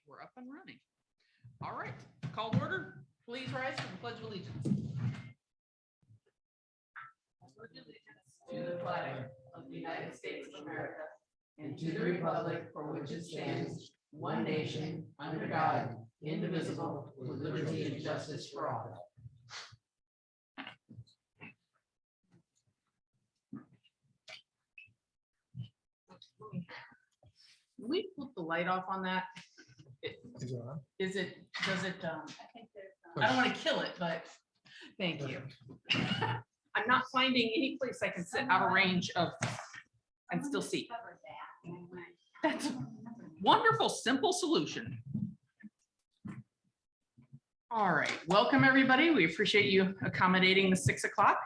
we're up and running. All right, call to order. Please rise for the Pledge of Allegiance. To the flag of the United States of America and to the republic for which it stands, one nation, under God, indivisible, with liberty and justice for all. Can we put the light off on that? Does it, I don't want to kill it, but thank you. I'm not finding any place I can sit out of range of and still see. That's a wonderful, simple solution. All right, welcome everybody. We appreciate you accommodating the 6 o'clock.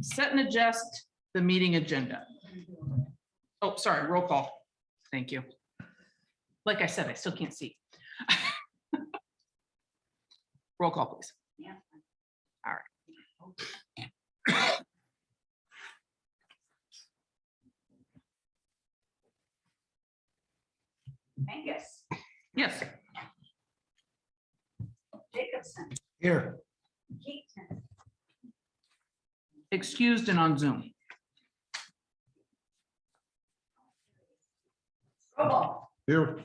Set and adjust the meeting agenda. Oh, sorry, roll call. Thank you. Like I said, I still can't see. Roll call, please. Yeah. All right. Angus, Yes. Jacobson, Here. Keaton, Excused and on Zoom. Robel, Here.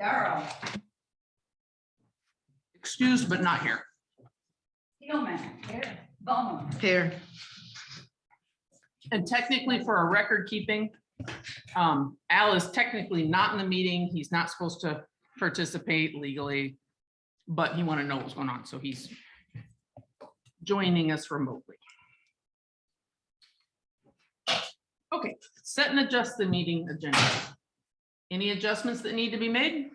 Darrow, Excused but not here. Steelman, here, Bowman, Here. And technically for our record keeping, Al is technically not in the meeting. He's not supposed to participate legally, but he wanted to know what's going on. So he's joining us remotely. Okay, set and adjust the meeting agenda. Any adjustments that need to be made?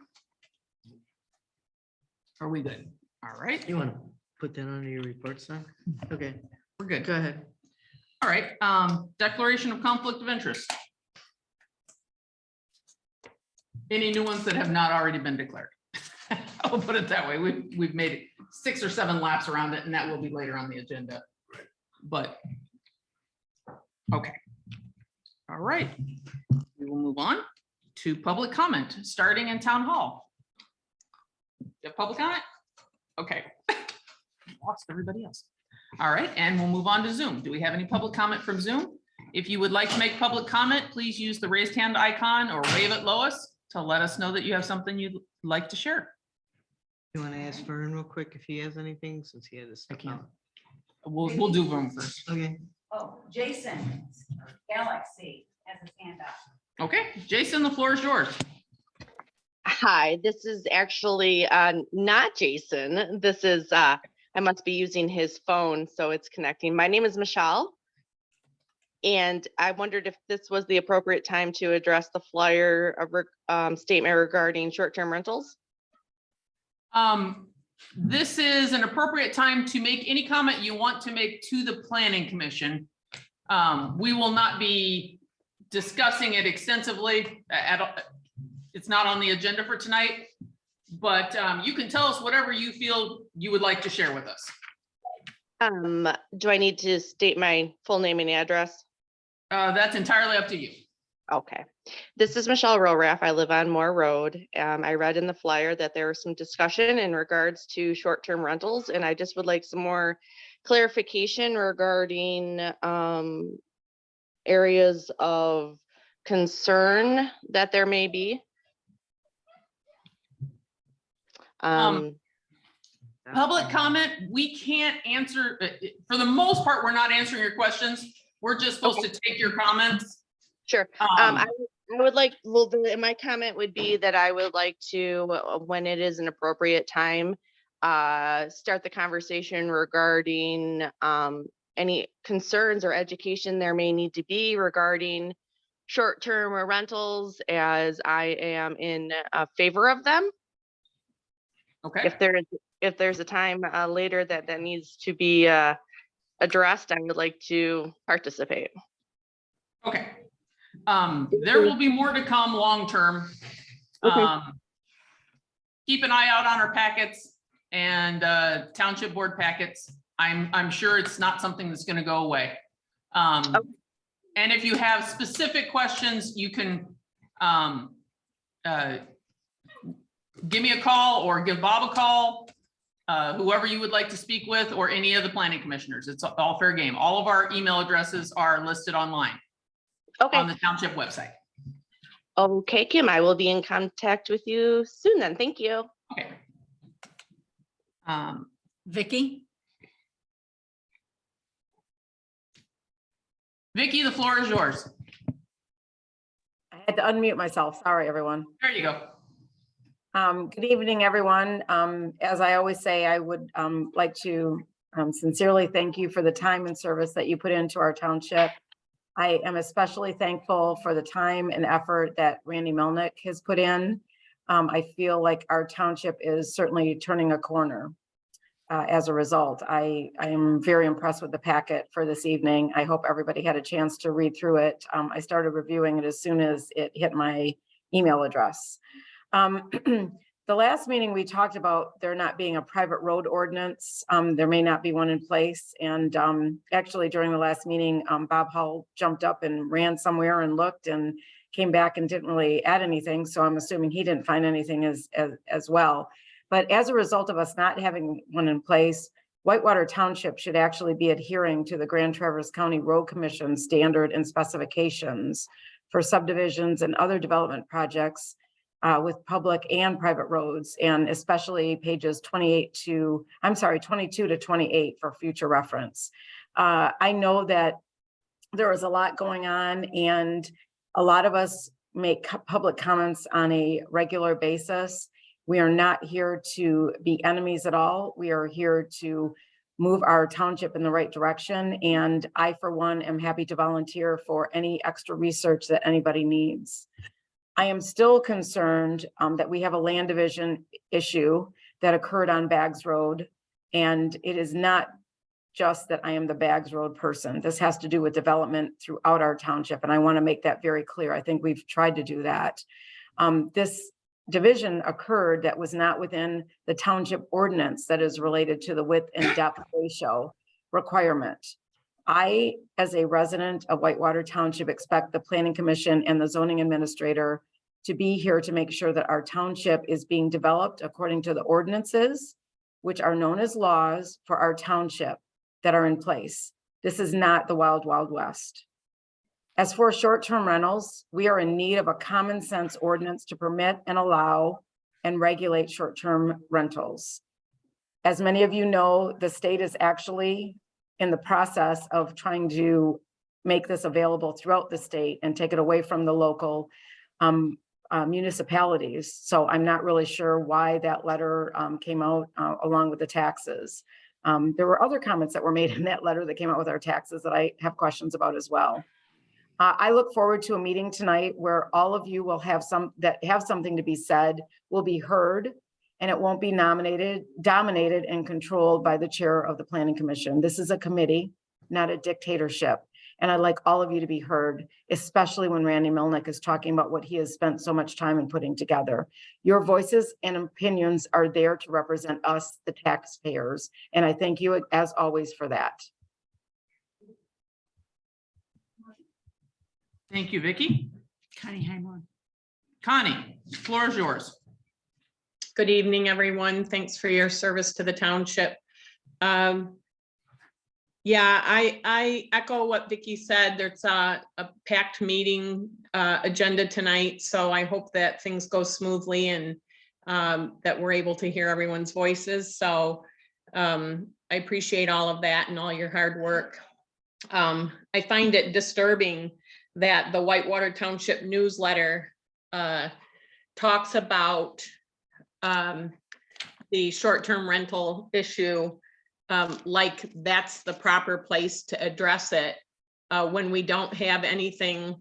Are we good? All right, You want to put that under your reports then? Okay, we're good. go ahead. All right, declaration of conflict of interest. Any new ones that have not already been declared? I'll put it that way. We've made it 6 or 7 laps around it, and that will be later on the agenda. But okay. All right, we will move on to public comment, starting in town hall. You have public comment? Okay. Lost everybody else. All right, and we'll move on to Zoom. Do we have any public comment from Zoom? If you would like to make public comment, please use the raised hand icon or wave at Lois to let us know that you have something you'd like to share. You want to ask Vern real quick if he has anything since he had to step out? We'll do Zoom first. Okay, oh, Jason, Galaxy has his hand up. Okay, Jason, the floor is yours. Hi, this is actually not Jason. This is, I must be using his phone, so it's connecting. My name is Michelle. And I wondered if this was the appropriate time to address the flyer statement regarding short-term rentals. This is an appropriate time to make any comment you want to make to the planning commission. We will not be discussing it extensively it's not on the agenda for tonight, but you can tell us whatever you feel you would like to share with us. Do I need to state my full name and address? That's entirely up to you. Okay. This is Michelle Roraff. I live on Moore Road. I read in the flyer that there was some discussion in regards to short-term rentals, and I just would like some more clarification regarding areas of concern that there may be. Public comment, we can't answer, for the most part, we're not answering your questions. We're just supposed to take your comments. Sure. I would like, well, my comment would be that I would like to, when it is an appropriate time, start the conversation regarding any concerns or education there may need to be regarding short-term rentals, as I am in favor of them. Okay. If there's a time later that needs to be addressed, I would like to participate. Okay. There will be more to come long-term. Okay. Keep an eye out on our packets and township board packets. I'm sure it's not something that's going to go away. And if you have specific questions, you can give me a call or give Bob a call, whoever you would like to speak with, or any of the planning commissioners. It's all fair game. All of our email addresses are listed online on Okay, the township website. okay, Kim, I will be in contact with you soon then. Thank you. Okay. Vicky? Vicky, the floor is yours. I had to unmute myself. Sorry, everyone. There you go. Good evening, everyone. As I always say, I would like to sincerely thank you for the time and service that you put into our township. I am especially thankful for the time and effort that Randy Melnick has put in. I feel like our township is certainly turning a corner as a result. I am very impressed with the packet for this evening. I hope everybody had a chance to read through it. I started reviewing it as soon as it hit my email address. The last meeting we talked about there not being a private road ordinance. There may not be one in place. And actually during the last meeting, Bob Hull jumped up and ran somewhere and looked and came back and didn't really add anything. So I'm assuming he didn't find anything as well. But as a result of us not having one in place, Whitewater Township should actually be adhering to the Grand Traverse County Road Commission standard and specifications for subdivisions and other development projects with public and private roads, and especially pages 22 to 28 for future reference. I know that there is a lot going on and a lot of us make public comments on a regular basis. We are not here to be enemies at all. We are here to move our township in the right direction. And I, for one, am happy to volunteer for any extra research that anybody needs. I am still concerned that we have a land division issue that occurred on Baggs Road. And it is not just that I am the Baggs Road person. This has to do with development throughout our township. And I want to make that very clear. I think we've tried to do that. This division occurred that was not within the township ordinance that is related to the width and depth ratio requirement. I, as a resident of Whitewater Township, expect the Planning Commission and the zoning administrator to be here to make sure that our township is being developed according to the ordinances, which are known as laws for our township that are in place. This is not the wild, wild west. As for short-term rentals, we are in need of a common sense ordinance to permit and allow and regulate short-term rentals. As many of you know, the state is actually in the process of trying to make this available throughout the state and take it away from the local municipalities. So I'm not really sure why that letter came out along with the taxes. There were other comments that were made in that letter that came out with our taxes that I have questions about as well. I look forward to a meeting tonight where all of you will have something to be said, will be heard, and it won't be dominated and controlled by the chair of the Planning Commission. This is a committee, not a dictatorship. And I'd like all of you to be heard, especially when Randy Melnick is talking about what he has spent so much time in putting together. Your voices and opinions are there to represent us, the taxpayers. And I thank you as always for that. Thank you, Vicky. Connie Highmore. Connie, floor is yours. Good evening, everyone. Thanks for your service to the township. Yeah, I echo what Vicky said. There's a packed meeting agenda tonight, so I hope that things go smoothly and that we're able to hear everyone's voices. So I appreciate all of that and all your hard work. I find it disturbing that the Whitewater Township newsletter talks about the short-term rental issue like that's the proper place to address it when we don't have anything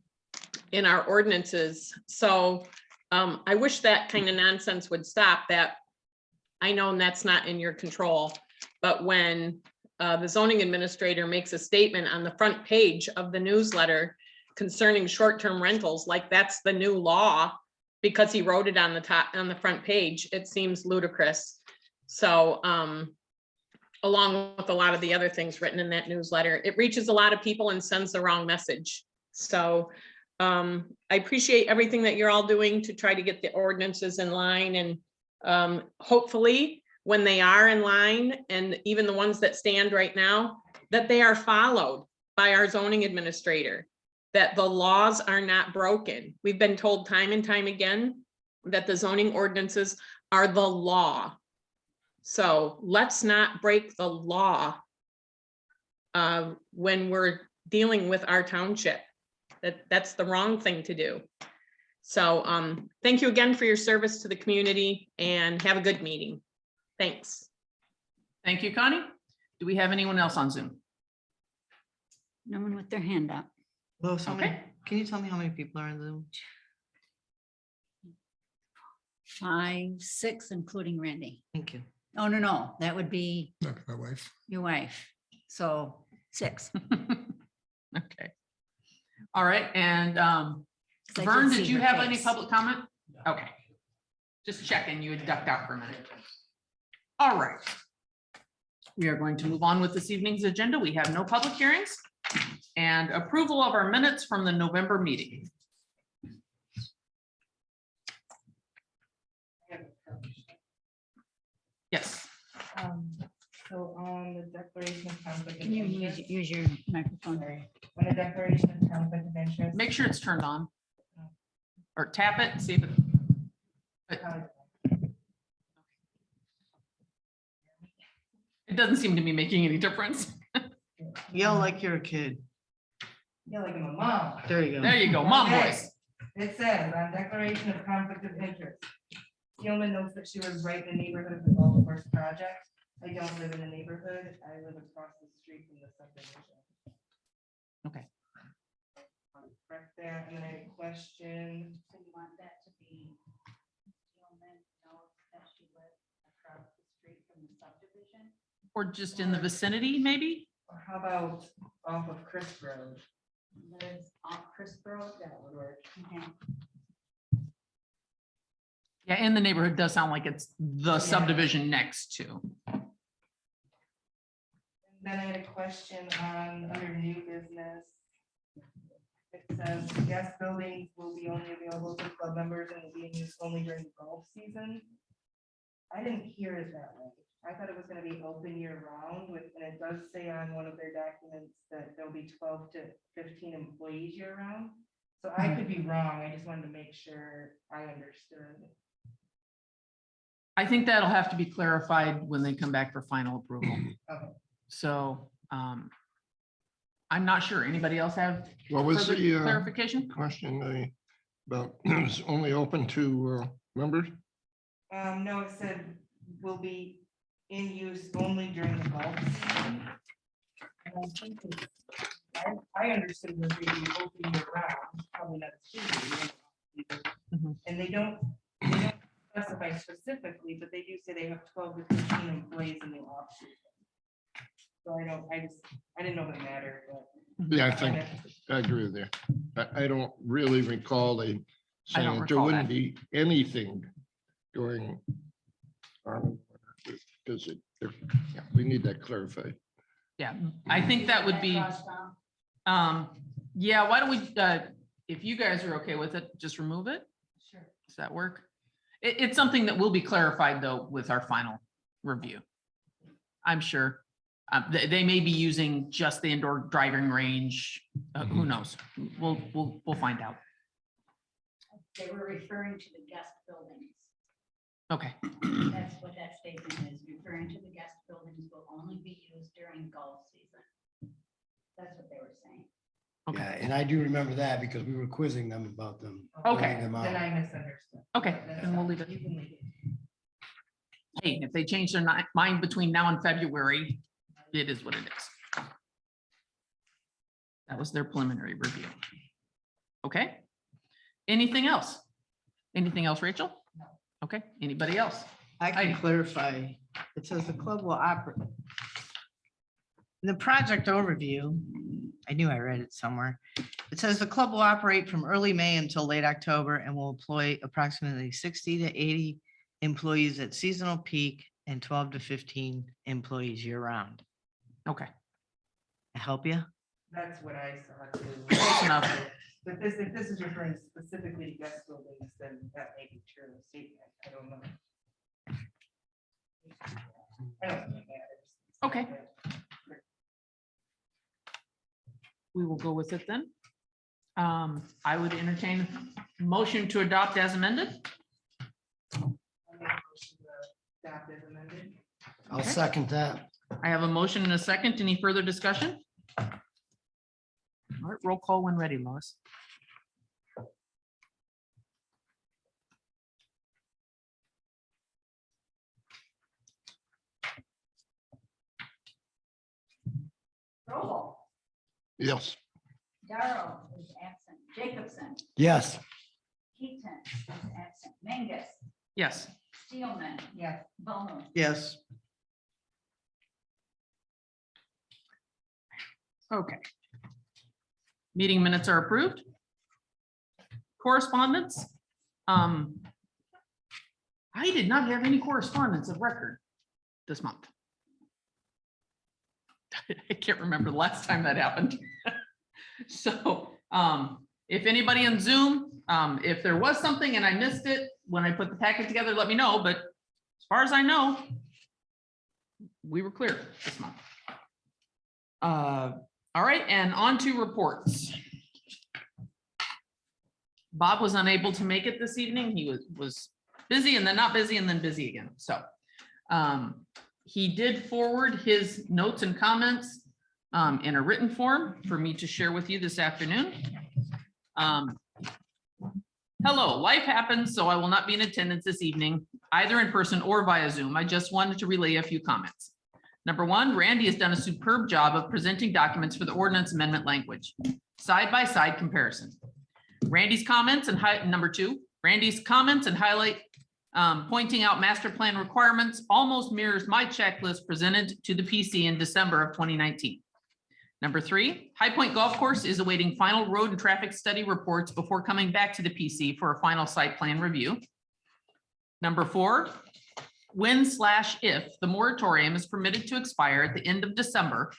in our ordinances. So I wish that kind of nonsense would stop. That I know that's not in your control, but when the zoning administrator makes a statement on the front page of the newsletter concerning short-term rentals, like that's the new law because he wrote it on the front page, it seems ludicrous. So along with a lot of the other things written in that newsletter, it reaches a lot of people and sends the wrong message. So I appreciate everything that you're all doing to try to get the ordinances in line, and Hopefully, when they are in line, and even the ones that stand right now, that they are followed by our zoning administrator, that the laws are not broken. We've been told time and time again that the zoning ordinances are the law. So let's not break the law when we're dealing with our township. That's the wrong thing to do. So thank you again for your service to the community, and have a good meeting. Thanks. Thank you, Connie. Do we have anyone else on Zoom? No one with their hand up. Lois, how many, Okay. can you tell me how many people are in Zoom? 5, 6, including Randy. Thank you. Oh, no, that would be Not my wife. your wife. So 6. Okay. All right, and 'Cause I did Vern, see did you her have any face. public comment? Okay. Just checking, you had ducked out for a minute. All right. We are going to move on with this evening's agenda. We have no public hearings and approval of our minutes from the November meeting. Yes, So on the declaration of conflict of Can you interest, use your microphone? sorry, on the declaration of conflict of interest. make sure it's turned on. Or tap it and see if it. It doesn't seem to be making any difference. Yell like you're a kid. Yeah, like I'm a mom. There you go. There you go, mom Okay. voice. It says on declaration of conflict of interest. Gilman notes that she was right in the neighborhood of the golf course project. I don't live in the neighborhood. I live across the street from the subdivision. Okay. Correct that, and then I have a question. So you want that to be, Gilman notes that she lives across the street from the subdivision? Or just in the vicinity, maybe? Or how about off of Crisp Road? Lives off Crisp Road, that would work. Okay. Yeah, in the neighborhood does sound like it's the subdivision next to. Then I had a question on under new business. It says guest buildings will be only available to club members and will be in use only during golf season. I didn't hear it that way. I thought it was gonna be open year round with, and it does say on one of their documents that there'll be 12 to 15 employees year round. So I could be wrong. I just wanted to make sure I understood. I think that'll have to be clarified when they come back for final approval. Okay. So I'm not sure. Anybody else have What was further the clarification? question about, it's only open to members? No, it said will be in use only during the golf season. And I think I understood it was going to be open year round, probably not a season. Mhm. And they don't specify specifically, but they do say they have 12 to 15 employees in the off season. So I didn't know if it mattered, but. Yeah, I think I agree with you. I don't really recall they I don't saying there recall wouldn't that. be anything during. Because we need that clarified. Yeah, I think that would be, yeah, why don't we, if you guys are okay with it, just remove it? Sure. Does that work? It's something that will be clarified though with our final review. I'm sure. They may be using just the indoor driving range. Who knows? We'll find out. They were referring to the guest buildings. Okay, That's what that statement is, referring to the guest buildings will only be used during golf season. That's what they were saying. okay, Yeah, and I do remember that because we were quizzing them about them. Okay. pointing them out. Then I misunderstood. okay, That's then we'll fine. leave it. You can leave it. Hey, if they change their mind between now and February, it is what it is. That was their preliminary review. Okay. Anything else? Anything else, Rachel? Okay, anybody else? I can Heidi. clarify. It says the club will operate. In the project overview, I knew I read it somewhere. It says the club will operate from early May until late October and will employ approximately 60 to 80 employees at seasonal peak and 12 to 15 employees year round. Okay, I help you? That's what I saw too. Close enough. But this, if this is referring specifically to guest buildings, then that may be true statement. I don't know. I don't think that. Okay. We will go with it then. I would entertain a motion to adopt as amended. I'll make a motion to adopt as amended. I'll second that. I have a motion and a second. Any further discussion? All right, roll call when ready, Lois. Roll. Yes. Darrow is absent. Jacobson, Yes. Keaton is absent. Mangus, Yes. Steelman, Yes. Bono. Yes. Okay. Meeting minutes are approved. Correspondence. I did not have any correspondence of record this month. I can't remember the last time that happened. So, if anybody in Zoom, if there was something and I missed it when I put the packet together, let me know, but as far as I know, we were clear this month. All right, and on to reports. Bob was unable to make it this evening. He was busy and then not busy and then busy again. So he did forward his notes and comments in a written form for me to share with you this afternoon. Hello, life happens, so I will not be in attendance this evening, either in person or via Zoom. I just wanted to relay a few comments. Number one, Randy has done a superb job of presenting documents for the ordinance amendment language, side-by-side comparison. Randy's comments and number two, Randy's comments and highlight pointing out master plan requirements almost mirrors my checklist presented to the PC in December of 2019. Number three, High Point Golf Course is awaiting final road and traffic study reports before coming back to the PC for a final site plan review. Number four, when/if the moratorium is permitted to expire at the end of December,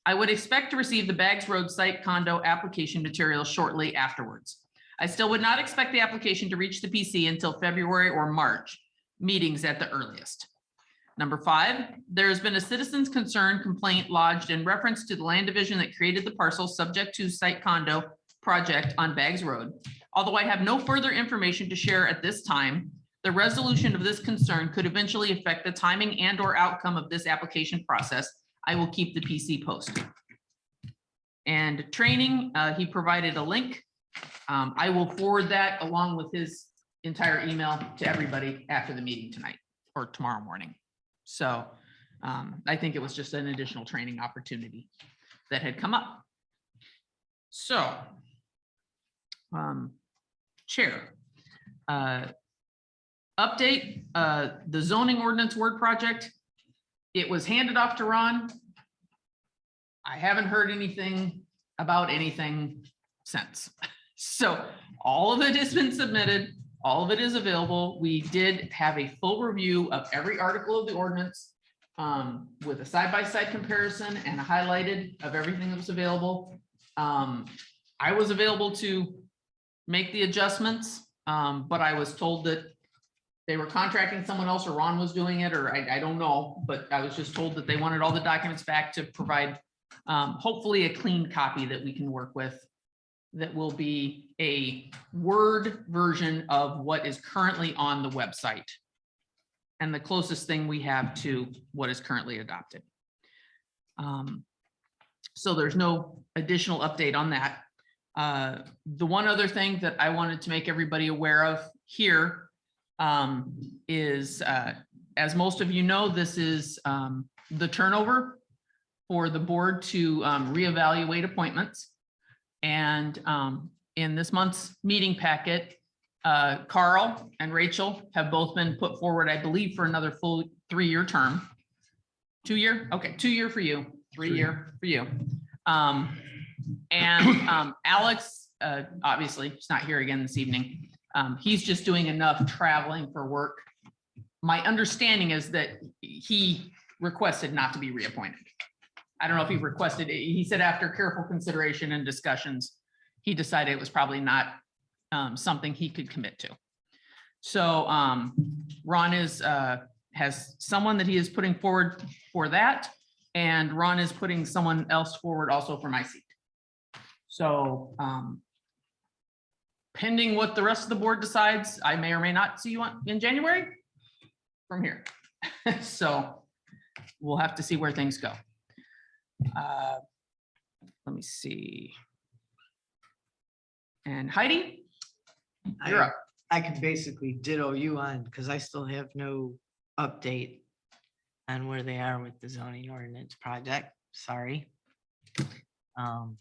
I would expect to receive the Bags Road site condo application materials shortly afterwards. I still would not expect the application to reach the PC until February or March meetings at the earliest. Number five, there has been a citizen's concern complaint lodged in reference to the land division that created the parcel subject to site condo project on Bags Road. Although I have no further information to share at this time, the resolution of this concern could eventually affect the timing and or outcome of this application process. I will keep the PC posted. And training, he provided a link. I will forward that along with his entire email to everybody after the meeting tonight or tomorrow morning. So I think it was just an additional training opportunity that had come up. So, Chair, update, the zoning ordinance word project. It was handed off to Ron. I haven't heard anything about anything since. So all of it has been submitted. All of it is available. We did have a full review of every article of the ordinance with a side-by-side comparison and a highlighted of everything that was available. I was available to make the adjustments, but I was told that they were contracting someone else or Ron was doing it, or I don't know, but I was just told that they wanted all the documents back to provide hopefully a clean copy that we can work with. That will be a Word version of what is currently on the website and the closest thing we have to what is currently adopted. So there's no additional update on that. The one other thing that I wanted to make everybody aware of here is, as most of you know, this is the turnover for the board to reevaluate appointments. And in this month's meeting packet, Carl and Rachel have both been put forward, I believe, for another full 3-year term. 2-year? Okay, 2-year for you, 3-year for you. Alex, obviously, he's not here again this evening. He's just doing enough traveling for work. My understanding is that he requested not to be reappointed. I don't know if he requested it. He said after careful consideration and discussions, he decided it was probably not something he could commit to. So Ron is has someone that he is putting forward for that. And Ron is putting someone else forward also for my seat. So pending what the rest of the board decides, I may or may not see you in January from here. So we'll have to see where things go. Let me see. And Heidi, you're up. I can basically ditto you on, because I still have no update on where they are with the zoning ordinance project. Sorry. Kind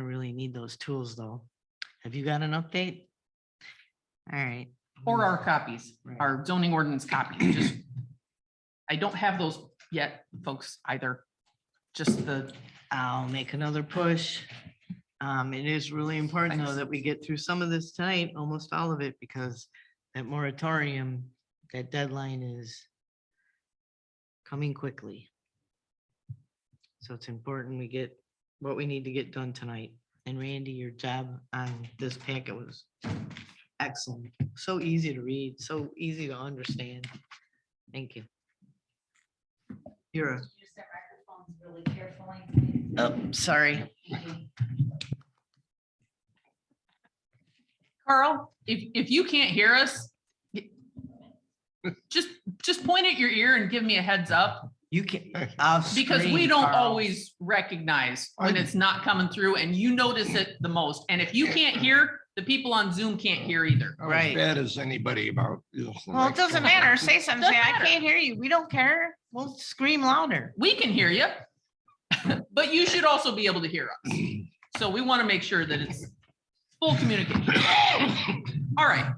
of really need those tools, though. Have you got an update? All right. Or our copies, Right. our zoning ordinance copies, just, I don't have those yet, folks, either. Just the, I'll make another push. It is really important, though, Thanks. that we get through some of this tonight, almost all of it, because that moratorium, that deadline is coming quickly. So it's important we get what we need to get done tonight. And Randy, your job on this packet was excellent. So easy to read, so easy to understand. Thank you. You're a, Use that microphones really carefully. oh, sorry. Carl, if you can't hear us, just point at your ear and give me a heads up, You can, I'll because we scream, don't Carl. always recognize when it's not coming through, and you notice it the most. And if you can't hear, the people on Zoom can't hear either. I'm Right. as bad as anybody about. Well, it doesn't matter. Say something. Doesn't Say, I matter. can't hear you. We don't care. We'll scream louder. We can hear you, but you should also be able to hear us. So we want to make sure that it's full communication. All right.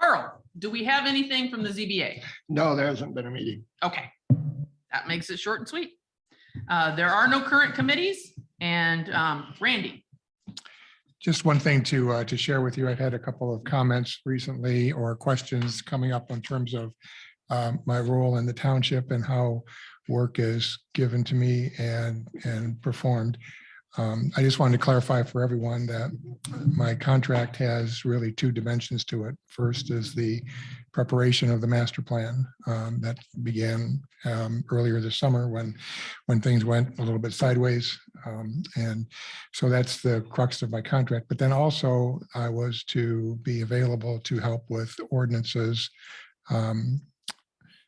Carl, do we have anything from the ZBA? No, there hasn't been a meeting. Okay, that makes it short and sweet. There are no current committees, and Randy. Just one thing to share with you. I've had a couple of comments recently or questions coming up in terms of my role in the township and how work is given to me and performed. I just wanted to clarify for everyone that my contract has really two dimensions to it. First is the preparation of the master plan that began earlier this summer when things went a little bit sideways. And so that's the crux of my contract. But then also I was to be available to help with ordinances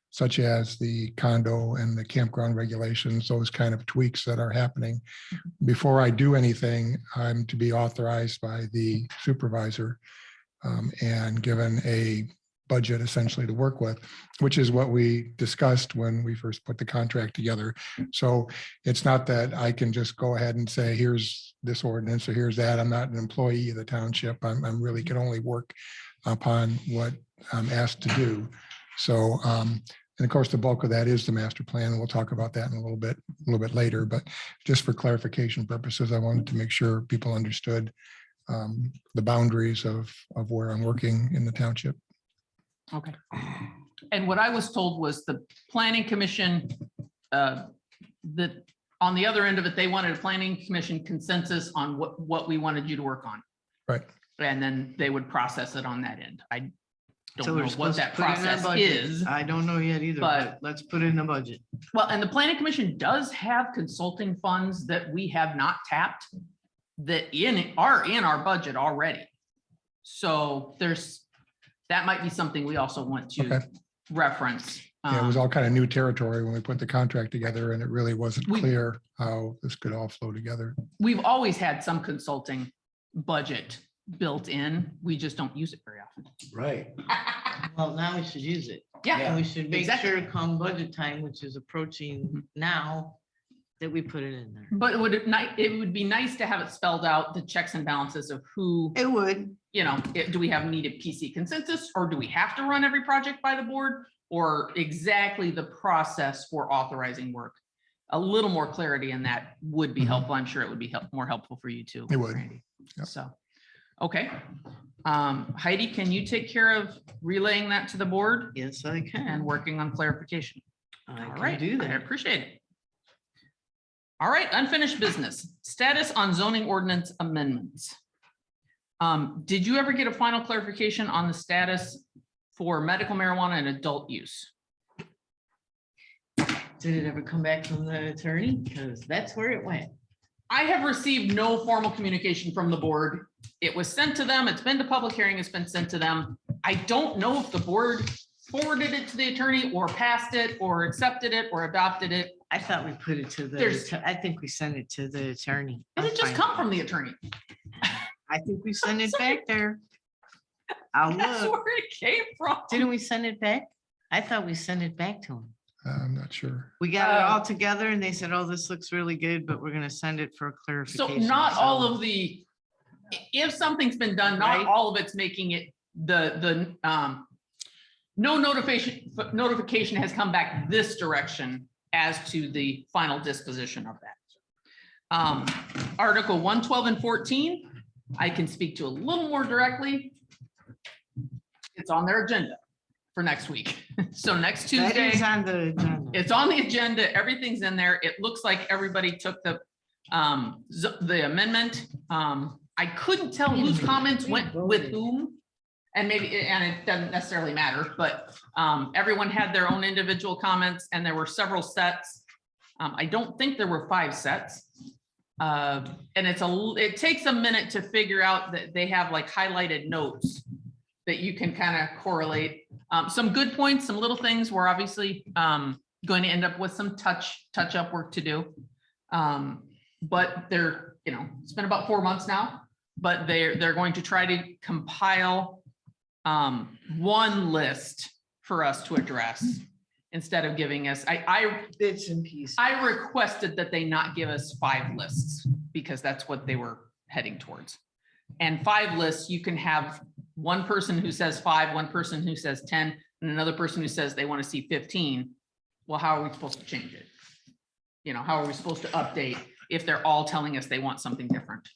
such as the condo and the campground regulations, those kind of tweaks that are happening. Before I do anything, I'm to be authorized by the supervisor and given a budget essentially to work with, which is what we discussed when we first put the contract together. So it's not that I can just go ahead and say, here's this ordinance or here's that. I'm not an employee of the township. I'm really can only work upon what I'm asked to do. So, and of course, the bulk of that is the master plan, and we'll talk about that in a little bit later. But just for clarification purposes, I wanted to make sure people understood the boundaries of where I'm working in the township. Okay. And what I was told was the planning commission, that on the other end of it, they wanted a planning commission consensus on what we wanted you to work on. Right. And then they would process it on that end. I So don't we're know what supposed to that put it in our process budget. is. I don't know yet either, but- but let's put it in the budget. Well, and the planning commission does have consulting funds that we have not tapped that are in our budget already. So that might be something we also want to Okay. reference. Yeah, it was all kind of new territory when we put the contract together, and it really wasn't clear how this could all flow together. We've always had some consulting budget built in. We just don't use it very often. Right. Well, now we should use it. Yeah, And we should make exactly. sure come budget time, which is approaching now, that we put it in there. but it would be nice to have it spelled out, the checks and balances of who, It would. do we have needed PC consensus, or do we have to run every project by the board? Or exactly the process for authorizing work? A little more clarity in that would be Mhm. helpful. I'm sure it would be more helpful for you too. It would. Randy. Yep. So, okay. Heidi, can you take care of relaying that to the board Yes, I and can. working on clarification? I All can right, do I that. appreciate it. All right, unfinished business, status on zoning ordinance amendments. Did you ever get a final clarification on the status for medical marijuana and adult use? Did it ever come back from the attorney? Because that's where it went. I have received no formal communication from the board. It was sent to them. It's been to public hearing. It's been sent to them. I don't know if the board forwarded it to the attorney or passed it or accepted it or adopted it. I thought we put it to There's- I think we sent it to the attorney. Did it just come from the attorney? I think we sent it back there. I'll That's look. where it came from. Didn't we send it back? I thought we sent it back to him. I'm not sure. We got it all together and they said, oh, this looks really good, but we're gonna send it for So clarification. not all So- of the, if something's been done, not Right. all of it's making it no notification has come back this direction as to the final disposition of that. Article 112 and 14, I can speak to a little more directly. It's on their agenda for next week. So next That Tuesday. is on the agenda. It's on the agenda. Everything's in there. It looks like everybody took the amendment. I couldn't tell whose comments went with whom. And it doesn't necessarily matter, but everyone had their own individual comments and there were several sets. I don't think there were 5 sets. And it takes a minute to figure out that they have like highlighted notes that you can kind of correlate. Some good points, some little things. We're obviously going to end up with some touch up work to do. But it's been about 4 months now, but they're going to try to compile one list for us to address instead of giving us, Bits and pieces. I requested that they not give us 5 lists because that's what they were heading towards. And 5 lists, you can have one person who says 5, one person who says 10, and another person who says they want to see 15. Well, how are we supposed to change it? How are we supposed to update if they're all telling us they want something different?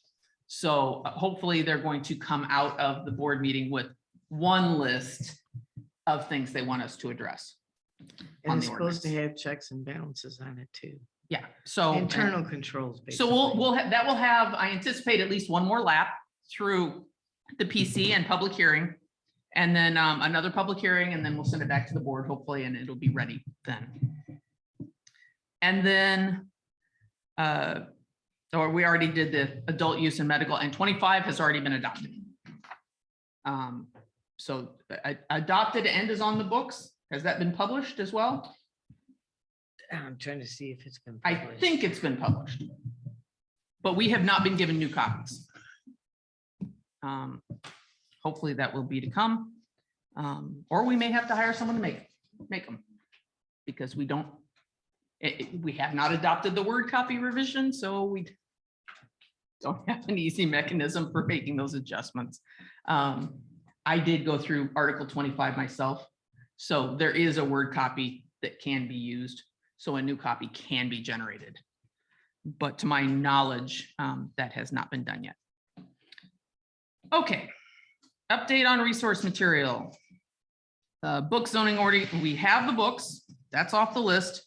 So hopefully they're going to come out of the board meeting with one list of things they want us to address. And on it's the supposed to ordinance. have checks and balances on it too. Yeah, so. Internal controls. So that will have, I anticipate at least one more lap through the PC and public hearing. And then another public hearing, and then we'll send it back to the board hopefully, and it'll be ready then. And then, or we already did the adult use and medical, and 25 has already been adopted. So adopted and is on the books. Has that been published as well? I'm trying to see if it's been. I published. think it's been published. But we have not been given new copies. Hopefully that will be to come. Or we may have to hire someone to make them. Because we don't, we have not adopted the word copy revision, so we don't have an easy mechanism for making those adjustments. I did go through Article 25 myself. So there is a word copy that can be used. So a new copy can be generated. But to my knowledge, that has not been done yet. Okay, update on resource material. Book zoning order, we have the books, that's off the list.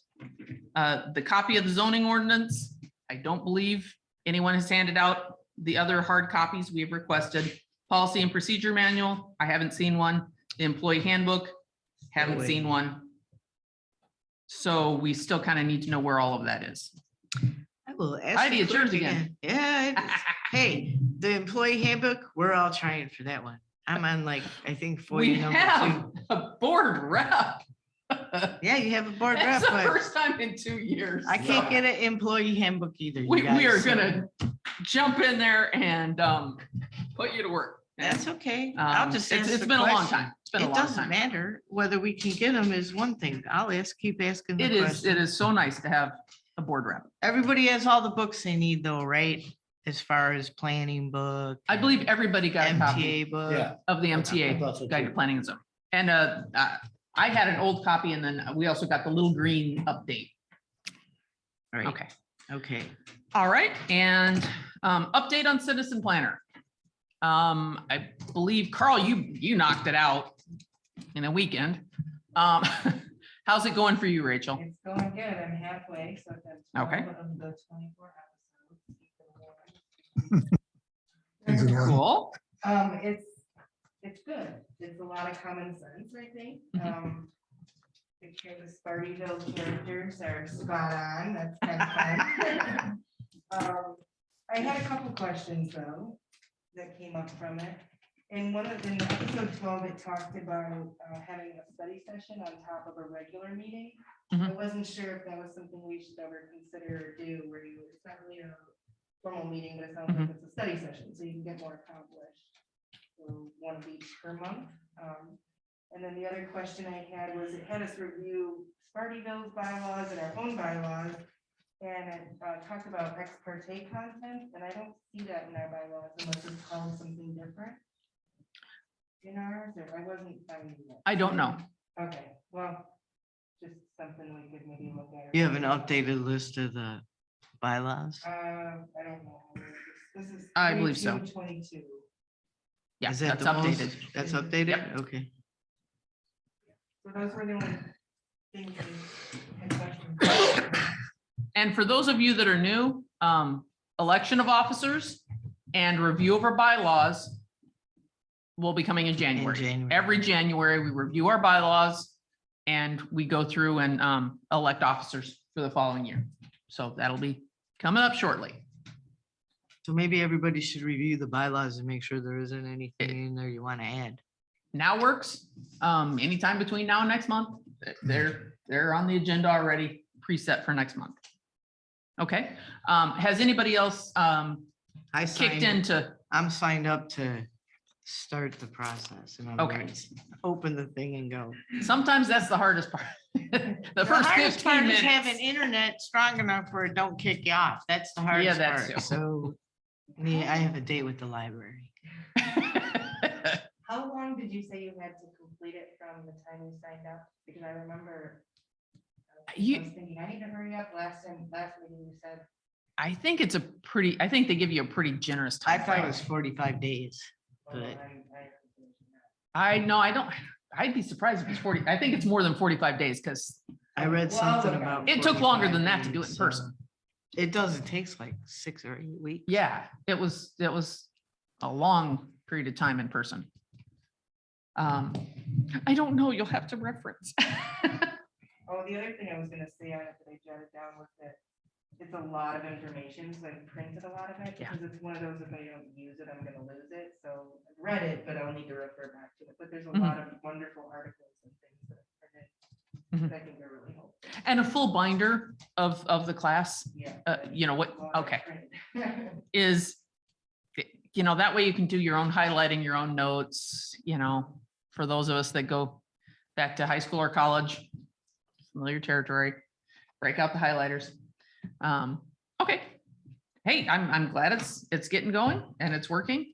The copy of the zoning ordinance, I don't believe anyone has handed out the other hard copies we have requested. Policy and procedure manual, I haven't seen one. The employee handbook, haven't seen one. So we still kind of need to know where all of that is. I will ask. Heidi, the it's yours clerk again. Yeah. it is. Hey, the employee handbook, we're all trying for that one. I'm on like, I think We 40 number have 2. a board rep. Yeah, you have a board rep, That's the but first time in 2 years. I can't get an employee handbook either. you We are guys, so gonna jump in there and put you to work. That's okay. I'll just It's ask the been a long question. time. It's been a It long doesn't time. matter whether we can get them is one thing. I'll keep asking the It question. is so nice to have a board rep. Everybody has all the books they need though, right? As far as planning book. I believe everybody got a copy MTA book. Yeah. of the I MTA thought so Guide to too. Planning and Zone. And I had an old copy and then we also got the little green update. Right. Okay. Okay. All right, and update on citizen planner. I believe Carl, you knocked it out in a weekend. How's it going for you, Rachel? It's going good. I'm halfway, so I've done Okay. 12 of the 24 episodes. Things in one. Cool. It's good. It's a lot of common sense, I think. Mhm. Picture the Spartyville characters are spot on. That's kind of fun. I had a couple questions though, that came up from it. In episode 12, it talked about having a study session on top of a regular meeting. I Mhm. wasn't sure if that was something we should ever consider or do, where it's not really a formal meeting, but it sounds like it's a study session, so you can get more accomplished. So one of each per month. And then the other question I had was, it had us review Spartyville's bylaws and our own bylaws. And it talked about ex parte content, and I don't see that in our bylaws unless it's called something different. In ours, or I wasn't finding it. I don't know. Okay, well, just something we could maybe look at. You have an updated list of the bylaws? I don't know. This is. I believe so. 22. Yeah, Is that that's the most- updated. That's updated? Yep. Okay. So those were the only things I had questions. And for those of you that are new, election of officers and review of our bylaws will be coming in January. January. Every January, we review our bylaws and we go through and elect officers for the following year. So that'll be coming up shortly. So maybe everybody should review the bylaws and make sure there isn't anything in there you want to add. Now works, anytime between now and next month. They're on the agenda already, preset for next month. Okay, has anybody else I kicked signed, into? I'm signed up to start the process. In other Okay. words, open the thing and go. Sometimes that's the hardest part. The first hardest 15 part minutes. is having internet strong enough where it don't kick you off. That's the hardest that part. too. So, yeah, I have a date with the library. How long did you say you had to complete it from the time you signed up? Because I remember. I was thinking, I need to hurry up. Last meeting you said. I think I think they give you a pretty generous I time. thought it frame. was 45 days. oh, But- I know, I don't, I'd be surprised if it's 40. I think it's more than 45 days because I read Well, something look, about. it took longer 45 than that to do it in days, person. It does. It takes like 6 or 8 weeks. yeah, it was a long period of time in person. I don't know, you'll have to reference. Oh, the other thing I was gonna say on it that I jotted down was that it's a lot of information, so I printed a lot of it, Yeah. because it's one of those, if I don't use it, I'm gonna lose it, so I've read it, but I'll need to refer back to it, but there's a Mhm. lot of wonderful articles and things that I printed Mhm. that I think are really helpful. And a full binder of the class, Yeah. you know what, A lot I okay, printed. is, that way you can do your own highlighting, your own notes, for those of us that go back to high school or college, familiar territory, break out the highlighters. Okay. Hey, I'm glad it's getting going and it's working.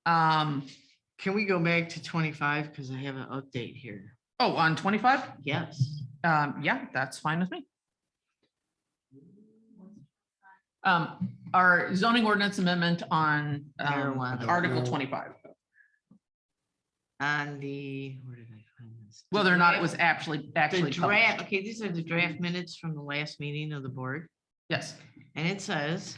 Can we go back to 25? Because I have an update here. Oh, on 25? Yes. Yeah, that's fine with me. Our zoning ordinance amendment on Marijuana. Article 25, On the, where did I find this? The whether or not it was draft- actually The published. draft, okay, these are the draft minutes from the last meeting of the board. Yes. And it says.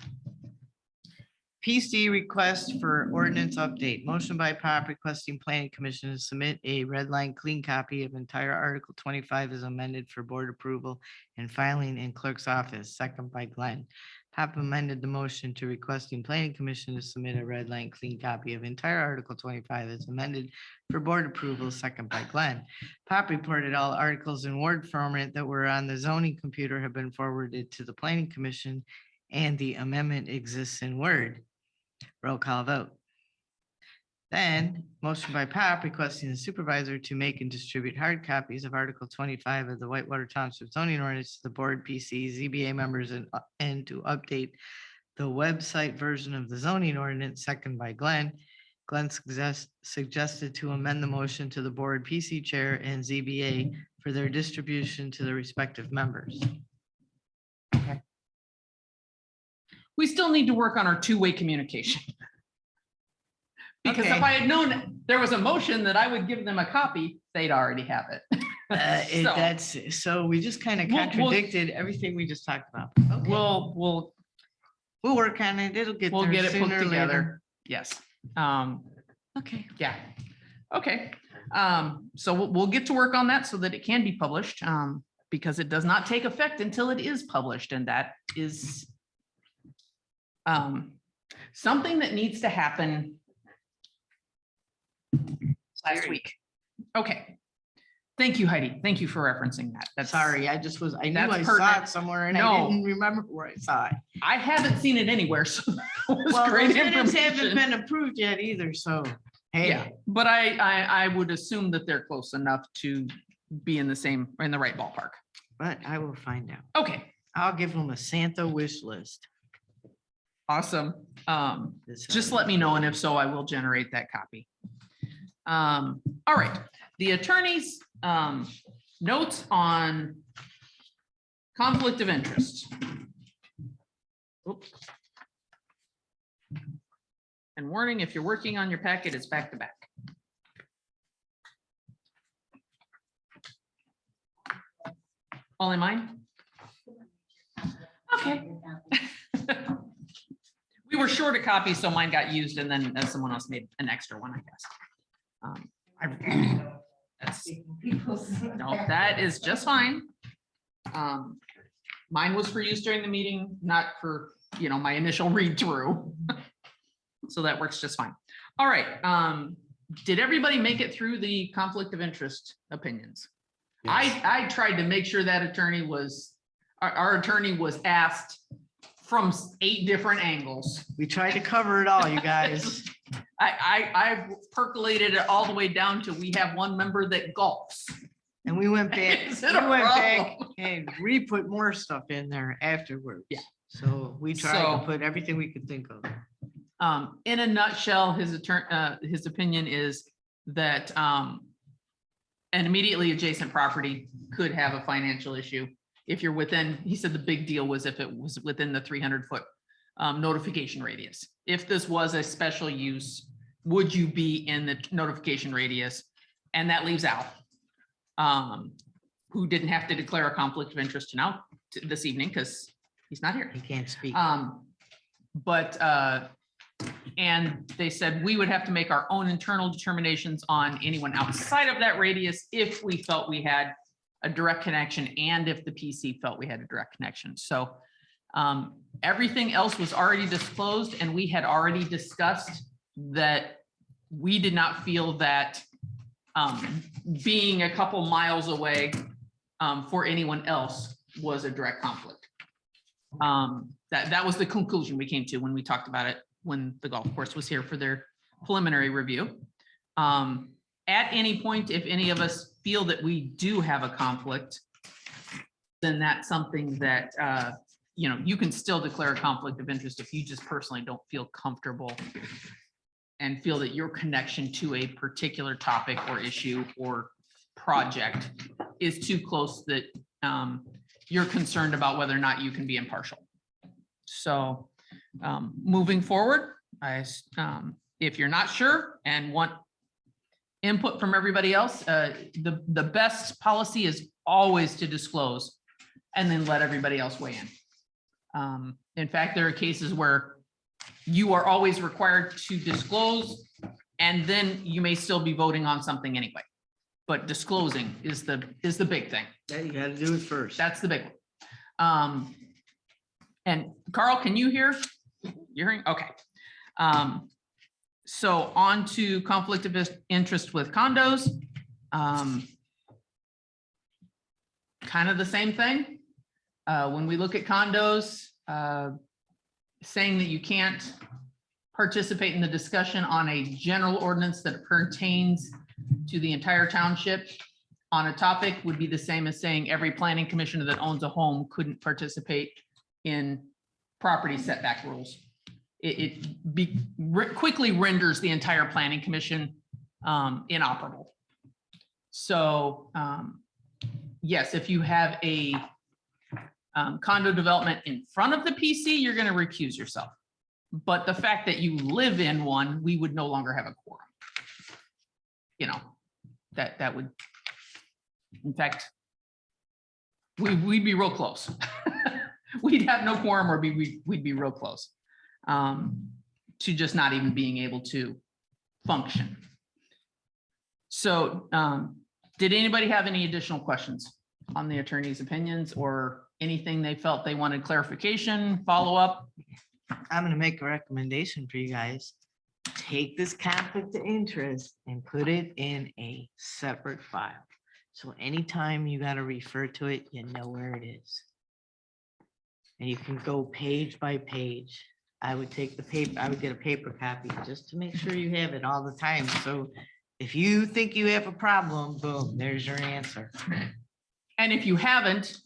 PC request for ordinance update. Motion by Pop requesting planning commission to submit a red line clean copy of entire Article 25 as amended for board approval and filing in clerk's office. Second by Glenn. Pop amended the motion to requesting planning commission to submit a red line clean copy of entire Article 25 as amended for board approval. Second by Glenn. Pop reported all articles in Word format that were on the zoning computer have been forwarded to the planning commission and the amendment exists in Word. Roll call vote. Then motion by Pop requesting the supervisor to make and distribute hard copies of Article 25 of the Whitewater Township zoning ordinance to the board, PC, ZBA members and to update the website version of the zoning ordinance. Second by Glenn. Glenn suggested to amend the motion to the board, PC chair and ZBA for their distribution to the respective members. We still need to work on our two-way communication. Because if Okay. I had known there was a motion that I would give them a copy, they'd already have it. So, That's, so we just kind of We'll- contradicted everything we just talked about. Okay. We'll We'll work on it. It'll get We'll there get it put sooner or later. together. Yes. Okay, yeah. Okay. So we'll get to work on that so that it can be published, because it does not take effect until it is published, and that is something that needs to happen last week. Okay. Thank you, Heidi. Thank you for referencing that. That's Sorry, I just was, I knew That's I saw pertinent. it somewhere and I No. didn't remember where I saw it. I haven't seen it anywhere, so that was Well, great those minutes haven't information. been approved yet either, so, Yeah, hey, but I would assume that they're close enough to be in the right ballpark. but I will find out. Okay, I'll give them a Santa wish list. awesome. This Just let me know, and if so, I will generate that copy. All right, the attorney's notes on conflict of interest. Oops. And warning, if you're working on your packet, it's back to back. All in mine? Okay. We were short a copy, so mine got used, and then someone else made an extra one, I guess. That's, no, that is just fine. Mine was for use during the meeting, not for, my initial read through. So that works just fine. All right. Did everybody make it through the conflict of interest opinions? I tried to make sure that our attorney was asked from 8 different angles. We tried to cover it all, you guys. I percolated it all the way down to we have one member that golfs. And we went back, Is we it a went back problem? and re-put more stuff in there afterwards. Yeah. So we tried So- to put everything we could think of. In a nutshell, his opinion is that an immediately adjacent property could have a financial issue if you're within, he said the big deal was if it was within the 300-foot notification radius. If this was a special use, would you be in the notification radius? And that leaves Al, who didn't have to declare a conflict of interest this evening because he's not here. He can't speak. And they said we would have to make our own internal determinations on anyone outside of that radius if we felt we had a direct connection and if the PC felt we had a direct connection. So everything else was already disclosed, and we had already discussed that we did not feel that being a couple miles away for anyone else was a direct conflict. That was the conclusion we came to when we talked about it when the golf course was here for their preliminary review. At any point, if any of us feel that we do have a conflict, then that's something that, you can still declare a conflict of interest if you just personally don't feel comfortable and feel that your connection to a particular topic or issue or project is too close that you're concerned about whether or not you can be impartial. So moving forward, if you're not sure and want input from everybody else, the best policy is always to disclose and then let everybody else weigh in. In fact, there are cases where you are always required to disclose, and then you may still be voting on something anyway. But disclosing is the big thing. Yeah, you gotta do it first. That's the big one. And Carl, can you hear? You're hearing? Okay. So on to conflict of interest with condos. Kind of the same thing. When we look at condos, saying that you can't participate in the discussion on a general ordinance that pertains to the entire township on a topic would be the same as saying every planning commissioner that owns a home couldn't participate in property setback rules. It quickly renders the entire planning commission inoperable. So yes, if you have a condo development in front of the PC, you're going to recuse yourself. But the fact that you live in one, we would no longer have a quorum. That would, in fact, we'd be real close. We'd have no quorum, or we'd be real close to just not even being able to function. So did anybody have any additional questions on the attorney's opinions or anything they felt they wanted clarification, follow up? I'm gonna make a recommendation for you guys. Take this conflict of interest and put it in a separate file. So anytime you gotta refer to it, you know where it is. And you can go page by page. I would take the paper, I would get a paper copy just to make sure you have it all the time. So if you think you have a problem, boom, there's your answer. And if you haven't,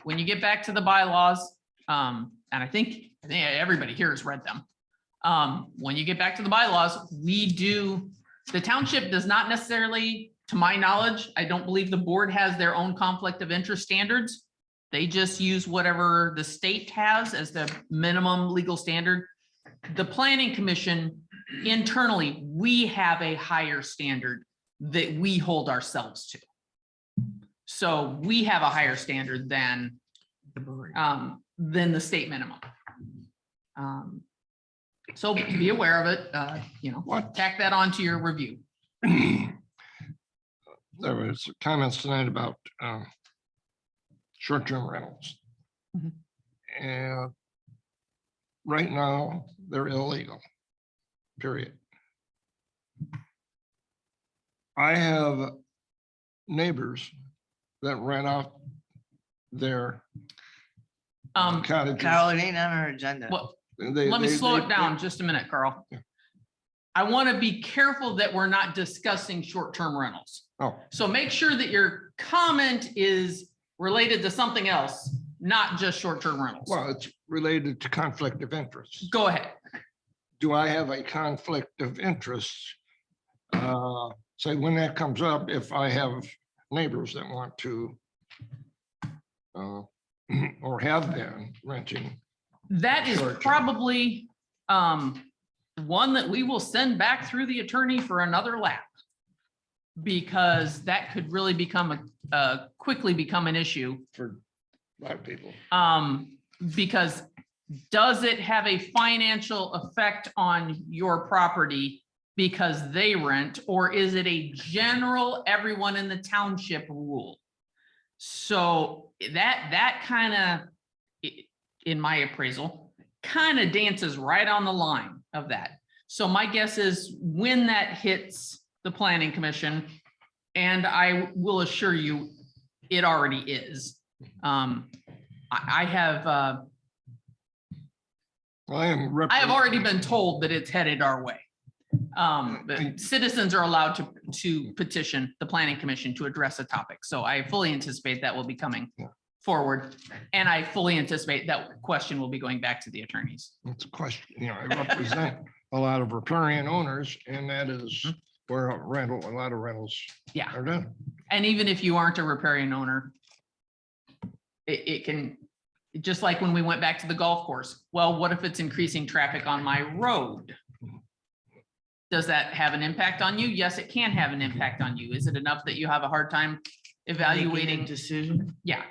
when you get back to the bylaws, and I think everybody here has read them. When you get back to the bylaws, the township does not necessarily, to my knowledge, I don't believe the board has their own conflict of interest standards. They just use whatever the state has as the minimum legal standard. The planning commission, internally, we have a higher standard that we hold ourselves to. So we have a higher standard than the state minimum. So be aware of it, tack that onto your review. There was comments tonight about short-term rentals. Mhm. And right now, they're illegal, period. I have neighbors that rent out their cottages. Carl, it ain't on our agenda. Well, They- let me they- slow they- it down just a minute, Carl. Yeah. I want to be careful that we're not discussing short-term rentals. Oh, So make sure that your comment is related to something else, not just short-term rentals. well, it's related to conflict of interest. Go ahead. Do I have a conflict of interest? Say when that comes up, if I have neighbors that want to or have been renting. That is Short-term. probably one that we will send back through the attorney for another lap. Because that could really quickly become an issue. For a lot of people. Because does it have a financial effect on your property because they rent, or is it a general everyone in the township rule? So that kind of, in my appraisal, kind of dances right on the line of that. So my guess is when that hits the planning commission, and I will assure you, it already is. I have already been told that it's headed our way. The citizens are allowed to petition the planning commission to address a topic. So I fully anticipate that will be coming forward. And I fully anticipate that question will be going back to the attorneys. It's a question, I represent a lot of riparian owners, and that is where a lot of rentals Yeah. are done. And even if you aren't a riparian owner, it can, just like when we went back to the golf course. Well, what if it's increasing traffic on my road? Does that have an impact on you? Yes, it can have an impact on you. Is it enough that you have a hard time evaluating? Decision. Yeah.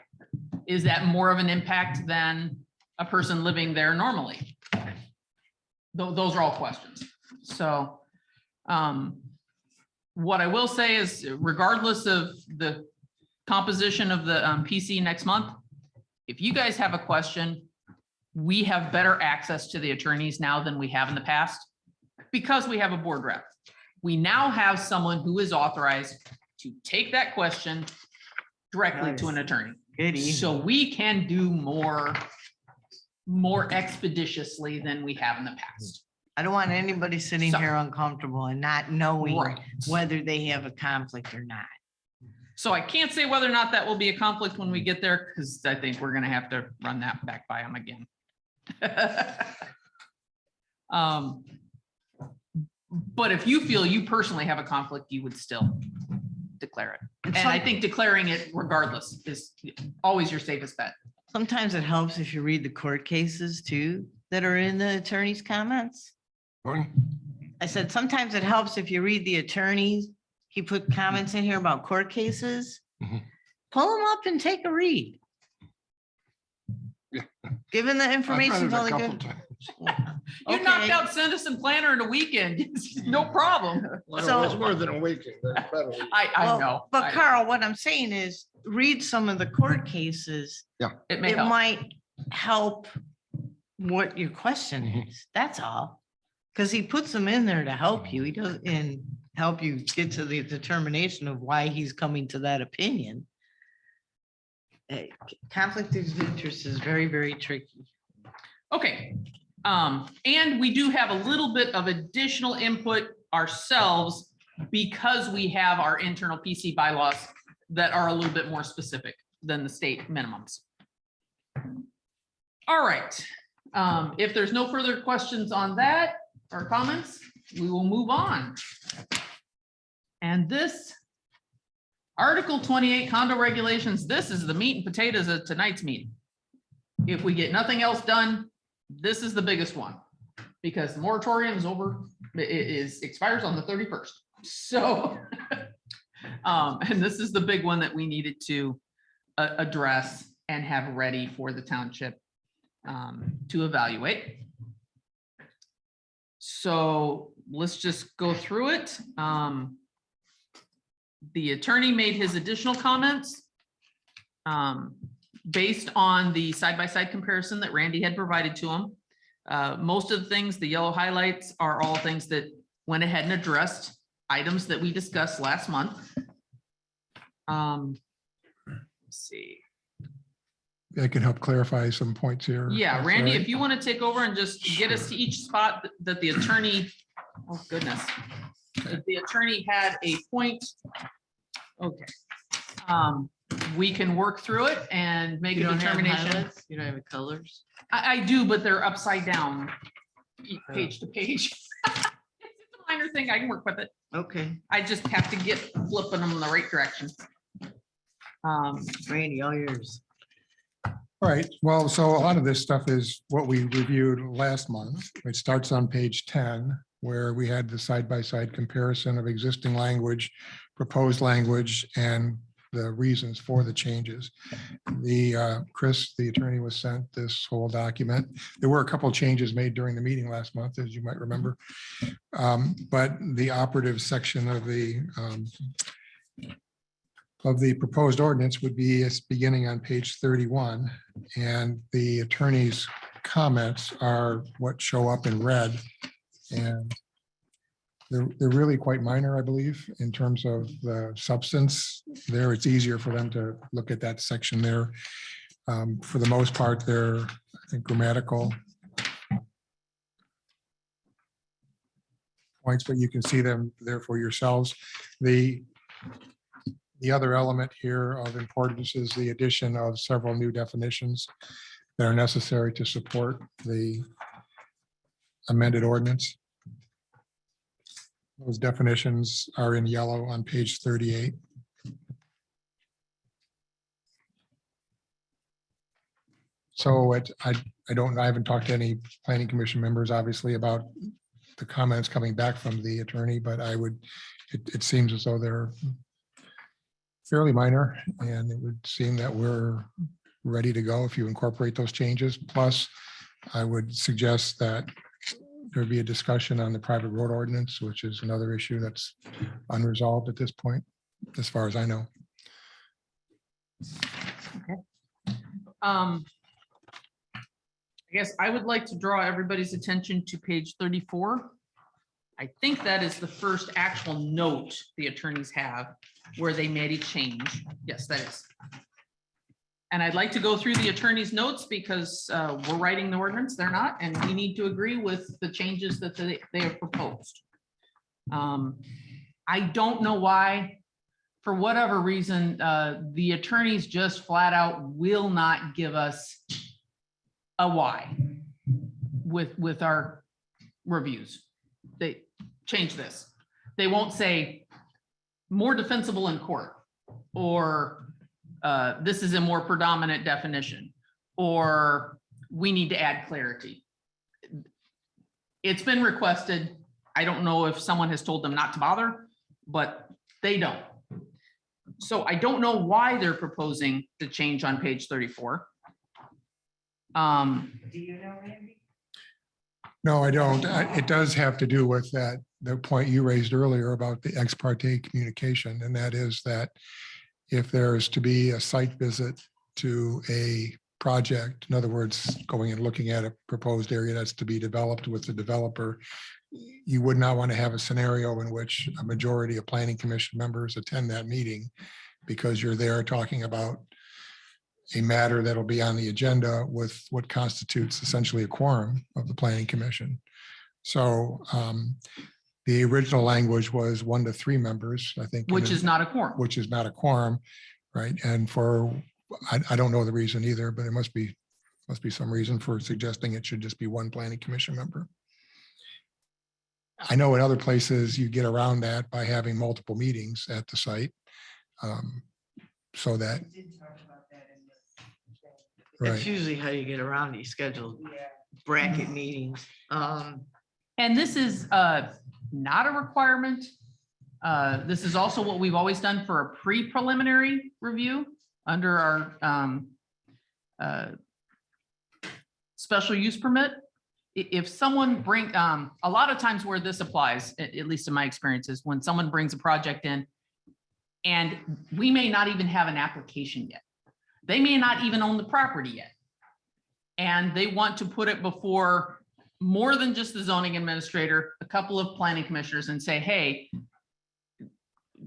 Is that more of an impact than a person living there normally? Those are all questions. So what I will say is, regardless of the composition of the PC next month, if you guys have a question, we have better access to the attorneys now than we have in the past because we have a board rep. We now have someone who is authorized to take that question directly to an attorney. Good evening. So we can do more expeditiously than we have in the past. I don't want anybody sitting So- here uncomfortable and not knowing Right. whether they have a conflict or not. So I can't say whether or not that will be a conflict when we get there, because I think we're gonna have to run that back by them again. But if you feel you personally have a conflict, you would still declare it. And And I some- think declaring it regardless is always your safest bet. Sometimes it helps if you read the court cases too, that are in the attorney's comments. I said, sometimes it helps if you read the attorneys. He put comments in here about court cases. Mhm. Pull them up and take a read. Yeah. Given the I've read information's it a only couple good. times. You knocked Okay. out Citizen Planner in a weekend. No problem. Well, it's more than a weekend. That's better. I Well, know. But I- Carl, what I'm saying is, read some of the court cases. It may It help. might help what your question is. That's all. Because he puts them in there to help you. He does, and help you get to the determination of why he's coming to that opinion. Conflict of interest is very, very tricky. Okay, and we do have a little bit of additional input ourselves because we have our internal PC bylaws that are a little bit more specific than the state minimums. All right, if there's no further questions on that or comments, we will move on. And this Article 28 condo regulations, this is the meat and potatoes of tonight's meeting. If we get nothing else done, this is the biggest one, because the moratorium is over, expires on the 31st. So, and this is the big one that we needed to address and have ready for the township to evaluate. So let's just go through it. The attorney made his additional comments based on the side-by-side comparison that Randy had provided to him. Most of the things, the yellow highlights, are all things that went ahead and addressed items that we discussed last month. Let's see. I can help clarify some points here. Yeah, That's Randy, all right. if you want to take over and just get us to each spot that the attorney, oh goodness. If the attorney had a point, okay. We can work through it and make a determination. You don't have colors? I do, but they're upside down, page to page. It's a minor thing, I can work with it. Okay, I just have to get flipping them in the right direction. Randy, all yours. All right, well, so a lot of this stuff is what we reviewed last month. It starts on page 10, where we had the side-by-side comparison of existing language, proposed language, and the reasons for the changes. Chris, the attorney, was sent this whole document. There were a couple of changes made during the meeting last month, as you might remember. But the operative section of the proposed ordinance would be beginning on page 31. And the attorney's comments are what show up in red. And they're really quite minor, I believe, in terms of the substance. There, it's easier for them to look at that section there. For the most part, they're, I think, grammatical points, but you can see them there for yourselves. The other element here of importance is the addition of several new definitions that are necessary to support the amended ordinance. Those definitions are in yellow on page 38. So I haven't talked to any planning commission members, obviously, about the comments coming back from the attorney, but it seems as though they're fairly minor, and it would seem that we're ready to go if you incorporate those changes. Plus, I would suggest that there'd be a discussion on the private road ordinance, which is another issue that's unresolved at this point, as far as I know. I guess I would like to draw everybody's attention to page 34. I think that is the first actual note the attorneys have where they made a change. Yes, that is. And I'd like to go through the attorney's notes because we're writing the ordinance, they're not, and we need to agree with the changes that they have proposed. I don't know why, for whatever reason, the attorneys just flat out will not give us a why with our reviews. They change this. They won't say more defensible in court, or this is a more predominant definition, or we need to add clarity. It's been requested. I don't know if someone has told them not to bother, but they don't. So I don't know why they're proposing the change on page 34. Do you know, Randy? No, I don't. It does have to do with that, the point you raised earlier about the ex parte communication, and that is that if there is to be a site visit to a project, in other words, going and looking at a proposed area that's to be developed with the developer, you would not want to have a scenario in which a majority of planning commission members attend that meeting because you're there talking about a matter that'll be on the agenda with what constitutes essentially a quorum of the planning commission. So the original language was 1 to 3 members, I think. Which is not a quorum. Which is not a quorum, right? And I don't know the reason either, but it must be some reason for suggesting it should just be 1 planning commission member. I know in other places you get around that by having multiple meetings at the site. So that, We did talk about that in the. It's right. usually how you get around these scheduled bracket meetings. And this is not a requirement. This is also what we've always done for a pre-preliminary review under our special use permit. If someone a lot of times where this applies, at least in my experience, is when someone brings a project in and we may not even have an application yet. They may not even own the property yet. And they want to put it before more than just the zoning administrator, a couple of planning commissioners, and say, hey,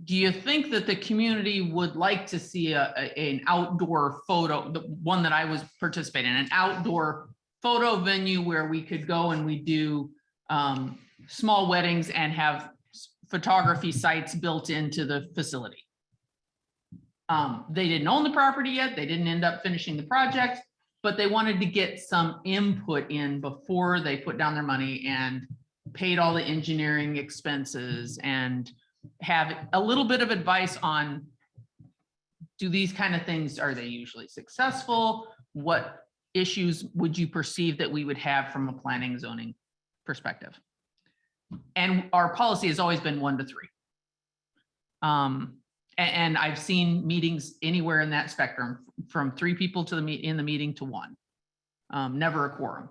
do you think that the community would like to see an outdoor photo, the one that I was participating in, an outdoor photo venue where we could go and we do small weddings and have photography sites built into the facility. They didn't own the property yet. They didn't end up finishing the project, but they wanted to get some input in before they put down their money and paid all the engineering expenses and have a little bit of advice on, do these kind of things, are they usually successful? What issues would you perceive that we would have from a planning zoning perspective? And our policy has always been 1 to 3. And I've seen meetings anywhere in that spectrum, from 3 people to in the meeting to 1. Never a quorum.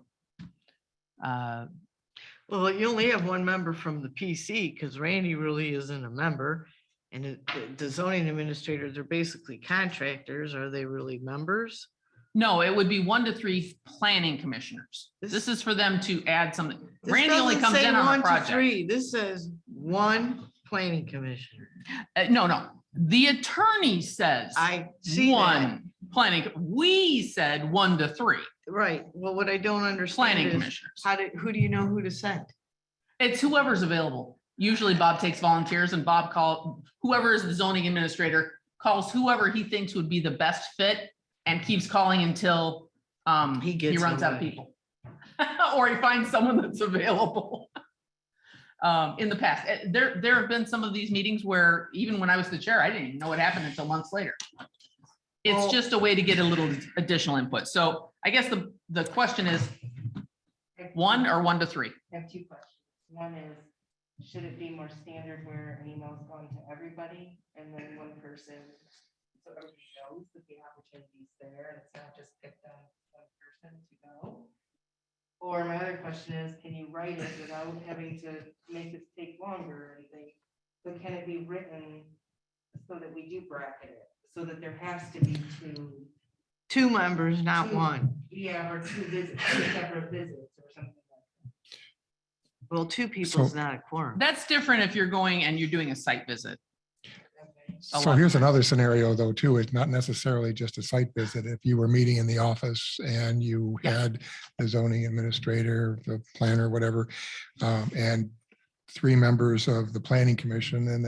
Well, you only have 1 member from the PC because Randy really isn't a member. And the zoning administrators are basically contractors. Are they really members? No, it would be 1 to 3 planning commissioners. This is for them to add something. This Randy only doesn't comes say in on 1 a to project. 3. This says 1 planning commissioner. No. The attorney says I see that. 1 planning. We said 1 to 3 Right. Well, what I don't understand planning is commissioners. who do you know who to send? It's whoever's available. Usually Bob takes volunteers and Bob whoever is the zoning administrator calls whoever he thinks would be the best fit and keeps calling until he runs out of people. Or he finds someone that's available. In the past, there have been some of these meetings where even when I was the chair, I didn't even know what happened until months later. It's just a way to get a little additional input. So I guess the question is 1 or 1 to 3? I have 2 questions. One is, should it be more standard where an email's gone to everybody and then 1 person, so everybody knows that the opportunity's there and it's not just picked on 1 person to go? Or my other question is, can you write it without having to make it take longer or anything? But can it be written so that we do bracket it, so that there has to be 2 members, not 2. 1. Yeah, or 2 visits, 2 separate visits or something like that. Well, 2 people is So- not a quorum. That's different if you're going and you're doing a site visit. Okay. A So lot. here's another scenario though, too. It's not necessarily just a site visit. If you were meeting in the office and you had the zoning administrator, the planner, whatever, and 3 members of the planning commission, and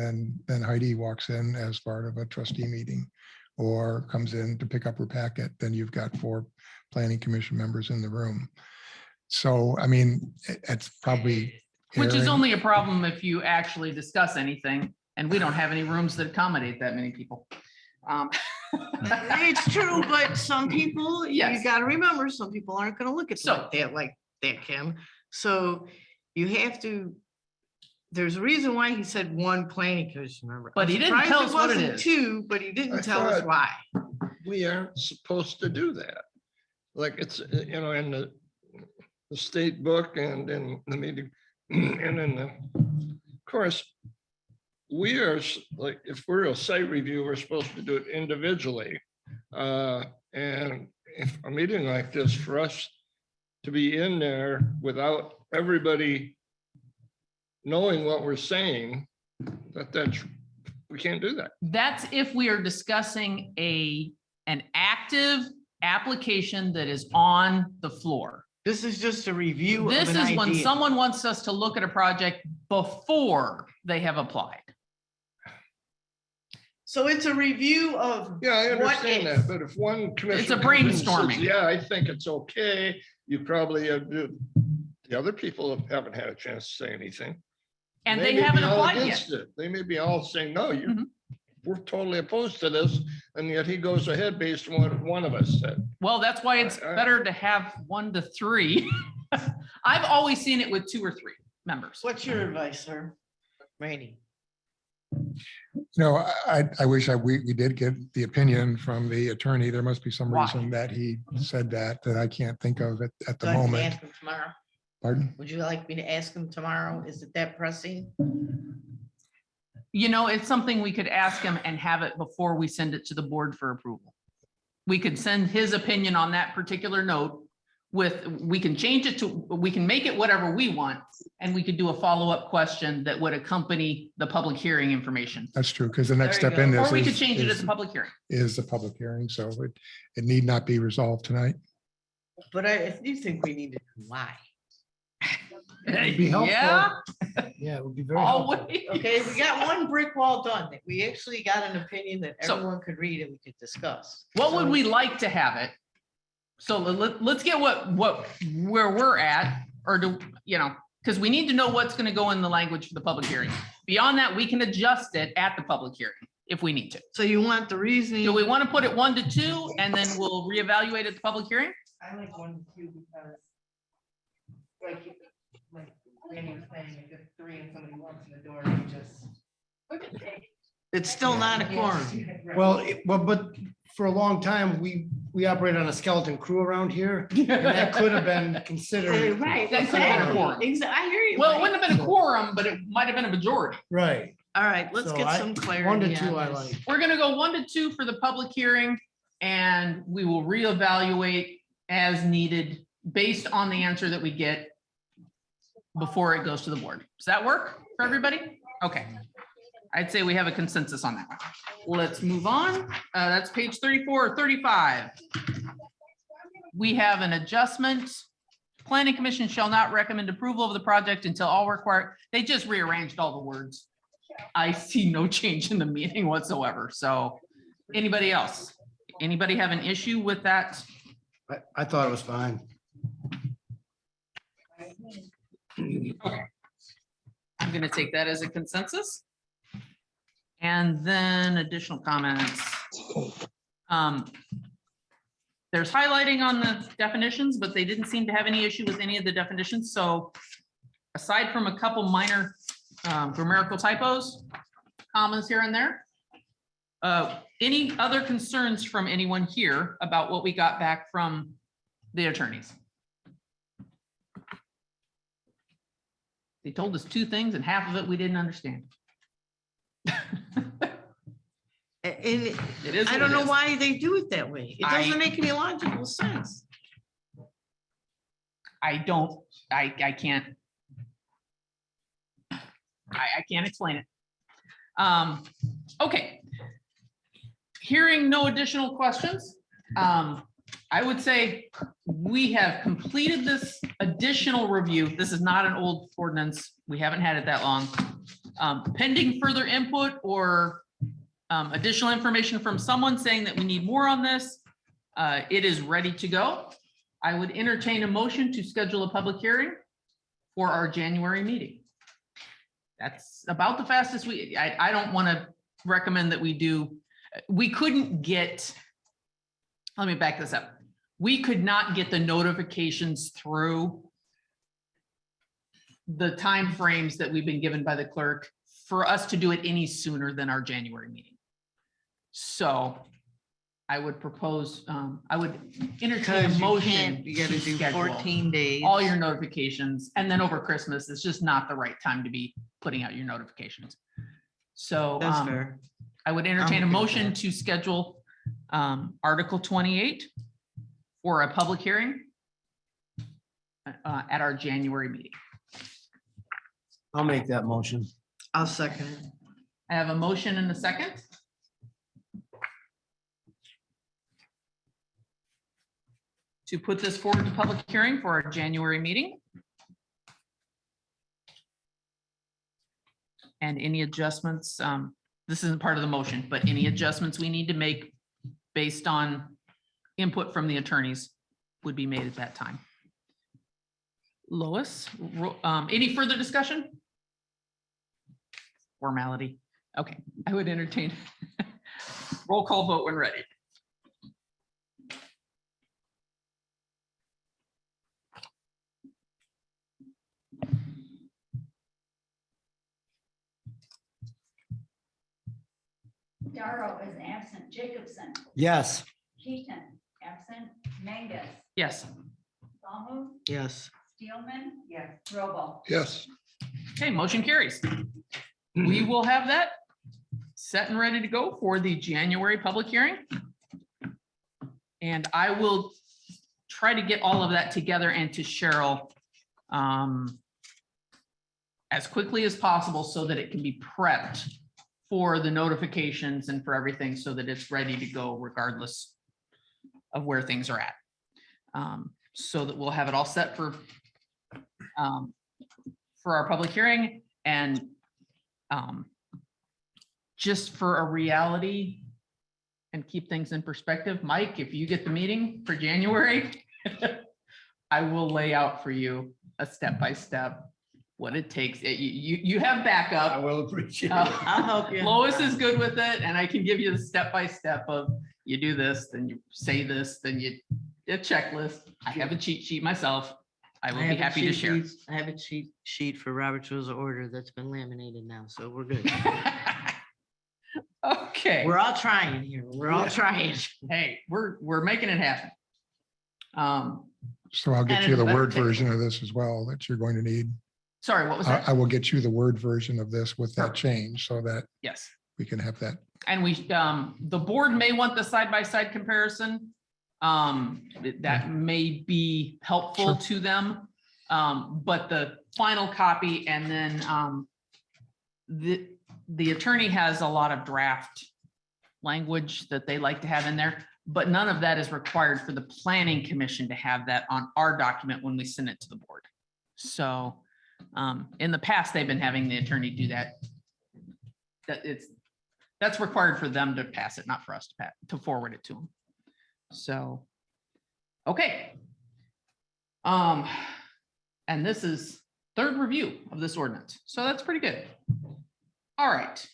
then Heidi walks in as part of a trustee meeting or comes in to pick up her packet, then you've got 4 planning commission members in the room. So, I mean, it's probably. Which is erring. only a problem if you actually discuss anything, and we don't have any rooms that accommodate that many people. It's true, but some people, you Yes. gotta remember, some people aren't gonna look at So- like that, Kim. So you have to, there's a reason why he said 1 planning commission member. But I'm he didn't surprised tell us what it wasn't is. 2, but he didn't I tell us thought- why. We aren't supposed to do that. Like it's, in the state book and in the meeting. And then, of course, we are like, if we're a site review, we're supposed to do it individually. And if a meeting like this, for us to be in there without everybody knowing what we're saying, that's, we can't do that. That's if we are discussing an active application that is on the floor. This is just a review of This an is when idea. someone wants us to look at a project before they have applied. So it's a review of. Yeah, I what understand if. that, but if one commissioner. a comes in and says, brainstorming. Yeah, I think it's okay, you probably have, the other people haven't had a chance to say anything. And They they may haven't be all applied yet. against it. They may be all saying, no, you, Mhm. we're totally opposed to this, and yet he goes ahead based on what one of us said. Well, that's why it's better to have 1 to 3. I've always seen it with 2 or 3 members. What's your advice, sir? Rainey? No, I wish we did get the opinion from the attorney. There must be some Why? reason that he said that I can't think of at the Do I have to moment. ask him tomorrow? Pardon? Would you like me to ask him tomorrow? Is it that pressing? You know, it's something we could ask him and have it before we send it to the board for approval. We could send his opinion on that particular note we can change it to, we can make it whatever we want. And we could do a follow-up question that would accompany the public hearing information. That's true, because the next There you step in go. this Or we could is- change it at is- the public hearing. is a public hearing, so it need not be resolved tonight. But I do think we need to know why. It'd be helpful. Yeah, Yeah, it would be very helpful. always. Okay, we got one brick wall done. That we actually got an opinion that So- everyone could read and we could discuss. What would So- we like to have it? So let's get where we're at, or do, you know, because we need to know what's going to go in the language for the public hearing. Beyond that, we can adjust it at the public hearing if we need to. So you want the reasoning? Do we want to put it 1 to 2 and then we'll reevaluate at the public hearing? I like 1 to 2 because like Randy was saying, if it's 3 and somebody walks in the door, you just. It's still not a quorum. Well, but for a long time, we operated on a skeleton crew around here. And that could have been considered. Right, That's a quorum. I hear you. Well, it Mike. wouldn't have been a quorum, but it might have been a majority. Right. All right, let's So get some 1 clarity. to 2, on I this. like. We're going to go 1 to 2 for the public hearing, and we will reevaluate as needed based on the answer that we get before it goes to the board. Does that work for everybody? Okay. I'd say we have a consensus on that one. Let's move on. That's page 34 or 35. We have an adjustment. Planning Commission shall not recommend approval of the project until all required. They just rearranged all the words. I see no change in the meaning whatsoever. So anybody else? Anybody have an issue with that? I thought it was fine. I'm going to take that as a consensus. And then additional comments. There's highlighting on the definitions, but they didn't seem to have any issue with any of the definitions. So aside from a couple minor grammatical typos, commas here and there, any other concerns from anyone here about what we got back from the attorneys? They told us 2 things and half of it we didn't understand. And It is I what don't it know is. why they do it that way. It I- doesn't make any logical sense. I can't. I can't explain it. Okay. Hearing no additional questions, I would say we have completed this additional review. This is not an old ordinance. We haven't had it that long. Pending further input or additional information from someone saying that we need more on this, it is ready to go. I would entertain a motion to schedule a public hearing for our January meeting. That's about the fastest I don't want to recommend that we do. We couldn't get, let me back this up. We could not get the notifications through the timeframes that we've been given by the clerk for us to do it any sooner than our January meeting. So I would propose, I would entertain a Because you motion. can't, you gotta to do schedule 14 days. all your notifications, and then over Christmas, it's just not the right time to be putting out your notifications. So That's fair. I would entertain a okay with motion that. to schedule Article 28 for a public hearing at our January meeting. I'll make that motion. I'll second it. I have a motion and a second. To put this forward to public hearing for our January meeting. And any adjustments, this isn't part of the motion, but any adjustments we need to make based on input from the attorneys would be made at that time. Lois, any further discussion? Formality. Okay, I would entertain roll call vote when ready. Darrow is absent. Jacobson, Yes. Keaton, absent. Mangus, Yes. Almus, Yes. Steelman, Yes. Robel. Yes. Okay, motion carries. We will have that set and ready to go for the January public hearing. And I will try to get all of that together and to Cheryl as quickly as possible so that it can be prepped for the notifications and for everything so that it's ready to go regardless of where things are at. So that we'll have it all set for our public hearing and just for a reality and keep things in perspective. Mike, if you get the meeting for January, I will lay out for you a step-by-step what it takes. You have I backup. will appreciate it. I'll help you. Lois is good with it, and I can give you the step-by-step of you do this, then you say this, then you a checklist. I have a cheat sheet myself. I will be have a happy to cheat share. sheet- I have a cheat sheet for Robert's Rules of Order that's been laminated now, so we're good. Okay. We're all trying here. We're all trying. Hey, we're making it happen. So I'll get And you the it's Word better- version of this as well that you're going to need. Sorry, what was I that? I will get you the Word version of this with that change so that Yes. we can have that. And the board may want the side-by-side comparison. That may be helpful Sure. to them. But the final copy and then the attorney has a lot of draft language that they like to have in there, but none of that is required for the planning commission to have that on our document when we send it to the board. So in the past, they've been having the attorney do that. That's required for them to pass it, not for us to forward it to them. So, okay. And this is third review of this ordinance. So that's pretty good. All right.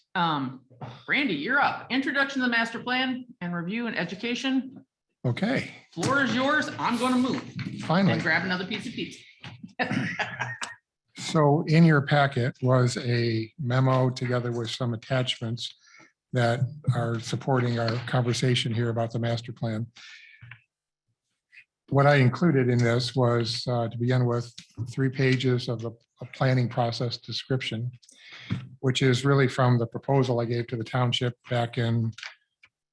Brandy, you're up. Introduction to the master plan and review and education. Okay, Floor is yours. I'm going to move finally. and grab another piece of pizza. So in your packet was a memo together with some attachments that are supporting our conversation here about the master plan. What I included in this was, to begin with, 3 pages of a planning process description, which is really from the proposal I gave to the township back in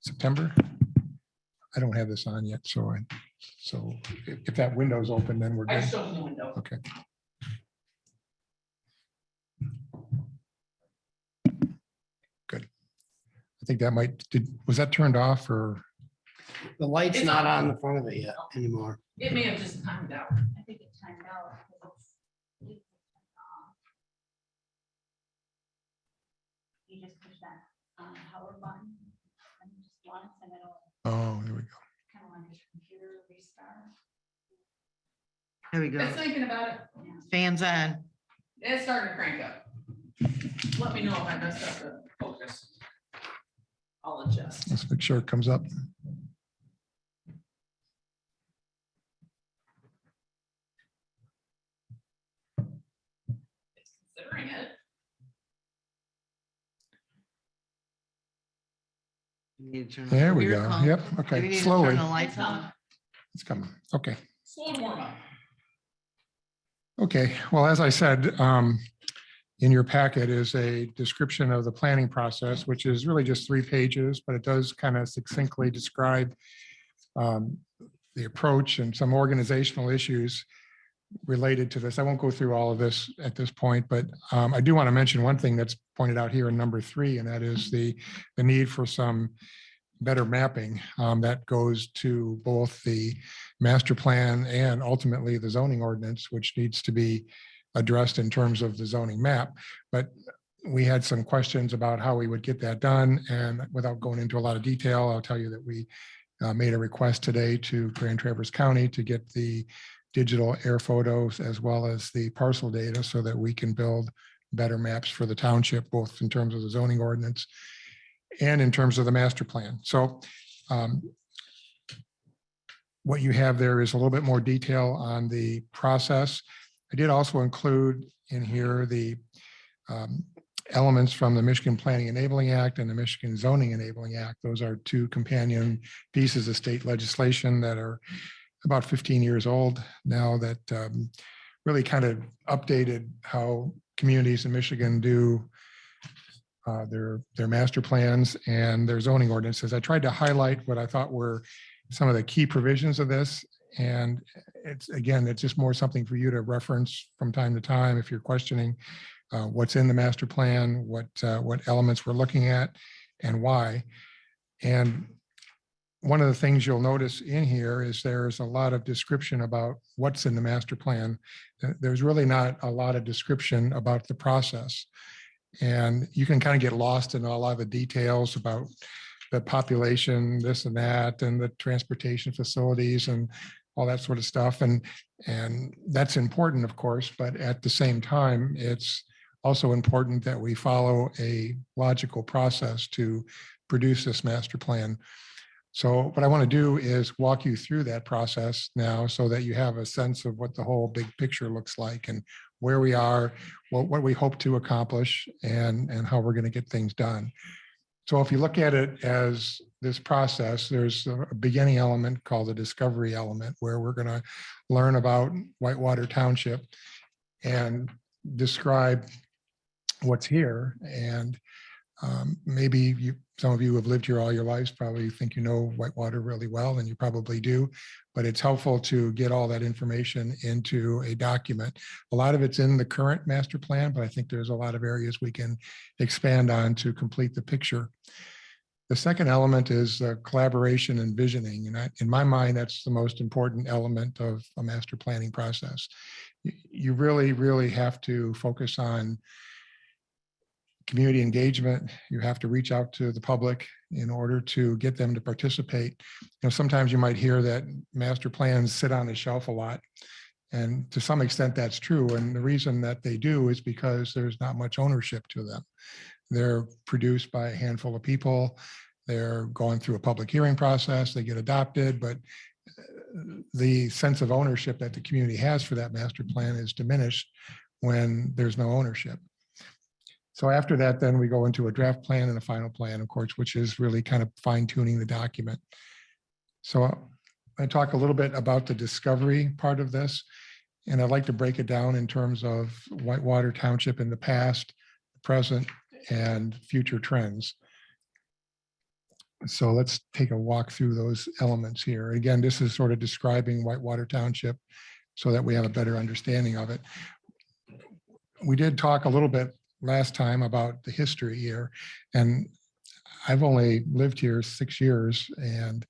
September. I don't have this on yet, so if that window's open, then we're I good. just opened the window. Okay. Good. I think that was that turned off or? The light's It's not on. on the front of it yet anymore. It may have just timed out. I think it's timed out. because it's off. You just push that power button and just once and it'll Oh, there we go. kind of like a computer restart. There we go. Just thinking about it. Fans on. It's starting to crank up. Let me know if I messed up the focus. I'll adjust. Let's make sure it comes up. It's considering it. You need to turn on- There we Here it go. comes. Yep, Maybe okay, you need to slowly. turn the lights on. It's coming. Okay. Slow warm up. Okay, well, as I said, in your packet is a description of the planning process, which is really just 3 pages, but it does kind of succinctly describe the approach and some organizational issues related to this. I won't go through all of this at this point, but I do want to mention one thing that's pointed out here in number 3, and that is the need for some better mapping that goes to both the master plan and ultimately the zoning ordinance, which needs to be addressed in terms of the zoning map. But we had some questions about how we would get that done. And without going into a lot of detail, I'll tell you that we made a request today to Grand Traverse County to get the digital air photos as well as the parcel data so that we can build better maps for the township, both in terms of the zoning ordinance and in terms of the master plan. So what you have there is a little bit more detail on the process. I did also include in here the elements from the Michigan Planning Enabling Act and the Michigan Zoning Enabling Act. Those are 2 companion pieces of state legislation that are about 15 years old now, that really kind of updated how communities in Michigan do their master plans and their zoning ordinances. I tried to highlight what I thought were some of the key provisions of this. And it's just more something for you to reference from time to time if you're questioning what's in the master plan, what elements we're looking at and why. And one of the things you'll notice in here is there's a lot of description about what's in the master plan. There's really not a lot of description about the process. And you can kind of get lost in a lot of the details about the population, this and that, and the transportation facilities and all that sort of stuff. And that's important, of course, but at the same time, it's also important that we follow a logical process to produce this master plan. So what I want to do is walk you through that process now so that you have a sense of what the whole big picture looks like and where we are, what we hope to accomplish, and how we're going to get things done. So if you look at it as this process, there's a beginning element called the discovery element, where we're going to learn about Whitewater Township and describe what's here. And maybe some of you who have lived here all your lives probably think you know Whitewater really well, and you probably do, but it's helpful to get all that information into a document. A lot of it's in the current master plan, but I think there's a lot of areas we can expand on to complete the picture. The second element is collaboration and visioning. And in my mind, that's the most important element of a master planning process. You really, really have to focus on community engagement. You have to reach out to the public in order to get them to participate. Sometimes you might hear that master plans sit on the shelf a lot. And to some extent that's true. And the reason that they do is because there's not much ownership to them. They're produced by a handful of people. They're going through a public hearing process. They get adopted, but the sense of ownership that the community has for that master plan is diminished when there's no ownership. So after that, then we go into a draft plan and a final plan, of course, which is really kind of fine tuning the document. So I talk a little bit about the discovery part of this, and I'd like to break it down in terms of Whitewater Township in the past, present, and future trends. So let's take a walk through those elements here. Again, this is sort of describing Whitewater Township so that we have a better understanding of it. We did talk a little bit last time about the history here, and I've only lived here 6 years, and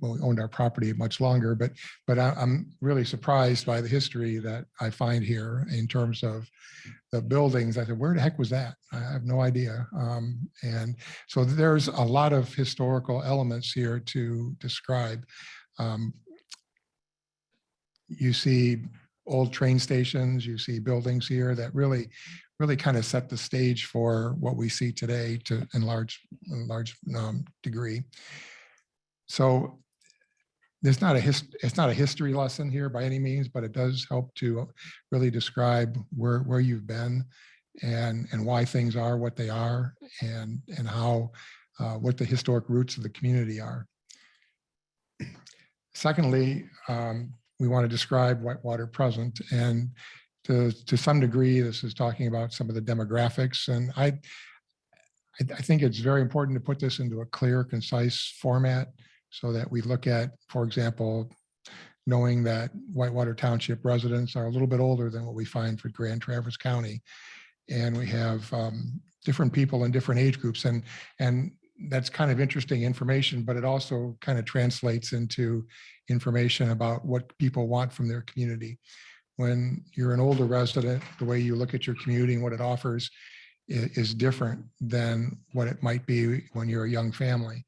well, we owned our property much longer, but I'm really surprised by the history that I find here in terms of the buildings. I said, where the heck was that? I have no idea. And so there's a lot of historical elements here to describe. You see old train stations, you see buildings here that really kind of set the stage for what we see today in large degree. So it's not a history lesson here by any means, but it does help to really describe where you've been and why things are what they are, and how what the historic roots of the community are. Secondly, we want to describe Whitewater present, and to some degree, this is talking about some of the demographics. And I think it's very important to put this into a clear, concise format so that we look at, for example, knowing that Whitewater Township residents are a little bit older than what we find for Grand Traverse County. And we have different people in different age groups. And that's kind of interesting information, but it also kind of translates into information about what people want from their community. When you're an older resident, the way you look at your community and what it offers is different than what it might be when you're a young family.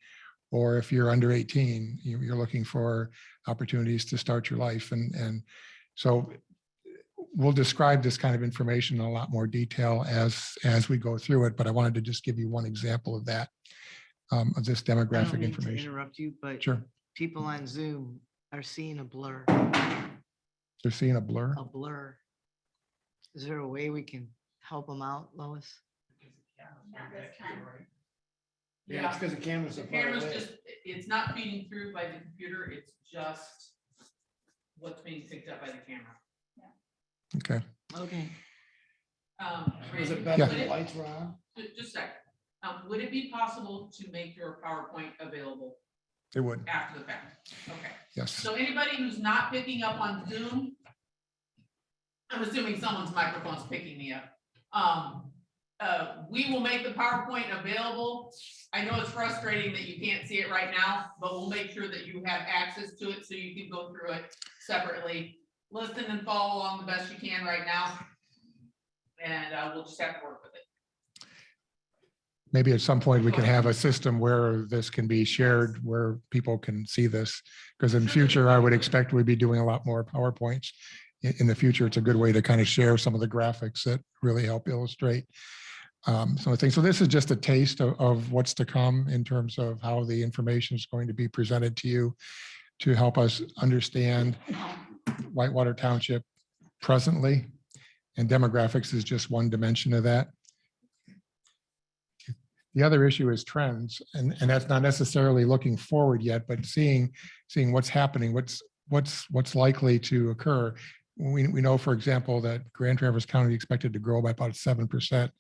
Or if you're under 18, you're looking for opportunities to start your life. And so we'll describe this kind of information in a lot more detail as we go through it, but I wanted to just give you one example of that, of this I don't demographic mean to information. interrupt you, but Sure. people on Zoom are seeing a blur, They're seeing a blur. a blur. Is there a way we can help them out, Lois? Not this time. Yeah, it's because the cameras The are far camera's away. just, it's not feeding through by the computer, it's just what's being picked up by the camera. Okay. Okay. Was it Randy, better would when the it- lights were on? Just a second, would it be possible to make your PowerPoint available It would. after the fact? Okay, Yes. so anybody who's not picking up on Zoom, I'm assuming someone's microphone's picking me up. We will make the PowerPoint available. I know it's frustrating that you can't see it right now, but we'll make sure that you have access to it so you can go through it separately. Listen and follow along the best you can right now. And we'll just have to work with it. Maybe at some point we can have a system where this can be shared, where people can see this. Because in future, I would expect we'd be doing a lot more PowerPoints. In the future, it's a good way to kind of share some of the graphics that really help illustrate some of the things. So this is just a taste of what's to come in terms of how the information is going to be presented to you to help us understand Whitewater Township presently. And demographics is just one dimension of that. The other issue is trends, and that's not necessarily looking forward yet, but seeing what's happening, what's likely to occur. We know, for example, that Grand Traverse County expected to grow by about 7%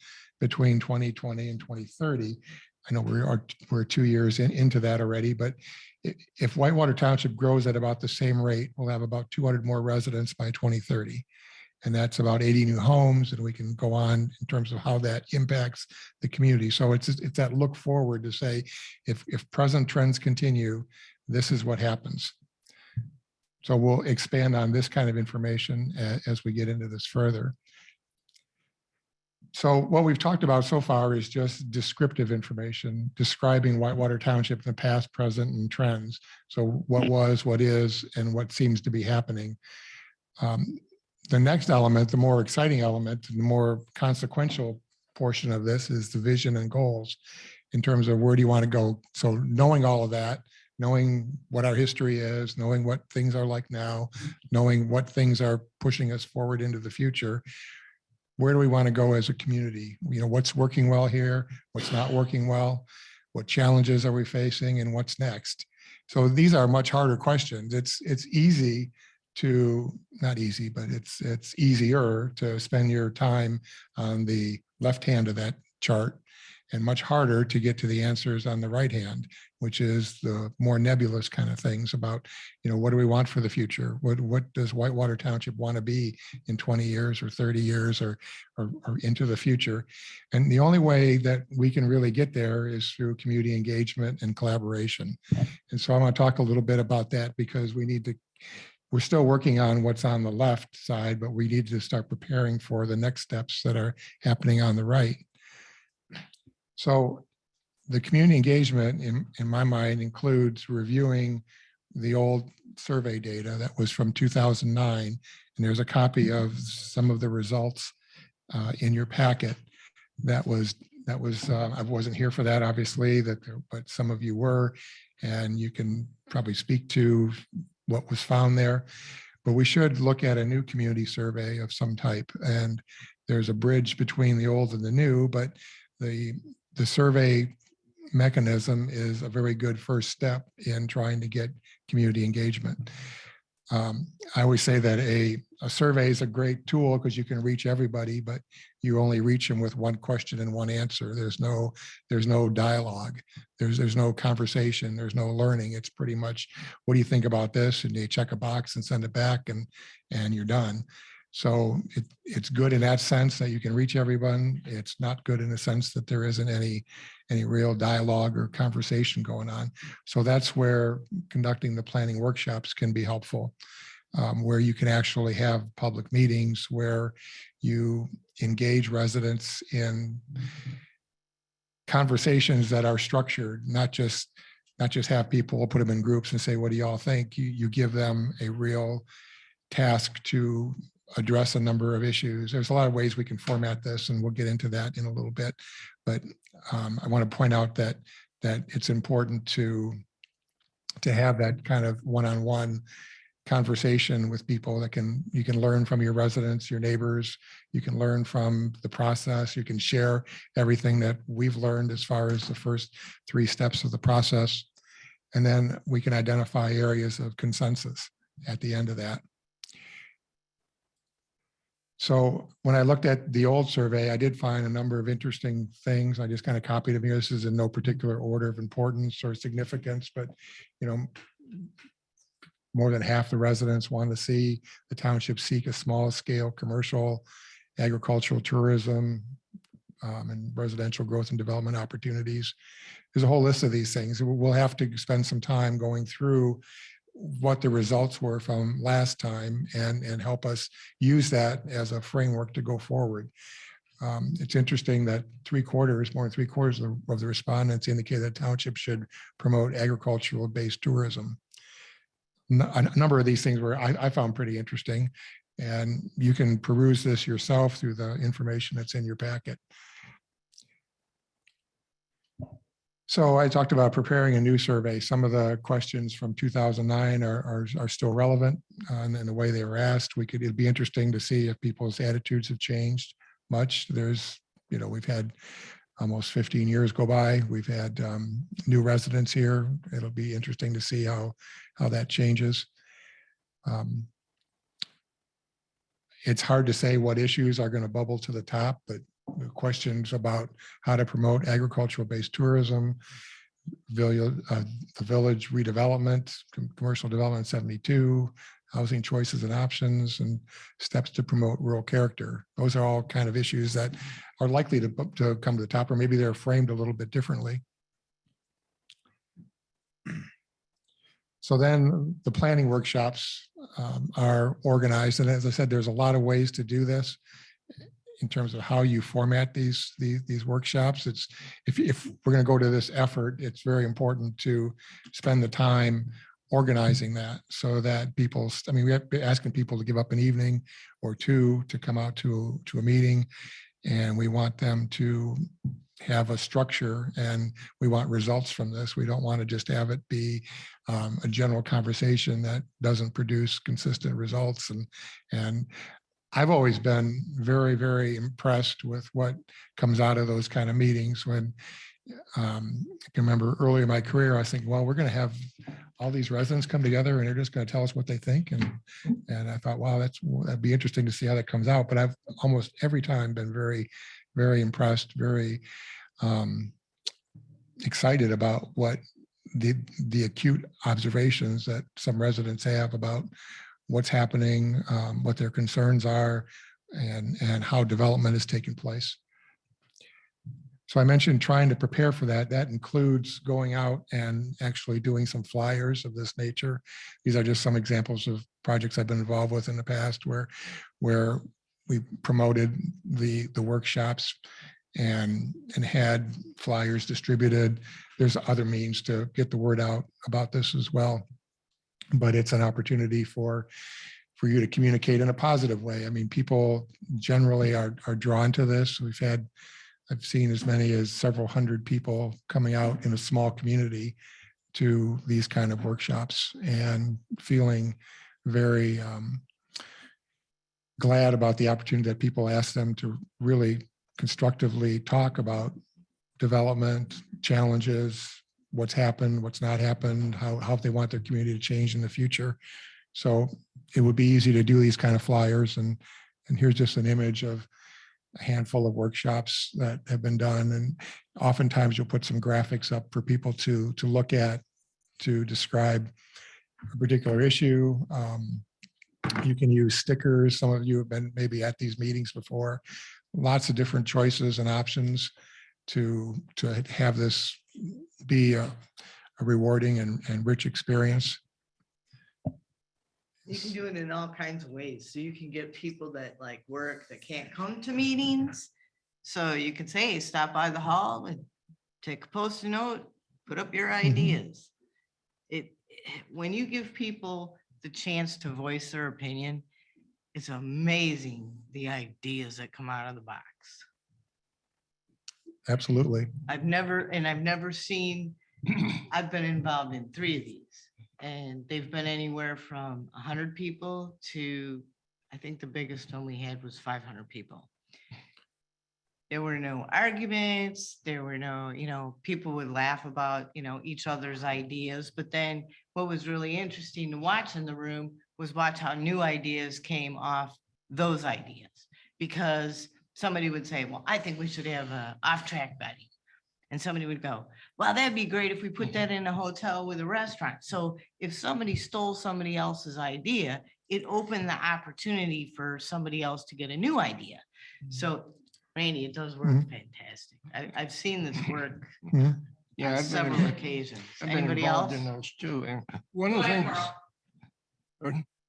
between 2020 and 2030. I know we're 2 years into that already, but if Whitewater Township grows at about the same rate, we'll have about 200 more residents by 2030. And that's about 80 new homes, and we can go on in terms of how that impacts the community. So it's that look forward to say, if present trends continue, this is what happens. So we'll expand on this kind of information as we get into this further. So what we've talked about so far is just descriptive information describing Whitewater Township in the past, present, and trends. So what was, what is, and what seems to be happening. The next element, the more exciting element, the more consequential portion of this is the vision and goals in terms of where do you want to go. So knowing all of that, knowing what our history is, knowing what things are like now, knowing what things are pushing us forward into the future, where do we want to go as a community? You know, what's working well here, what's not working well, what challenges are we facing, and what's next? So these are much harder questions. It's easy to, not easy, but it's easier to spend your time on the left hand of that chart and much harder to get to the answers on the right hand, which is the more nebulous kind of things about, you know, what do we want for the future? What does Whitewater Township want to be in 20 years or 30 years or into the future? And the only way that we can really get there is through community engagement and collaboration. And so I want to talk a little bit about that because we're still working on what's on the left side, but we need to start preparing for the next steps that are happening on the right. So the community engagement in my mind includes reviewing the old survey data that was from 2009. And there's a copy of some of the results in your packet. That was I wasn't here for that, obviously, but some of you were, and you can probably speak to what was found there. But we should look at a new community survey of some type. And there's a bridge between the old and the new, but the survey mechanism is a very good first step in trying to get community engagement. I always say that a survey is a great tool because you can reach everybody, but you only reach them with one question and one answer. There's no dialogue. There's no conversation. There's no learning. It's pretty much, what do you think about this? And you check a box and send it back, and you're done. So it's good in that sense that you can reach everyone. It's not good in the sense that there isn't any real dialogue or conversation going on. So that's where conducting the planning workshops can be helpful, where you can actually have public meetings where you engage residents in conversations that are structured, not just have people put them in groups and say, what do y'all think? You give them a real task to address a number of issues. There's a lot of ways we can format this, and we'll get into that in a little bit. But I want to point out that it's important to have that kind of one-on-one conversation with people that you can learn from your residents, your neighbors. You can learn from the process. You can share everything that we've learned as far as the first 3 steps of the process. And then we can identify areas of consensus at the end of that. So when I looked at the old survey, I did find a number of interesting things. I just kind of copied them here. This is in no particular order of importance or significance, but more than half the residents want to see the township seek a small scale commercial, agricultural, tourism, and residential growth and development opportunities. There's a whole list of these things. We'll have to spend some time going through what the results were from last time and help us use that as a framework to go forward. It's interesting that more than three quarters of the respondents indicated that township should promote agricultural based tourism. A number of these things I found pretty interesting, and you can peruse this yourself through the information that's in your packet. So I talked about preparing a new survey. Some of the questions from 2009 are still relevant in the way they were asked. It'd be interesting to see if people's attitudes have changed much. We've had almost 15 years go by. We've had new residents here. It'll be interesting to see how that changes. It's hard to say what issues are going to bubble to the top, but questions about how to promote agricultural-based tourism, the village redevelopment, commercial development 72, housing choices and options, and steps to promote rural character. Those are all kind of issues that are likely to come to the top, or maybe they're framed a little bit differently. So then the planning workshops are organized. And as I said, there's a lot of ways to do this in terms of how you format these workshops. If we're going to go to this effort, it's very important to spend the time organizing that so that we have been asking people to give up an evening or 2 to come out to a meeting, and we want them to have a structure, and we want results from this. We don't want to just have it be a general conversation that doesn't produce consistent results. And I've always been very, very impressed with what comes out of those kind of meetings. When I can remember early in my career, I was thinking, well, we're going to have all these residents come together and they're just going to tell us what they think. And I thought, wow, that'd be interesting to see how that comes out. But I've almost every time been very, very impressed, very excited about what the acute observations that some residents have about what's happening, what their concerns are, and how development is taking place. So I mentioned trying to prepare for that. That includes going out and actually doing some flyers of this nature. These are just some examples of projects I've been involved with in the past where we promoted the workshops and had flyers distributed. There's other means to get the word out about this as well. But it's an opportunity for you to communicate in a positive way. I mean, people generally are drawn to this. I've seen as many as several hundred people coming out in a small community to these kind of workshops and feeling very glad about the opportunity that people ask them to really constructively talk about development, challenges, what's happened, what's not happened, how they want their community to change in the future. So it would be easy to do these kind of flyers, and here's just an image of a handful of workshops that have been done. And oftentimes you'll put some graphics up for people to look at, to describe a particular issue. You can use stickers. Some of you have been maybe at these meetings before. Lots of different choices and options to have this be a rewarding and rich experience. You can do it in all kinds of ways. So you can get people that like work that can't come to meetings. So you can say, hey, stop by the hall and take a post-it note, put up your ideas. When you give people the chance to voice their opinion, it's amazing the ideas that come out of the box. Absolutely. I've never seen, I've been involved in 3 of these, and they've been anywhere from 100 people to, I think the biggest one we had was 500 people. There were no arguments, there were no, people would laugh about, each other's ideas, but then what was really interesting to watch in the room was watch how new ideas came off those ideas. Because somebody would say, well, I think we should have a off-track betting. And somebody would go, well, that'd be great if we put that in a hotel with a restaurant. So if somebody stole somebody else's idea, it opened the opportunity for somebody else to get a new idea. So Randy, it does work fantastic. I've seen this work Mhm. Yeah, on I've several been, occasions. I've been Anybody else? involved in those too. And one of the things,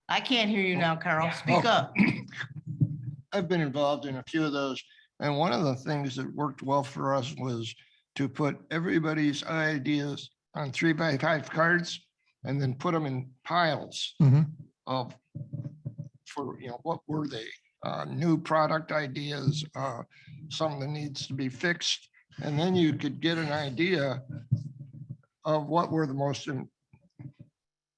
I can't hear you now, Carl. Speak Oh. up. I've been involved in a few of those. And one of the things that worked well for us was to put everybody's ideas on 3x5 cards and then put them in piles Mhm. of, for, what were they? New product ideas, something that needs to be fixed. And then you could get an idea of what were the most, I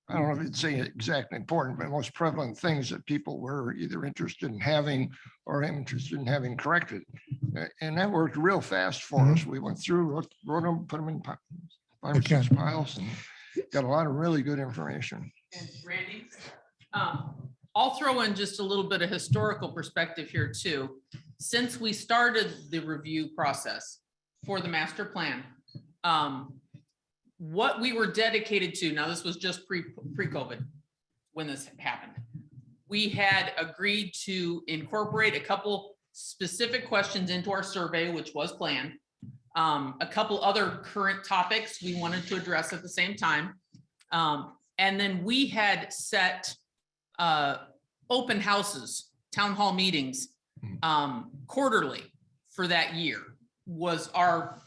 don't know if you'd say exactly important, but most prevalent things that people were either interested in having or interested in having corrected. And that worked real fast for us. We went through, wrote them, put them in 5 or 6 piles, and got a lot of really good information. And Randy, I'll throw in just a little bit of historical perspective here too. Since we started the review process for the master plan, what we were dedicated to, now this was just pre-COVID when this happened. We had agreed to incorporate a couple specific questions into our survey, which was planned. A couple other current topics we wanted to address at the same time. And then we had set open houses, town hall meetings, quarterly for that year was our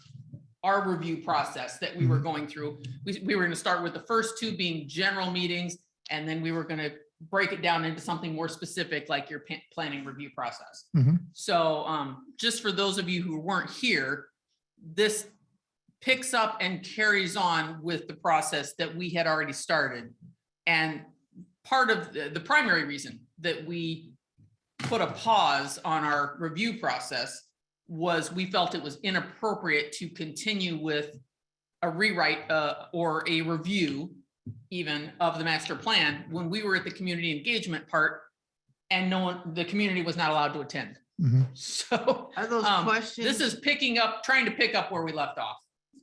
review process that we were going through. We were going to start with the first 2 being general meetings, and then we were going to break it down into something more specific like your planning review process. Mhm. So just for those of you who weren't here, this picks up and carries on with the process that we had already started. And part of the primary reason that we put a pause on our review process was we felt it was inappropriate to continue with a rewrite or a review even of the master plan when we were at the community engagement part and the community was not allowed to attend. Mhm. So Are those questions? this is trying to pick up where we left off.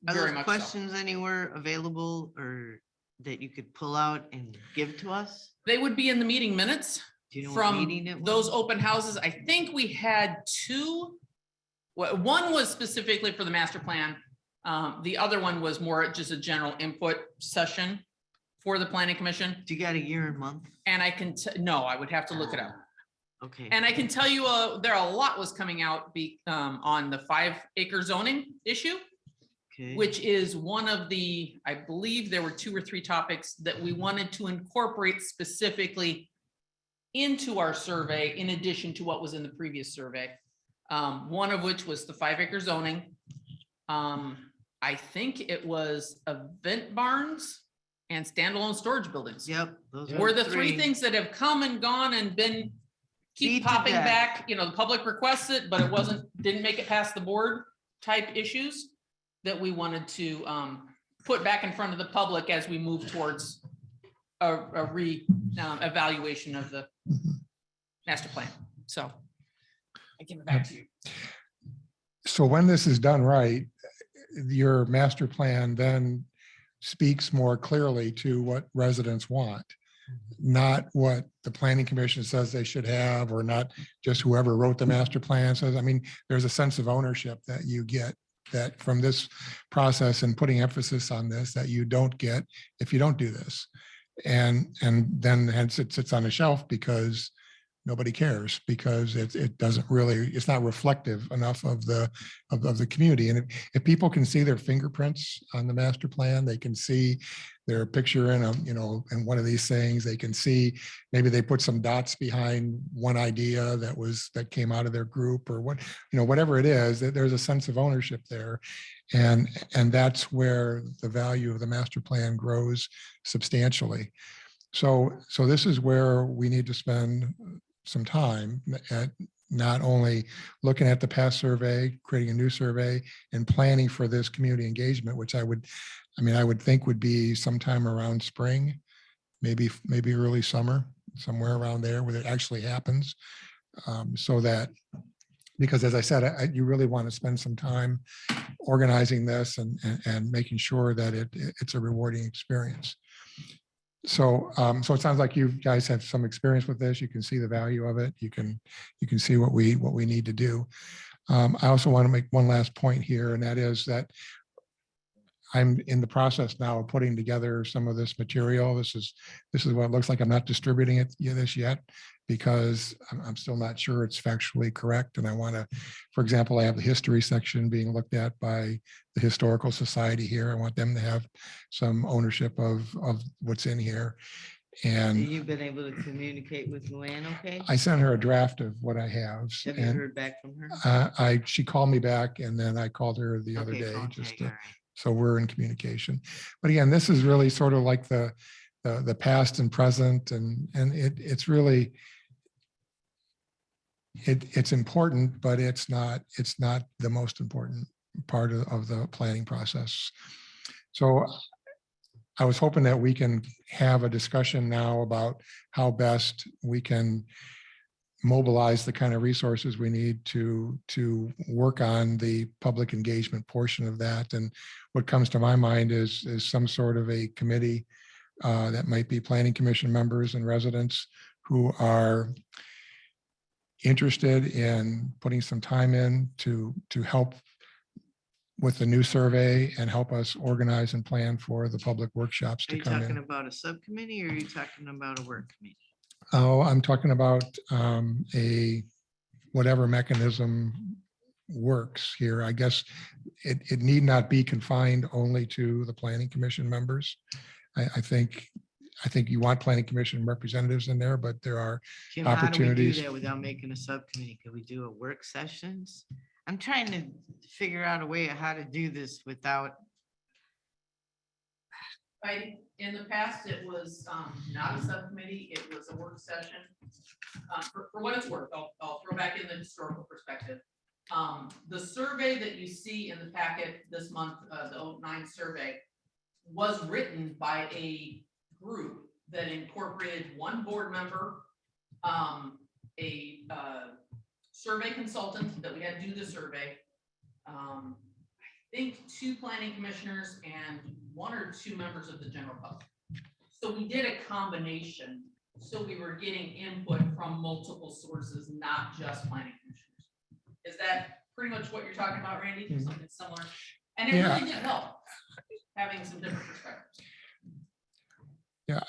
Are Very those much so. questions anywhere available or that you could pull out and give to us? They would be in the meeting minutes Do you know what from meeting it was? those open houses. I think we had 2. One was specifically for the master plan. The other one was more just a general input session for the planning commission. Do you got a year and month? And I can, no, I would have to look it up. Okay. And I can tell you, there a lot was coming out on the 5-acre zoning issue, Okay. which is one of the, I believe there were 2 or 3 topics that we wanted to incorporate specifically into our survey in addition to what was in the previous survey. One of which was the 5-acre zoning. I think it was event barns and standalone storage buildings. Yep. Those Were the 3 three things that have come and gone and been Beat keep to popping death. back, the public requests it, but it didn't make it past the board type issues. that we wanted to put back in front of the public as we move towards a evaluation of the master plan. So I give it back to you. So when this is done right, your master plan then speaks more clearly to what residents want, not what the planning commission says they should have, or not just whoever wrote the master plan says. I mean, there's a sense of ownership that you get that from this process, and putting emphasis on this, that you don't get if you don't do this. And then hence it sits on a shelf because nobody cares, because it doesn't really, it's not reflective enough of the community. And if people can see their fingerprints on the master plan, they can see their picture in a, you know, in one of these things, they can see maybe they put some dots behind one idea that came out of their group, or what, you know, whatever it is, that there's a sense of ownership there. And that's where the value of the master plan grows substantially. So this is where we need to spend some time at not only looking at the past survey, creating a new survey, and planning for this community engagement, which I would think would be sometime around spring, maybe early summer, somewhere around there where it actually happens. So that, because as I said, you really want to spend some time organizing this and making sure that it's a rewarding experience. So it sounds like you guys have some experience with this. You can see the value of it. You can see what we need to do. I also want to make one last point here, and that is that I'm in the process now of putting together some of this material. This is what it looks like. I'm not distributing this yet because I'm still not sure it's factually correct. And I want to, for example, I have the history section being looked at by the Historical Society here. I want them to have some ownership of what's in here. And You've been able to communicate with Luann, okay? I sent her a draft of what I have. Have you and heard back from her? she called me back, and then I called her the other Okay, day phone just tag, to, all right. so we're in communication. But again, this is really sort of like the past and present, and it's really, it's important, but it's not the most important part of the planning process. So I was hoping that we can have a discussion now about how best we can mobilize the kind of resources we need to work on the public engagement portion of that. And what comes to my mind is some sort of a committee that might be planning commission members and residents who are interested in putting some time in to help with the new survey and help us organize and plan for the public workshops Are to you come talking in. about a subcommittee or are you talking about a work committee? Oh, I'm talking about a whatever mechanism works here. I guess it need not be confined only to the planning commission members. I think you want planning commission representatives in there, but there are Kim, how do we do opportunities. that without making a subcommittee? Could we do a work sessions? I'm trying to figure out a way of how to do this without, In the past, it was not a subcommittee, it was a work session. For what it's worth, I'll throw back in the historical perspective. The survey that you see in the packet this month, the 09 survey, was written by a group that incorporated one board member, a survey consultant that we had do the survey, I think 2 planning commissioners and 1 or 2 members of the general public. So we did a combination. So we were getting input from multiple sources, not just planning commissioners. Is that pretty much what you're talking about, Randy? Something similar? And it really did help having some different perspectives. Yeah,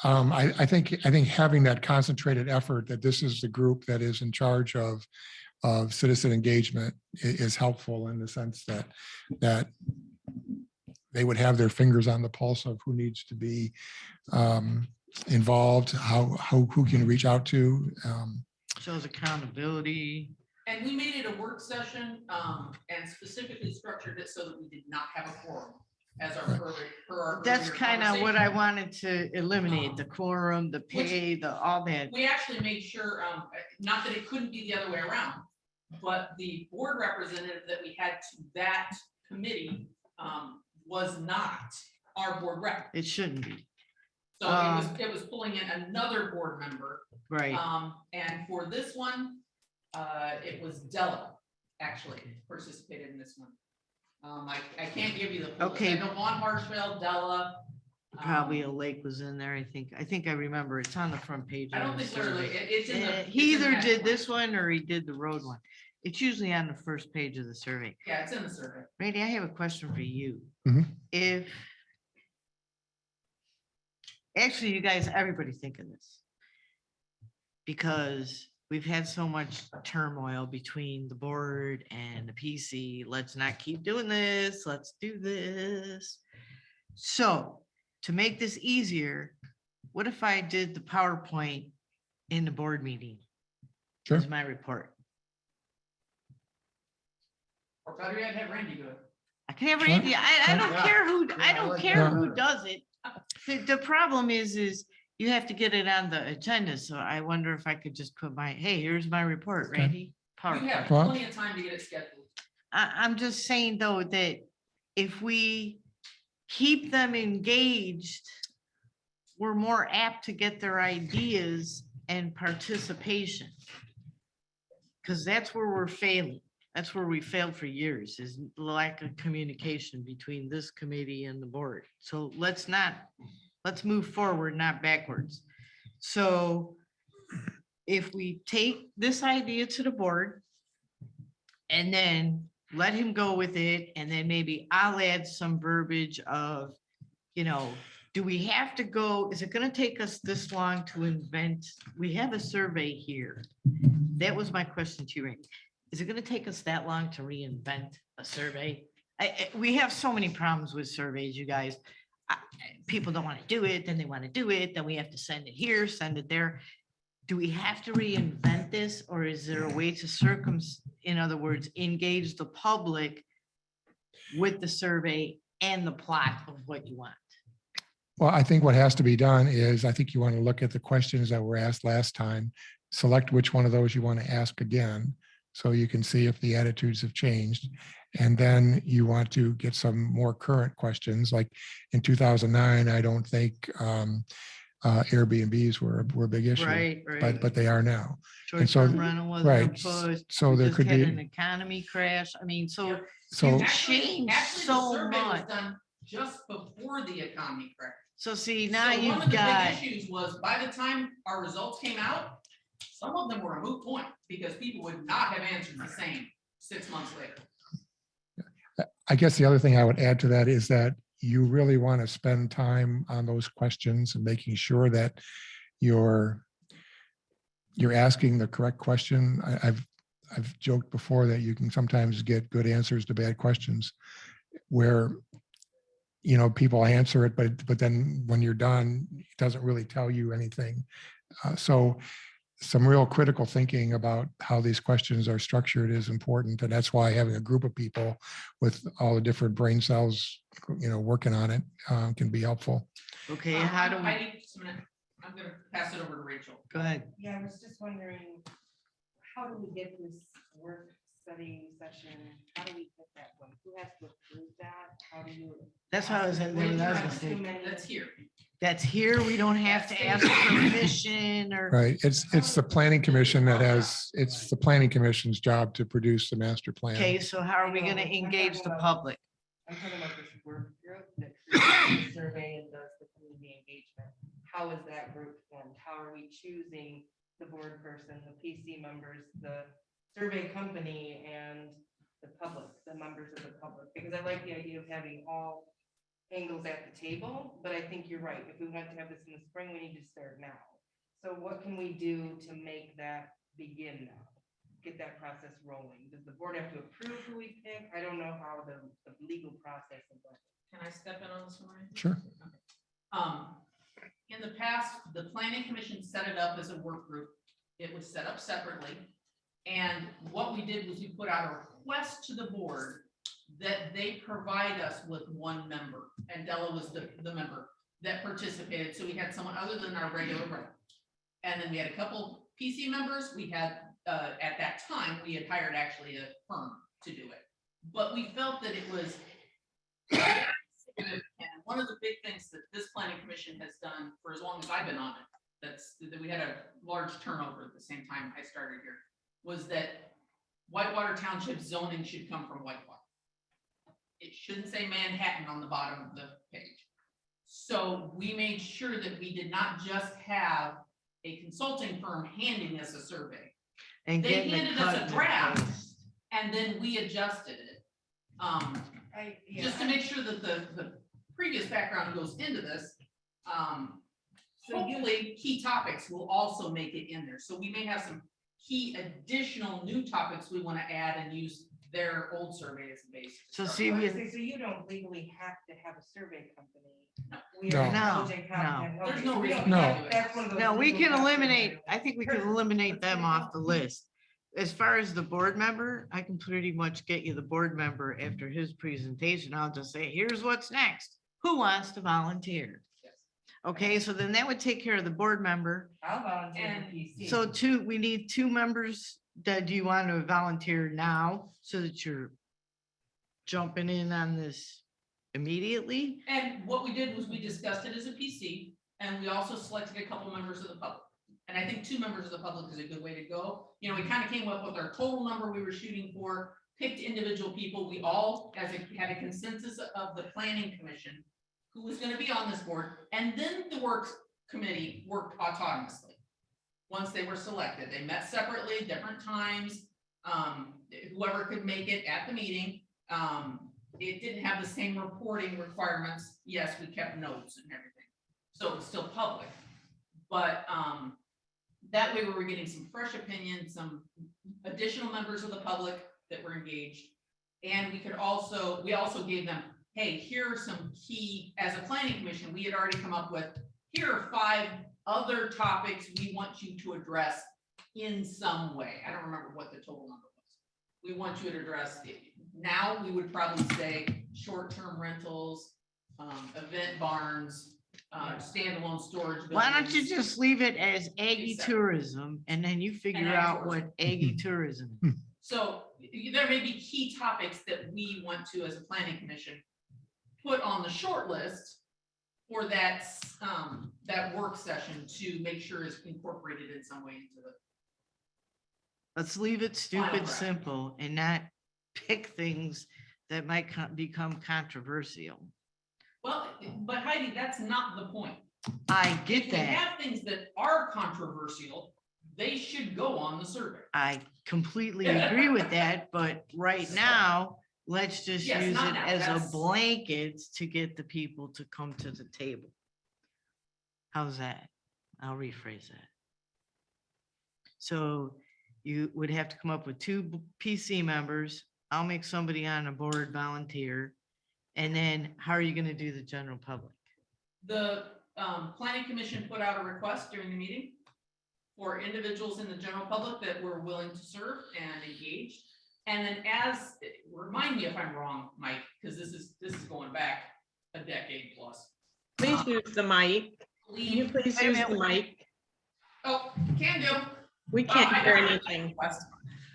I think having that concentrated effort, that this is the group that is in charge of citizen engagement is helpful in the sense that they would have their fingers on the pulse of who needs to be involved, who can reach out to. shows accountability. And we made it a work session and specifically structured it so that we did not have a quorum as our. That's kind of what I wanted to eliminate, the quorum, the pay, all that. We actually made sure, not that it couldn't be the other way around, but the board representative that we had to that committee was not our board rep. It shouldn't be, So it was pulling in another board member. right? And for this one, it was Della actually participated in this one. I can't give you the full list. Okay. I know Vaughn Harshville, Della. Probably a lake was in there, I think I remember, it's on the front page. I of don't the think literally, survey. it's in the. He it's in the either next did one. this one or he did the road one. It's usually on the first page of the survey. Yeah, it's in the survey. Randy, I have a question for you. Mhm. If. Actually, you guys, everybody think of this. Because we've had so much turmoil between the board and the PC. Let's not keep doing this. Let's do this. So to make this easier, what if I did the PowerPoint in the board meeting? Sure. As my report. Or better yet, have Randy do it. I can have Sure. Randy, I don't Yeah. care who, I Yeah, I don't like care that who better. does it. The problem is you have to get it on the agenda, so I wonder if I could just put hey, here's my report, Okay. Randy. You PowerPoint. have Well- plenty of time to get it scheduled. I'm just saying though, that if we keep them engaged, we're more apt to get their ideas and participation. Because that's where we're failing. That's where we failed for years, is lack of communication between this committee and the board. So let's move forward, not backwards. So if we take this idea to the board and then let him go with it, and then maybe I'll add some verbiage of, do we have to go, is it gonna take us this long to invent? We have a survey here. That was my question to you, Randy. Is it gonna take us that long to reinvent a survey? We have so many problems with surveys, you guys. People don't want to do it, then they want to do it, then we have to send it here, send it there. Do we have to reinvent this, or is there a way to in other words, engage the public with the survey and the plot of what you want? Well, I think what has to be done is, I think you want to look at the questions that were asked last time, select which one of those you want to ask again, so you can see if the attitudes have changed. And then you want to get some more current questions, like in 2009, I don't think Airbnbs were a big issue. Right, But they are now. Short-term rental wasn't right, pushed. so we there just could had be- an economy crash. I mean, so So, changed Actually, so the survey was much. done just before the economy crash. So see, now So one you've of the got, big issues was, by the time our results came out, some of them were a moot point, because people would not have answered the same 6 months later. I guess the other thing I would add to that is that you really want to spend time on those questions and making sure that you're asking the correct question. I've joked before that you can sometimes get good answers to bad questions, where people answer it, but then when you're done, it doesn't really tell you anything. So some real critical thinking about how these questions are structured is important, and that's why having a group of people with all the different brain cells, working on it, can be helpful. okay, how do we, Heidi, just a minute. I'm gonna pass it over to Rachel. go ahead. Yeah, I was just wondering, how do we get this work study session? How do we get that one? Who has to approve that? How do you? That's what I was, When that's you what I was have gonna too say. many- That's here. That's here, we don't have to ask permission or, Right, it's the planning commission it's the planning commission's job to produce the master plan. okay, so how are we gonna engage the public? I'm talking about this work group that creates the survey and does the community engagement. How is that group formed? How are we choosing the board person, the PC members, the survey company, and the public, the members of the public? Because I like the idea of having all angles at the table, but I think you're right. If we want to have this in the spring, we need to start now. So what can we do to make that begin now? Get that process rolling? Does the board have to approve who we pick? I don't know how the legal process of that. Can I step in on this one? Rachel? Sure. In the past, the planning commission set it up as a work group. It was set up separately. And what we did was we put out a request to the board that they provide us with one member, and Della was the member that participated. So we had someone other than our regular rep. And then we had a couple PC members. We had, at that time, we had hired actually a firm to do it. But we felt that it was commission has done for as long as I've been on it, that we had a large turnover at the same time I started here, was that Whitewater Township zoning should come from Whitewater. It shouldn't say Manhattan on the bottom of the page. So we made sure that we did not just have a consulting firm handing us a survey. And They getting the handed cut us a and the draft, paste. and then we adjusted it. Just to make sure that the previous background goes into this. Hopefully, key topics will also make it in there. So we may have some key additional new topics we want to add and use their old survey as a base. to So start see, with. we, So you don't legally have to have a survey company. No. We No. are acknowledging No, competent- There's okay, no so we reason don't- No. to do it. That's one of those no, we legal can documents. eliminate, I think we can eliminate them off the list. As far as the board member, I can pretty much get you the board member after his presentation. I'll just say, here's what's next. Who wants to volunteer? Yes. Okay, so then that would take care of the board member. I'll volunteer And for PC. So we need two members. Do you want to volunteer now so that you're jumping in on this immediately? And what we did was we discussed it as a PC, and we also selected a couple members of the public. And I think 2 members of the public is a good way to go. You know, we kind of came up with our total number we were shooting for, picked individual people. We all, had a consensus of the planning commission who was going to be on this board. And then the works committee worked autonomously. Once they were selected, they met separately, different times. Whoever could make it at the meeting. It didn't have the same reporting requirements. Yes, we kept notes and everything. So it was still public. But that way we were getting some fresh opinions, some additional members of the public that were engaged. And we also gave them, hey, here are some key, as a planning commission, we had already come up with, here are 5 other topics we want you to address in some way. I don't remember what the total number was. We want you to address it. Now we would probably say short-term rentals, event barns, standalone storage. Why don't you buildings. just leave it as Aggie Exactly. tourism and then you figure ag out tourism. what Aggie tourism is. So there may be key topics that we want to, as a planning commission, put on the short list for that work session to make sure is incorporated in some way into the. Let's leave it Final stupid, draft. simple and not pick things that might become controversial. Well, but Heidi, that's not the point. I If get we that. have things that are controversial, they should go on the survey. I completely agree with that, but right now, let's just Yes, use not it now, as a that's- blanket to get the people to come to the table. How's that? I'll rephrase that. So you would have to come up with 2 PC members. I'll make somebody on a board volunteer. And then how are you gonna do the general public? The planning commission put out a request during the meeting for individuals in the general public that were willing to serve and engaged. And then remind me if I'm wrong, Mike, because this is going back a decade plus. Please use the mic. Can you Leave. please Wait a use minute, the mic? Oh, can do. We can't I hear know. anything.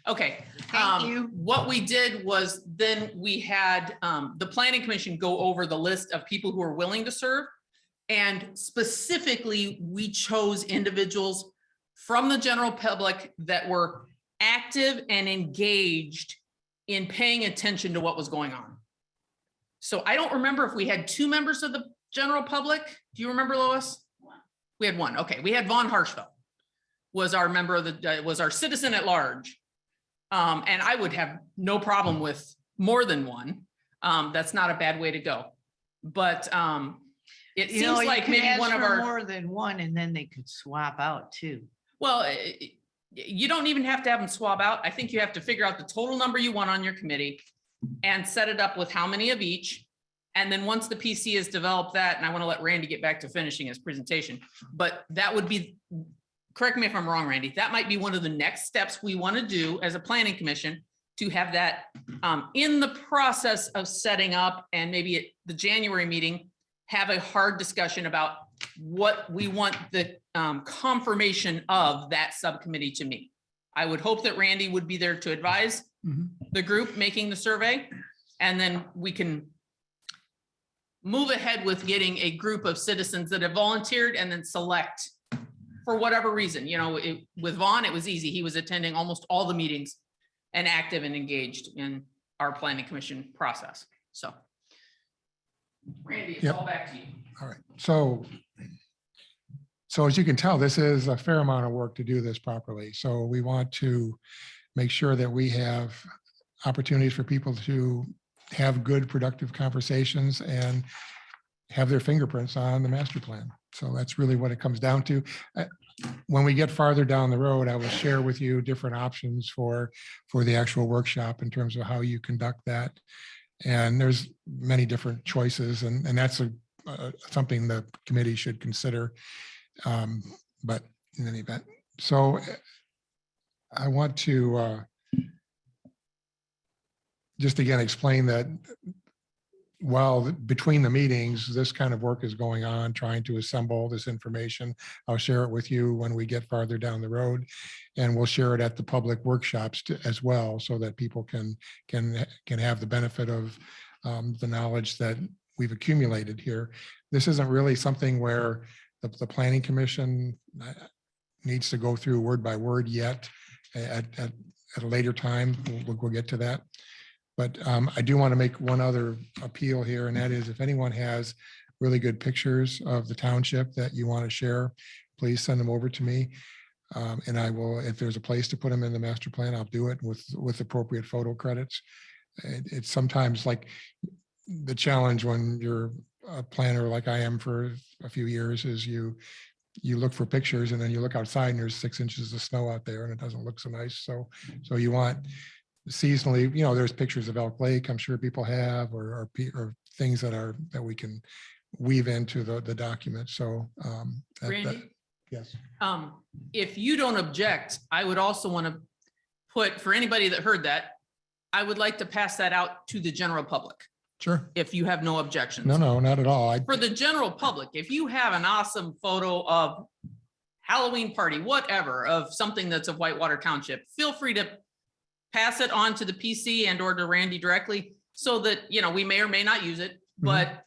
Okay. Thank you. What we did was then we had the planning commission go over the list of people who are willing to serve. And specifically, we chose individuals from the general public that were active and engaged in paying attention to what was going on. So I don't remember if we had 2 members of the general public. Do you remember, Lois? We had 1. Okay, we had Vaughn Harshville was our member of was our citizen at large. And I would have no problem with more than 1. That's not a bad way to go. But it You know, seems you like could maybe ask one of for our, more than 1 and then they could swap out too. well, you don't even have to have them swab out. I think you have to figure out the total number you want on your committee and set it up with how many of each. And then once the PC has developed that, and I want to let Randy get back to finishing his presentation, but that would be, correct me if I'm wrong, Randy, that might be one of the next steps we want to do as a planning commission to have that in the process of setting up, and maybe at the January meeting, have a hard discussion about what we want the confirmation of that subcommittee to meet. I would hope that Randy would be there to advise Mhm. the group making the survey, and then we can move ahead with getting a group of citizens that have volunteered and then select for whatever reason, with Vaughn, it was easy. He was attending almost all the meetings and active and engaged in our planning commission process. So Randy, it's Yep. all back to you. All right, so as you can tell, this is a fair amount of work to do this properly. So we want to make sure that we have opportunities for people to have good, productive conversations and have their fingerprints on the master plan. So that's really what it comes down to. When we get farther down the road, I will share with you different options for the actual workshop in terms of how you conduct that. And there's many different choices, and that's something the committee should consider. But in any event, so I want to just again explain that while between the meetings, this kind of work is going on, trying to assemble this information. I'll share it with you when we get farther down the road, and we'll share it at the public workshops as well, so that people can have the benefit of the knowledge that we've accumulated here. This isn't really something where the planning commission needs to go through word by word yet. At a later time, we'll get to that. But I do want to make one other appeal here, and that is if anyone has really good pictures of the township that you want to share, please send them over to me. And I will, if there's a place to put them in the master plan, I'll do it with appropriate photo credits. It's sometimes like the challenge when you're a planner like I am for a few years is you look for pictures and then you look outside and there's 6 inches of snow out there and it doesn't look so nice. So you want seasonally, there's pictures of Elk Lake, I'm sure people have, or things that we can weave into the document. So Randy? Yes. If you don't object, I would also want to put, for anybody that heard that, I would like to pass that out to the general public, Sure. if you have no objections. No, not at all. For the general public, if you have an awesome photo of Halloween party, whatever, of something that's of Whitewater Township, feel free to pass it on to the PC and or to Randy directly, so that, we may or may not use it, but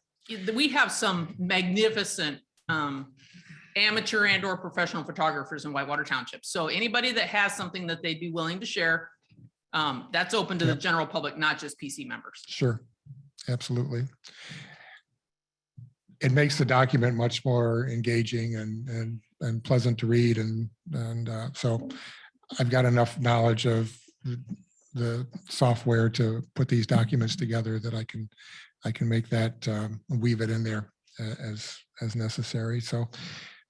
we have some magnificent amateur and or professional photographers in Whitewater Township. So anybody that has something that they'd be willing to share, that's open to the general public, not just PC members. Sure, absolutely. It makes the document much more engaging and pleasant to read, and so I've got enough knowledge of the software to put these documents together that I can make that weave it in there as necessary. So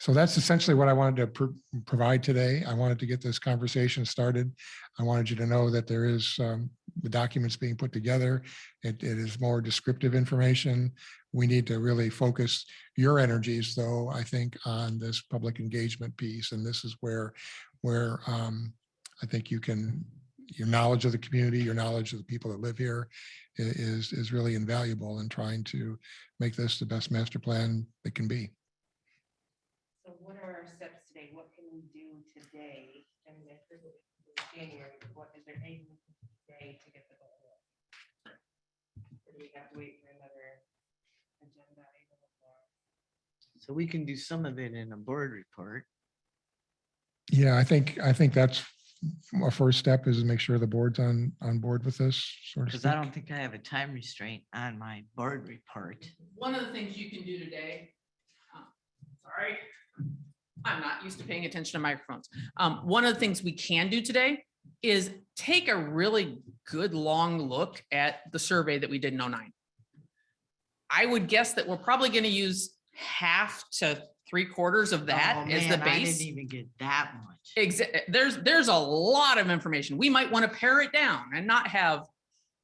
that's essentially what I wanted to provide today. I wanted to get this conversation started. I wanted you to know that there is the documents being put together. It is more descriptive information. We need to really focus your energies, though, I think, on this public engagement piece. And this is where I think your knowledge of the community, your knowledge of the people that live here is really invaluable in trying to make this the best master plan it can be. So what are our steps today? What can we do today? And if this is January, what is there anything today to get the ball rolling? Or do we have to wait for another agenda item? So we can do some of it in a board report. Yeah, I think that's a first step, is to make sure the board's on board with this sort of Because stuff. I don't think I have a time restraint on my board report. One of the things you can do today, sorry, I'm not used to paying attention to microphones. One of the things we can do today is take a really good long look at the survey that we did in 09. I would guess that we're probably going to use half to 3/4 of that Oh, as the man, I base. didn't even get that much. There's a lot of information. We might want to pare it down and not have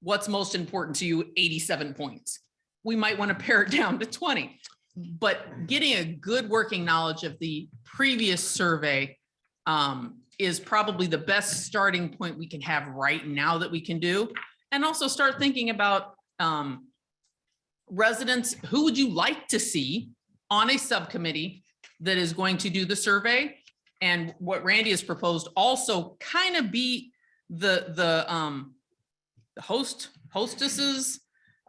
what's most important to you 87 points. We might want to pare it down to 20. But getting a good working knowledge of the previous survey is probably the best starting point we can have right now that we can do. And also start thinking about residents, who would you like to see on a subcommittee that is going to do the survey? And what Randy has proposed also kind of be the hostesses,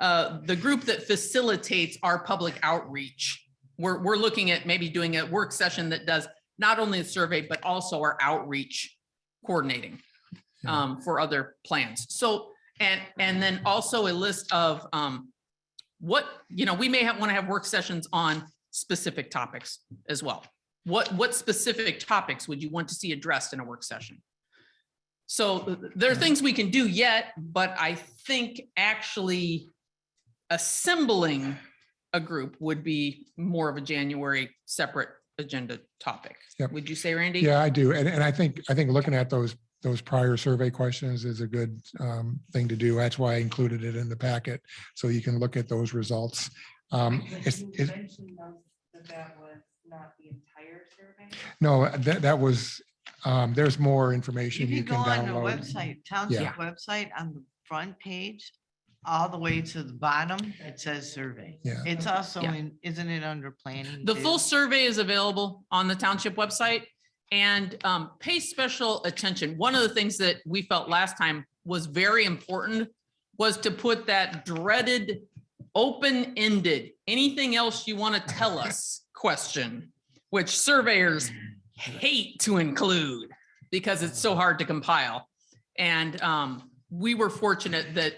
the group that facilitates our public outreach. We're looking at maybe doing a work session that does not only the survey, but also our outreach coordinating for other plans. So, and then also a list of what, we may want to have work sessions on specific topics as well. What specific topics would you want to see addressed in a work session? So there are things we can do yet, but I think actually assembling a group would be more of a January separate agenda topic. Yep. Would you say, Randy? Yeah, I do. And I think looking at those prior survey questions is a good thing to do. That's why I included it in the packet. So you can look at those results. You mentioned that was not the entire survey. No, that was, there's more information If you you go can on the download. website, township website, on the front page, all the way to the bottom, it says survey. Yeah. It's also Yeah. isn't it under planning? The too? full survey is available on the township website, and pay special attention. One of the things that we felt last time was very important was to put that dreaded open-ended, anything else you want to tell us question, which surveyors hate to include because it's so hard to compile. And we were fortunate that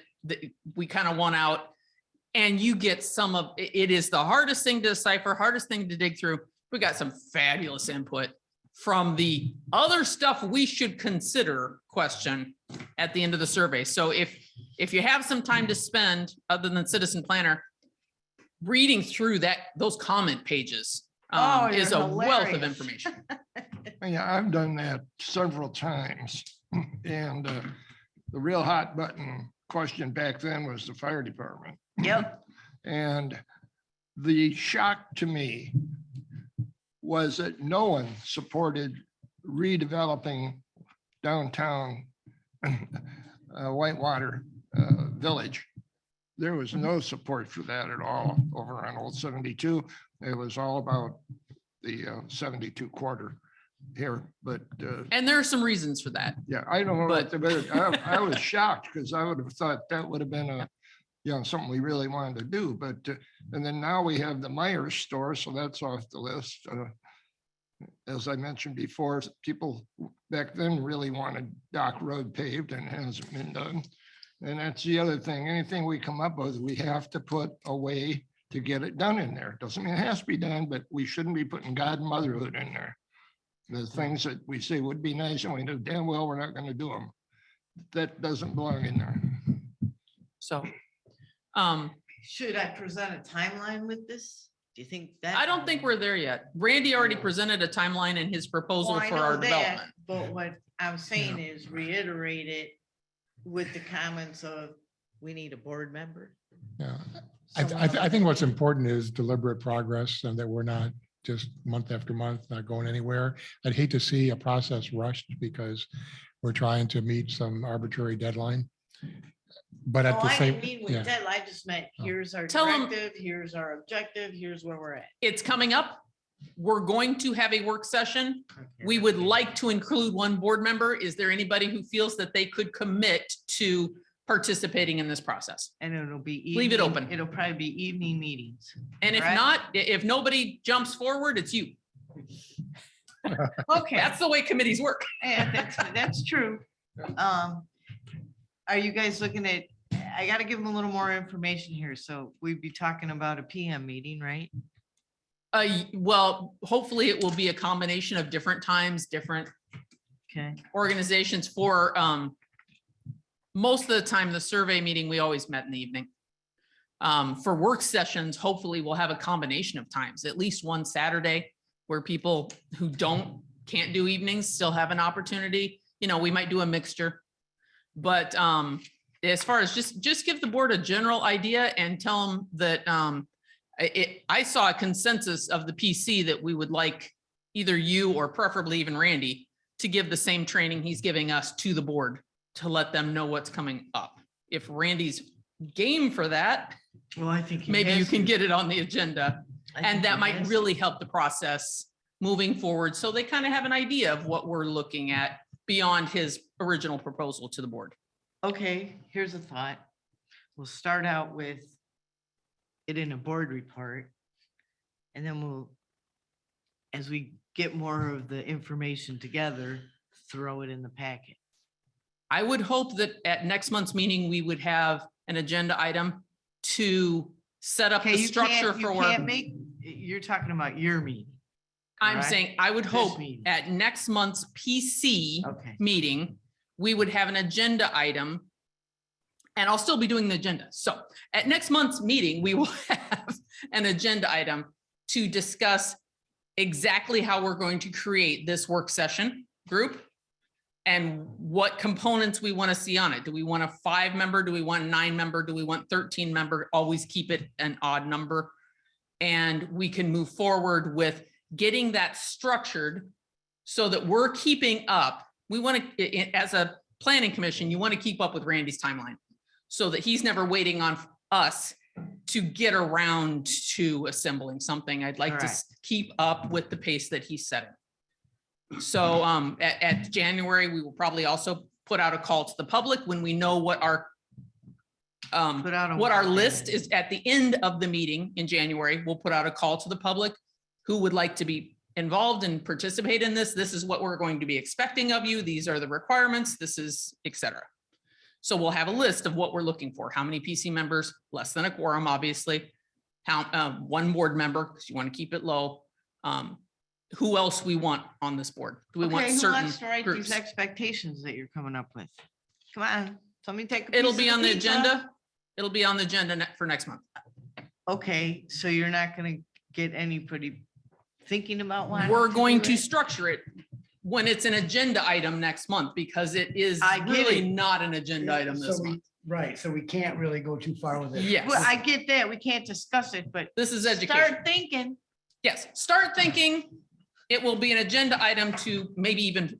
we kind of won out, and you get some of it is the hardest thing to decipher, hardest thing to dig through. We got some fabulous input from the other stuff we should consider question at the end of the survey. So if you have some time to spend, other than Citizen Planner, reading through those comment pages is you're a wealth of hilarious. information. Yeah, I've done that several times. And the real hot button question back then was the fire department. Yep. And the shock to me was that no one supported redeveloping downtown Whitewater Village. There was no support for that at all over on Old 72. It was all about the 72 quarter here, but And there are some reasons for that. yeah, I don't know. But- I was shocked because I would have thought that would have been something we really wanted to do, but and then now we have the Myers store, so that's off the list. As I mentioned before, people back then really wanted Dock Road paved and it hasn't been done. And that's the other thing, anything we come up with, we have to put a way to get it done in there. Doesn't mean it has to be done, but we shouldn't be putting God and motherhood in there. The things that we say would be nice and we know damn well we're not going to do them. That doesn't belong in there. So Should I present a timeline with this? Do you think that? I don't think we're there yet. Randy already presented a timeline in his proposal Well, I for know our that, development. But what I'm saying is reiterate it with the comments of, we need a board member. Yeah, I think what's important is deliberate progress and that we're not just month after month, not going anywhere. I'd hate to see a process rushed because we're trying to meet some arbitrary deadline. But at Oh, the I same, didn't mean with yeah. deadline, I just meant, Oh. here's our Tell 'em- directive, here's our objective, here's where we're at. It's coming up. We're going to have a work session. We would like to include one board member. Is there anybody who feels that they could commit to participating in this process? And it'll be. Leave it evening- open. It'll probably be evening meetings. And if Right. not, if nobody jumps forward, it's you. Okay, That's the way committees work. yeah, that's true. Are you guys looking at, I gotta give them a little more information here, so we'd be talking about a PM meeting, right? Well, hopefully it will be a combination of different times, different Okay, organizations for, most of the time, the survey meeting, we always met in the evening. For work sessions, hopefully we'll have a combination of times, at least one Saturday where people who can't do evenings still have an opportunity. We might do a mixture. But as far as just give the board a general idea and tell them that I saw a consensus of the PC that we would like either you or preferably even Randy to give the same training he's giving us to the board to let them know what's coming up. If Randy's game for that, well, I think. he maybe you has can to. get it on the agenda. I think And that he might has to. really help the process moving forward. So they kind of have an idea of what we're looking at beyond his original proposal to the board. Okay, here's a thought. we'll start out with it in a board report. And then we'll, as we get more of the information together, throw it in the packet. I would hope that at next month's meeting, we would have an agenda item to set up Okay, the you structure can't, you for. can't make, you're talking about your meeting. I'm correct? saying, I would This hope meeting. at next month's PC Okay. meeting, we would have an agenda item. And I'll still be doing the agenda. So at next month's meeting, we will have an agenda item to discuss exactly how we're going to create this work session group and what components we want to see on it. Do we want a 5-member? Do we want a 9-member? Do we want 13-member? Always keep it an odd number. And we can move forward with getting that structured so that we're keeping up. We want to, as a planning commission, you want to keep up with Randy's timeline so that he's never waiting on us to get around to assembling something. I'd like to Correct. keep up with the pace that he's setting. So at January, we will probably also put out a call to the public when we know what our Put out a what our warrant. list is at the end of the meeting in January. We'll put out a call to the public who would like to be involved and participate in this. This is what we're going to be expecting of you. These are the requirements. This is et cetera. So we'll have a list of what we're looking for. How many PC members, less than a quorum, obviously. How, 1 board member, because you want to keep it low. Who else we want on this board? Do we want Okay, who certain wants to write groups? these expectations that you're coming up with? Come on, somebody take. a It'll piece be of on the pizza. agenda. It'll be on the agenda for next month. Okay, so you're not gonna get anybody thinking about wanting We're going do to it? structure it when it's an agenda item next month, because it is I get really it. not an agenda item So this we- month. Right, so we can't really go too far with it. Yes, Well, I get that. We can't discuss it, but this is education. start thinking. Yes, start thinking. It will be an agenda item to maybe even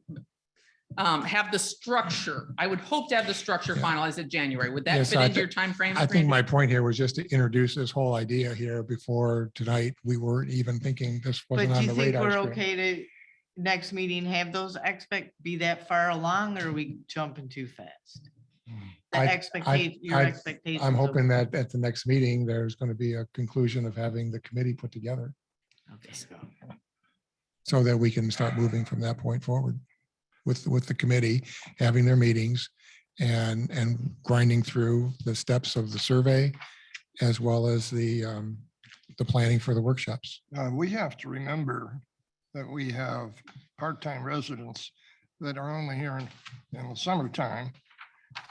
have the structure. I would hope to have the structure Yeah. finalized in January. Would that Yes, fit I into thi- your timeframe? I think Randy? my point here was just to introduce this whole idea here before tonight. We weren't even thinking this But wasn't do on you the think radar we're screen. okay to next meeting have those be that far along, or are we jumping too fast? The I- expectation, your I- expectations. I'm of- hoping that at the next meeting, there's going to be a conclusion of having the committee put together Okay. so that we can start moving from that point forward with the committee, having their meetings and grinding through the steps of the survey as well as the planning for the workshops. We have to remember that we have part-time residents that are only here in the summertime.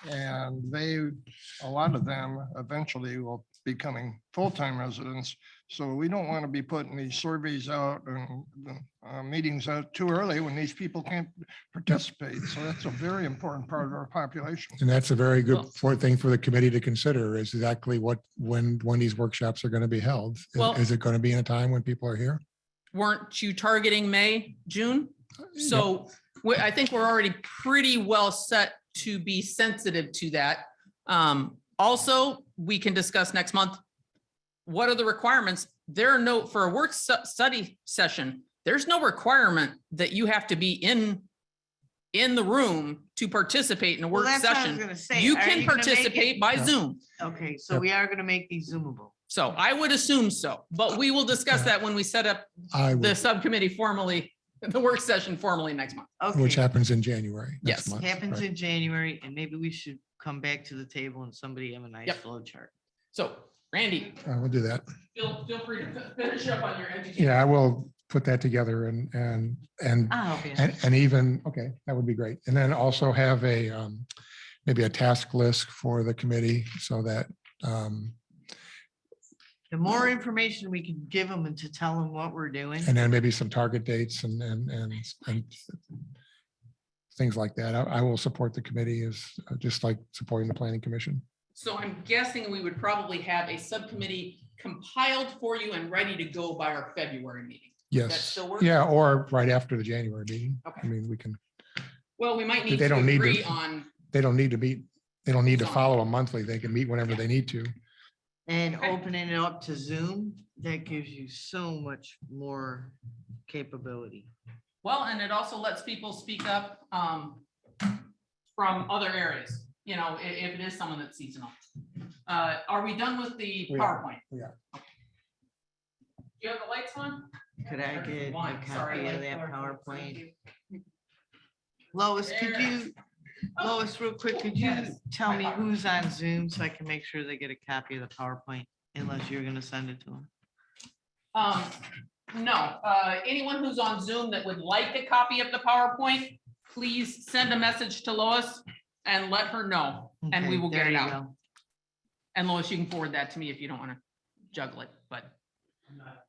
And a lot of them eventually will be becoming full-time residents. So we don't want to be putting these surveys out and meetings out too early when these people can't participate. So that's a very important part of our population. And that's a very good Well- thing for the committee to consider is exactly when these workshops are going to be held. Well- Is it going to be in a time when people are here? Weren't you targeting May, June? So I think we're already pretty well set to be sensitive to that. Also, we can discuss next month. What are the requirements? There are no, for a work study session, there's no requirement that you have to be in the room to participate in a Well, work that's what I was session. gonna say. You Are can you gonna make it- participate by Yeah. Zoom. Okay, so Yep. we are gonna make these zoomable. So I would assume so, but we will discuss Yeah. that when we set up I the would, subcommittee formally, the work session formally next month. which Okay, happens in January. next Yes. month, happens right. in January, and maybe we should come back to the table and somebody have a nice Yep. flow chart. So Randy, We'll do that. feel free to finish up on your education. Yeah, I will put that together and I'll help you. and even, okay, that would be great. And then also have a maybe a task list for the committee so that The more information we can give them and to tell them what we're doing. and then maybe some target dates and things like that. I will support the committee as just like supporting the planning commission. So I'm guessing we would probably have a subcommittee compiled for you and ready to go by our February meeting. Yes. still work? Yeah, or right after the January meeting. I Okay. mean, we can, Well, we might need They to don't need to- agree on, they don't need to meet, they don't need to Fine. follow a monthly. They can meet whenever they need to. And Okay. opening it up to Zoom, that gives you so much more capability. well, and it also lets people speak up from other areas, if it is someone that's seasonal. Are we done with the We are. PowerPoint? We are. Do you have the lights on? Could I get a One, sorry, copy of like, that PowerPoint? Lois, could you, Lois, real quick, could you Yes. tell me who's on Zoom so I can make sure they get a copy of the PowerPoint? Unless you're gonna send it to them. No, anyone who's on Zoom that would like a copy of the PowerPoint, please send a message to Lois and let her know, and we Okay, will get there it you out. go. And Lois, you can forward that to me if you don't want to juggle it, but. I've got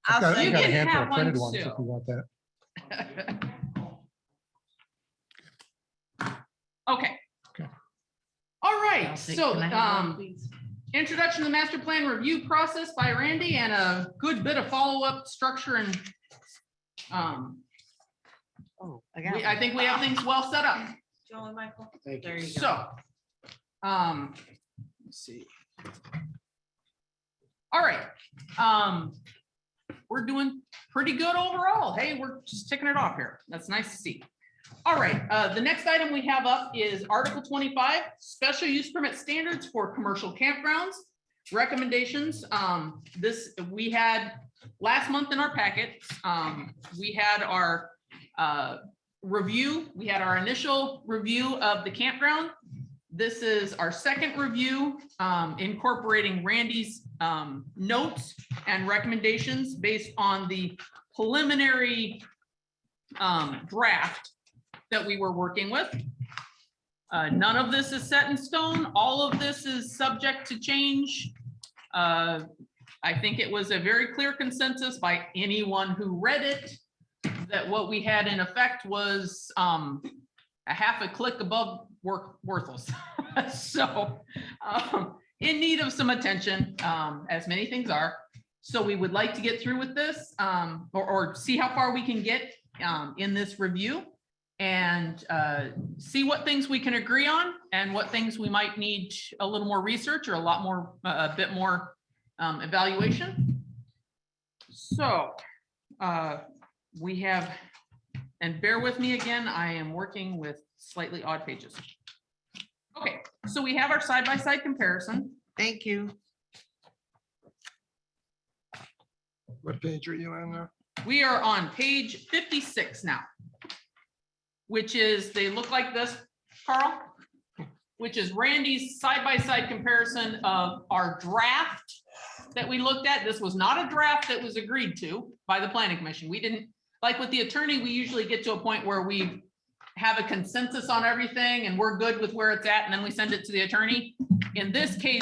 I'll I've You got a can handful have of printed one ones if too. you want that. Okay. Okay. All right, I'll take- so, can I have one, please? introduction to the master plan review process by Randy and a good bit of follow-up structure and, Oh, I got I one. think we have things well set up. Joel and Michael. Thank you. There you go. So, let's see. All right, we're doing pretty good overall. Hey, we're just ticking it off here. That's nice to see. All right, the next item we have up is Article 25, Special Use Permit Standards for Commercial Campgrounds. Recommendations, this, we had last month in our packet, we had our review, we had our initial review of the campground. This is our second review, incorporating Randy's notes and recommendations based on the preliminary draft that we were working with. None of this is set in stone. All of this is subject to change. I think it was a very clear consensus by anyone who read it that what we had in effect was a half a click above worthless. So in need of some attention, as many things are. So we would like to get through with this or see how far we can get in this review and see what things we can agree on and what things we might need a little more research or a bit more evaluation. So we have, and bear with me again, I am working with slightly odd pages. Okay, so we have our side-by-side comparison. Thank you. What page are you on now? We are on page 56 now, which is, they look like this, Carl, which is Randy's side-by-side comparison of our draft that we looked at. This was not a draft that was agreed to by the planning commission. We didn't, like with the attorney, we usually get to a point where we have a consensus on everything and we're good with where it's at, and then we send it to the attorney. In this case,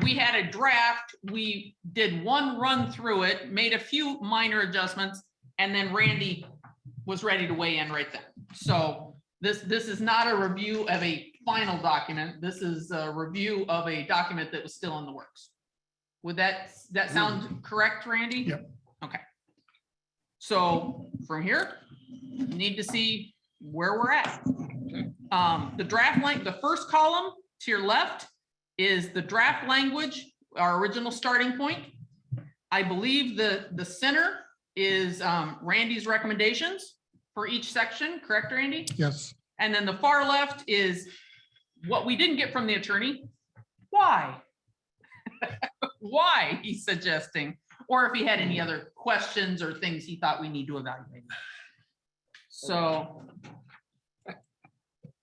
we had a draft, we did one run through it, made a few minor adjustments, and then Randy was ready to weigh in right then. So this is not a review of a final document. This is a review of a document that was still in the works. Would that sound correct, Randy? Yep. Okay. So from here, need to see where we're at. The draft length, the first column to your left is the draft language, our original starting point. I believe the center is Randy's recommendations for each section, correct, Randy? Yes. And then the far left is what we didn't get from the attorney. Why? Why he's suggesting, or if he had any other questions or things he thought we need to evaluate. So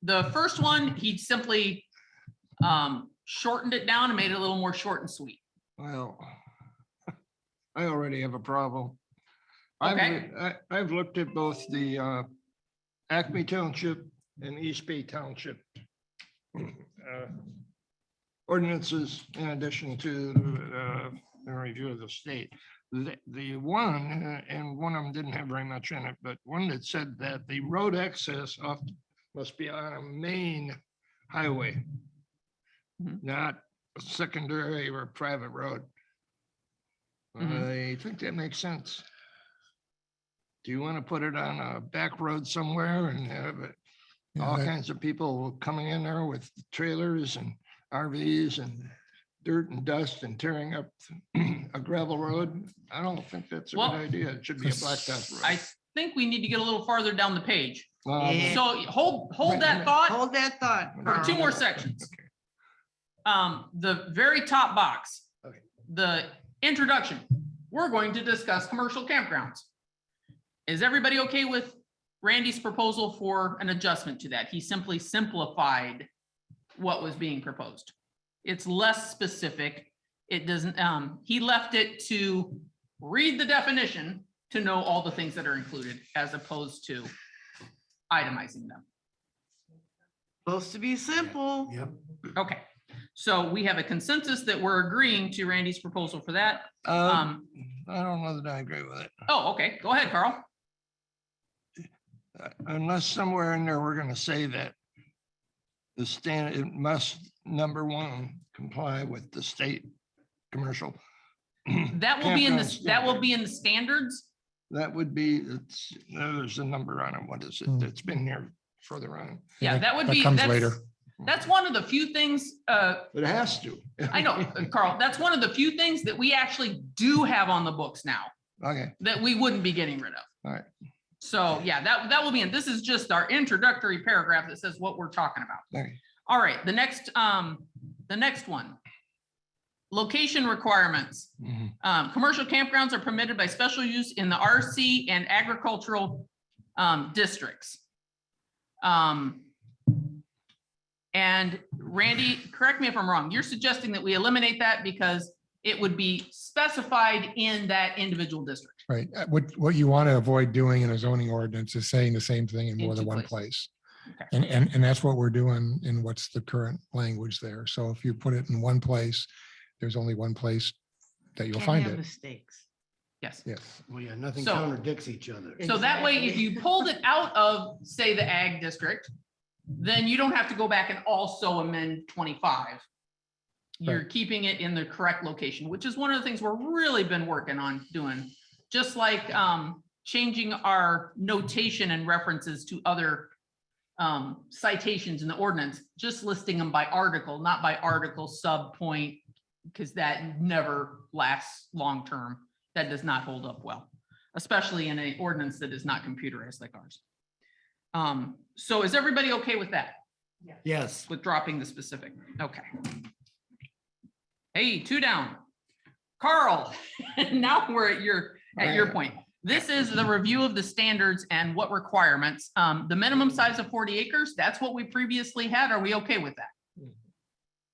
the first one, he simply shortened it down and made it a little more short and sweet. Well, I already have a problem. Okay. I've looked at both the Acme Township and East Bay Township ordinances in addition to the review of the state. The one, and one of them didn't have very much in it, but one that said that the road access must be on a main highway, not a secondary or private road. I think that makes sense. Do you want to put it on a back road somewhere and have all kinds of people coming in there with trailers and RVs and dirt and dust and tearing up a gravel road? I don't think that's a good Well, idea. It should be a blacktop road. think we need to get a little farther down the page. Yeah. So hold that thought Hold that thought. for Carl. 2 more sections. Okay. The very top box, Okay. the introduction, we're going to discuss commercial campgrounds. Is everybody okay with Randy's proposal for an adjustment to that? He simply simplified what was being proposed. It's less specific. It doesn't, he left it to read the definition to know all the things that are included as opposed to itemizing them. Supposed to be simple. Yep. Okay, so we have a consensus that we're agreeing to Randy's proposal for that. I don't know that I agree with it. Oh, okay, go ahead, Carl. Unless somewhere in there, we're gonna say that the standard, it must, number one, comply with the state commercial. That will be in campground that will standard. be in the standards. That would be, there's a number on it. What is it? Hmm. It's been here further on. Yeah, that would be, comes that's, later. that's one of the few things, It has to. I know, Carl, that's one of the few things that we actually do have on the books now Okay, that we wouldn't be getting rid of. all right. So yeah, that will be in, this is just our introductory paragraph that says what we're talking about. Okay. All right, the next one. Location requirements. Mhm. Commercial campgrounds are permitted by special use in the RC and agricultural districts. And Randy, correct me if I'm wrong, you're suggesting that we eliminate that because it would be specified in that individual district. Right. What you want to avoid doing in a zoning ordinance is saying the same thing in more In than two one places. place. Okay. And that's what we're doing in what's the current language there. So if you put it in one place, there's only one place that you'll Can't find have it. mistakes. Yes. Yes. Well, yeah, nothing So- contradicts each other. So that way, if you pulled it out of, say, the ag district, then you don't have to go back and also amend 25. You're Right. keeping it in the correct location, which is one of the things we're really been working on doing. Just like changing our notation and references to other citations in the ordinance, just listing them by article, not by article sub point, because that never lasts long-term. That does not hold up well, especially in an ordinance that is not computerized like ours. So is everybody okay with that? Yes. With dropping the specific? Okay. Hey, 2 down. Carl, now we're at your point. This is the review of the standards and what requirements. The minimum size of 40 acres, that's what we previously had. Are we okay with that?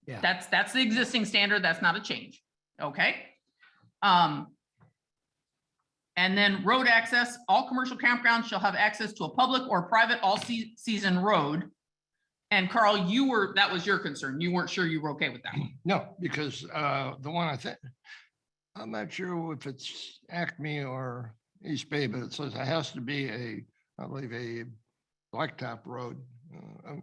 Yeah. That's the existing standard. That's not a change. Okay. And then road access, all commercial campgrounds shall have access to a public or private all-season road. And Carl, that was your concern. You weren't sure you were okay with that. No, because the one I think, I'm not sure if it's Acme or East Bay, but it says it has to be I believe a blacktop road. Mhm.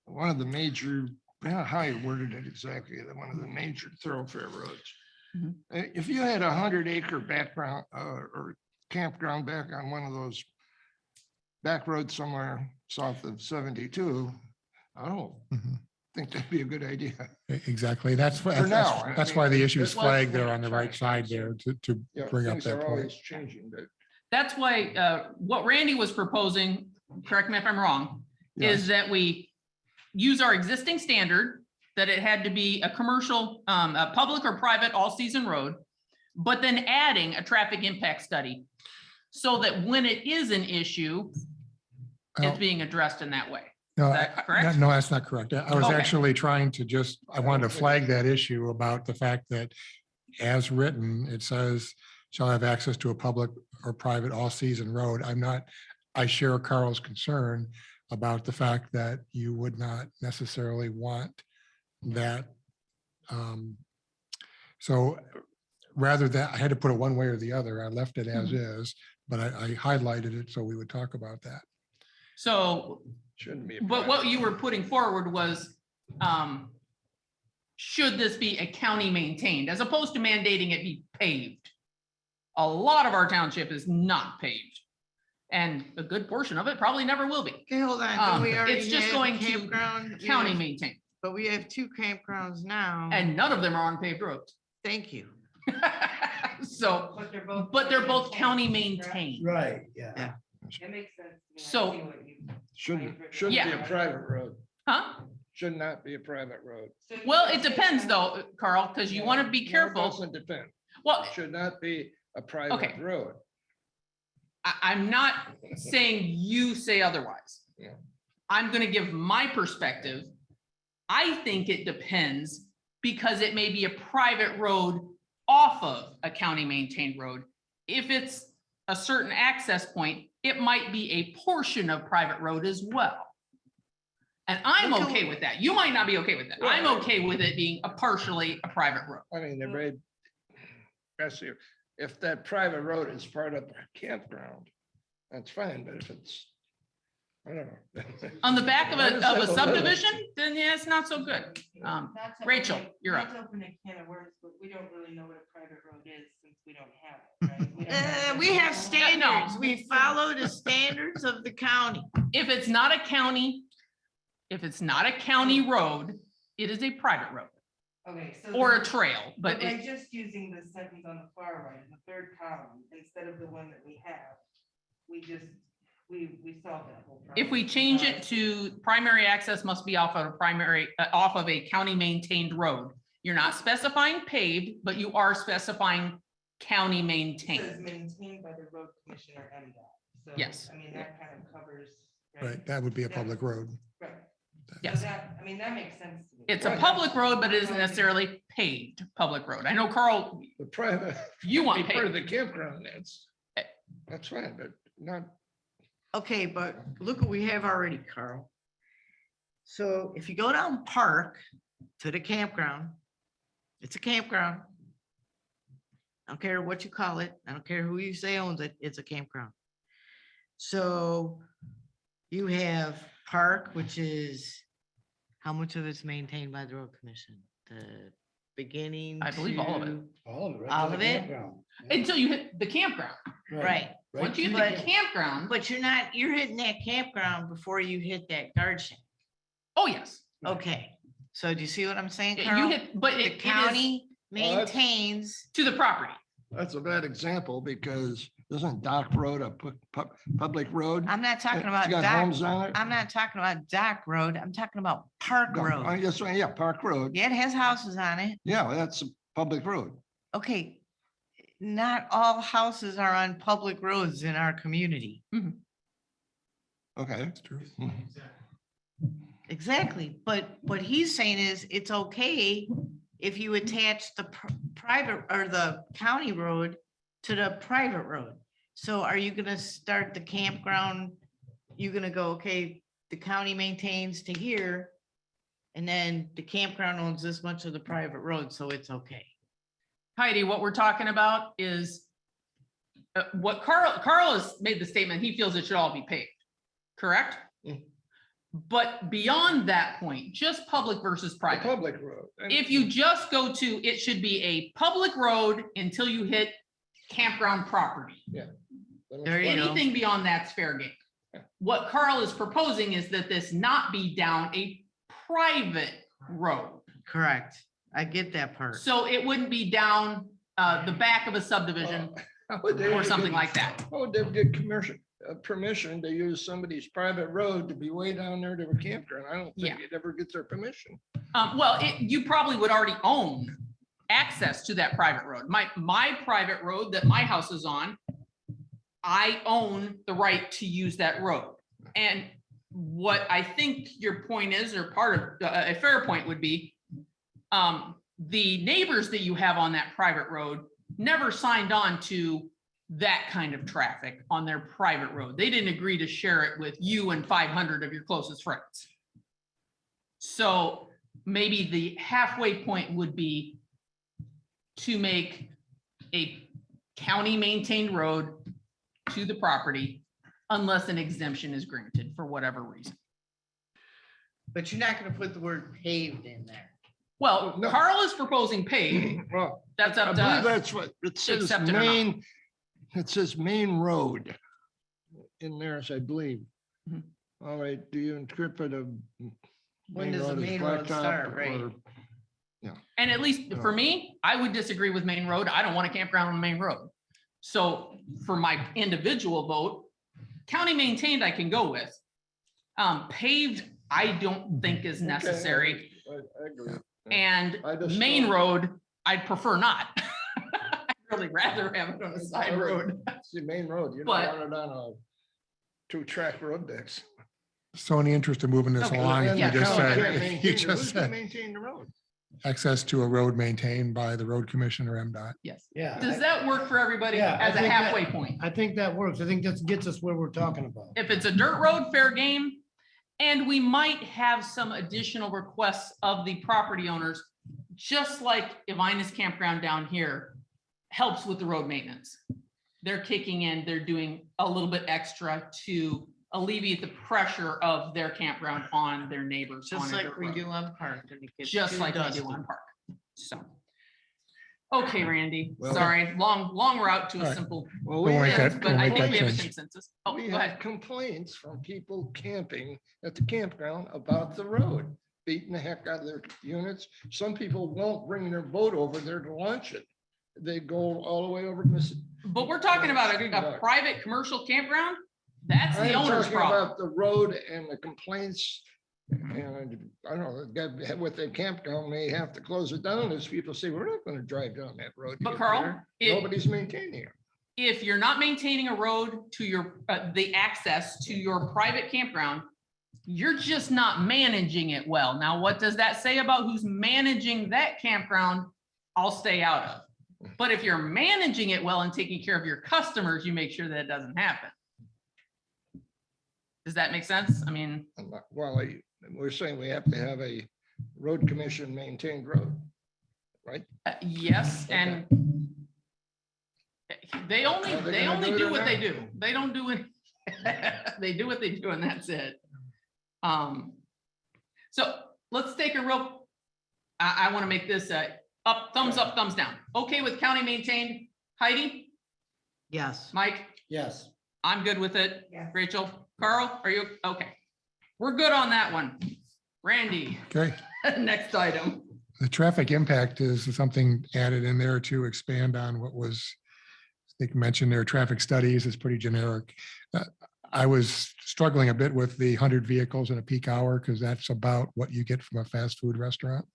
One of the major, how I worded it exactly, one of the major thoroughfare roads. Mhm. If you had 100-acre background or campground back on one of those back roads somewhere south of 72, I don't Mhm. think that'd be a good idea. Exactly. That's For now, I that's why mean, the issue is that's why flagged there we're on the right trying side to- there to Yeah, bring up things that are point. always changing, but That's why what Randy was proposing, correct me if I'm wrong, is yes. that we use our existing standard, that it had to be a commercial, a public or private all-season road, but then adding a traffic impact study so that when it is an issue, it's Oh. being addressed in that way. No, Is that correct? no, that's not correct. I was Okay. actually trying to I wanted to flag that issue about the fact that as written, it says shall have access to a public or private all-season road. I share Carl's concern about the fact that you would not necessarily want that. So rather than, I had to put it one way or the other. I left it as is, but I highlighted it so we would talk about that. So, Shouldn't be. a but what problem. you were putting forward was, should this be a county maintained, as opposed to mandating it be paved? A lot of our township is not paved. And a good portion of it probably never will be. Okay, hold on. Don't we already It's just have going to campground? We county have- maintained, But we have 2 campgrounds now. and none of them are on paved roads. Thank you. So, But they're both. but they're both county maintained, correct? maintained. Right, yeah. Yeah. That makes sense. to me. I So- see what you- Shouldn't be Yeah. a private road. Huh? Should not be a private road. So you Well, can it say depends that- though, Carl, because you want to be No, it careful. doesn't depend. Well, It should not be a private Okay. road. I'm not saying you say otherwise. Yeah. I'm gonna give my perspective. I think it depends because it may be a private road off of a county maintained road. If it's a certain access point, it might be a portion of private road as well. And I'm Look at okay with that. You might not be okay with that. I'm Well, okay with it being a partially a private road. I mean, they're very, especially if that private road is part of a campground, that's fine, but if it's, I don't know. On the back of What is a that subdivision, then yeah, it's not so good. Not to Rachel, open- you're not up. to open a can of worms, but we don't really know what a private road is since we don't have it, right? We don't have We have the- standards. We follow the standards of the county. If it's not a county, if it's not a county road, it is a private road Okay, so. or a then- trail, but By it, just using the sentence on the far right, the third column, instead of the one that we have, we just, we solved that whole problem. if we change it to primary access must be off of a primary, off of a county maintained road. You're not specifying paved, but you are specifying county It says maintained. maintained by the road commissioner MDOT. So, Yes. I mean, that kind of covers. Right, that would be a Yeah. public road. Right. So Yes. that, I mean, that makes sense to me. It's a public road, but it isn't necessarily paved public road. I know Carl, The private, you be want part of paved. the campground, that's fine, but not, Okay, but look what we have already, Carl. So if you go down Park to the campground, it's a campground. I don't care what you call it. I don't care who you say owns it. It's a campground. So you have Park, which is, how much of it's maintained by the road commission? The beginning. I believe all of it. to- All of it. right All to the of it? campground. Yeah. Until you hit the campground. Right, Once you hit But- the campground, but you're hitting that campground before you hit that guard shack. oh, yes. Okay, so do you see what I'm saying, You Carl? hit, but The it is county Well, that's- maintains, to the property. that's a bad example because isn't Dock Road a public road? I'm not talking It's about got Dock, homes on it? I'm not talking about Dock Road, I'm talking about Park Oh, Road. yes, yeah, Park Road. Yeah, it has houses on it. Yeah, that's a public road. Okay, not all houses are on public roads in our community. Okay. That's true. Exactly, but what he's saying is it's okay if you attach the private or the county road to the private road. So are you gonna start the campground? You're gonna go, okay, the county maintains to here. And then the campground owns this much of the private road, so it's okay. Heidi, what we're talking about is what Carl has made the statement, he feels it should all be paved, correct? Mm. But beyond that point, just public versus A private. public road. And- If you just go to, it should be a public road until you hit campground property. There you go. Anything beyond that's fair game. What Carl is proposing is that this not be down a private road. Correct. I get that part. So it wouldn't be down the back of a subdivision How would they or ever something get- like that. How would they get permission to use somebody's private road to be way down there to a campground? I don't Yeah. think it ever gets their permission. Well, you probably would already own access to that private road. My private road that my house is on, I own the right to use that road. And what I think your point is, or part of a fair point would be, the neighbors that you have on that private road never signed on to that kind of traffic on their private road. They didn't agree to share it with you and 500 of your closest friends. So maybe the halfway point would be to make a county maintained road to the property unless an exemption is granted for whatever reason. But you're not gonna put the word paved in there. Well, No. Carl is proposing paved. Well, That's I up to believe us. that's what it says, accept it or not. main, it says main road in there, I believe. Mhm. All right, do you interpret a When main does the road as main road blacktop start, right? or And at least for me, I would disagree with Main Road. I don't want a campground on Main Road. So for my individual vote, county maintained I can go with. Paved, I don't think is necessary. I agree. And I just Main don't- Road, I'd prefer not. I'd really rather have it on a side road. It's the main road. You don't But- want it on a two-track road mix. So in the interest of moving this Okay. along, if Yeah, you just go said, ahead. if you just said Maintain the road. access to a road maintained by the road commissioner MDOT. Yes. Yeah. Does that work for everybody Yeah, I as a think that- halfway point? I think that works. I think that gets us where we're talking about. If it's a dirt road, fair game. And we might have some additional requests of the property owners, just like Evina's campground down here helps with the road maintenance. They're kicking in, they're doing a little bit extra to alleviate the pressure of their campground on their neighbors. on Just a like dirt we road. do on Park. and it gets Just too like we dusty. do on Park. So. Okay, Randy, Well- sorry, long route to All a right. simple, Well, We'll we make have, that- but we'll I make think that we have a change. consensus. Oh, we go have ahead. complaints from people camping at the campground about the road, beating the heck out of their units. Some people won't bring their boat over there to launch it. They go all the way over to Mississippi. But we're talking about a private commercial campground. That's the owner's problem. About the road and the complaints. And I don't know, that with the campground, they have to close it down. As people say, we're not gonna drive down that road. to But get Carl, there." if- Nobody's maintaining it. If you're not maintaining a road to your, the access to your private campground, you're just not managing it well. Now, what does that say about who's managing that campground? I'll stay out of. But if you're managing it well and taking care of your customers, you make sure that it doesn't happen. Does that make sense? I mean, Well, we're saying we have to have a road commission maintained road. yes, and they only, Are they they gonna only do it do or what they not? do. They don't do it. They do what they do and that's it. So let's take a real, I want to make this a up, thumbs up, thumbs down. Okay with county maintained. Heidi, Yes. Mike, Yes. I'm good with it. Yes. Rachel, Carl, are you, okay. We're good on that one. Randy, Okay. next item. The traffic impact is something added in there to expand on what was, I think mentioned there, traffic studies is pretty generic. I was struggling a bit with the 100 vehicles in a peak hour because that's about what you get from a fast food restaurant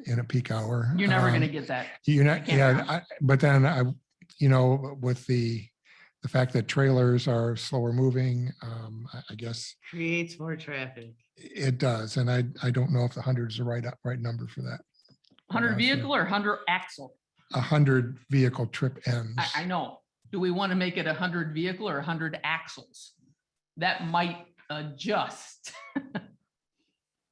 in a peak hour. You're never gonna get that. You're not, campground. yeah, but then with the fact that trailers are slower moving, I guess Creates more traffic. it does. And I don't know if the 100 is the right number for that. 100 Yeah, so- vehicle or 100 axle? 100 vehicle trip ends. I know. Do we want to make it 100 vehicle or 100 axles? That might adjust.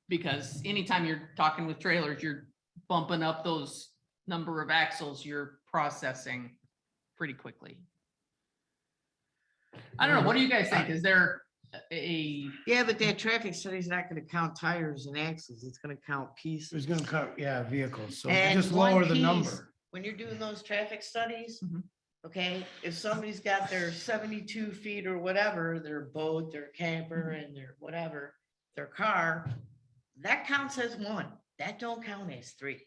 Because anytime you're talking with trailers, you're bumping up those number of axles you're processing pretty quickly. I don't know. What do you guys think? Is there a, Yeah, but that traffic study is not gonna count tires and axles. It's gonna count It's pieces. gonna cut, yeah, vehicles. So And just one lower the piece, number. When you're doing those traffic studies, Mhm. okay, if somebody's got their 72 feet or whatever, their boat, their camper and their whatever, their car, that counts as one. That don't count as three.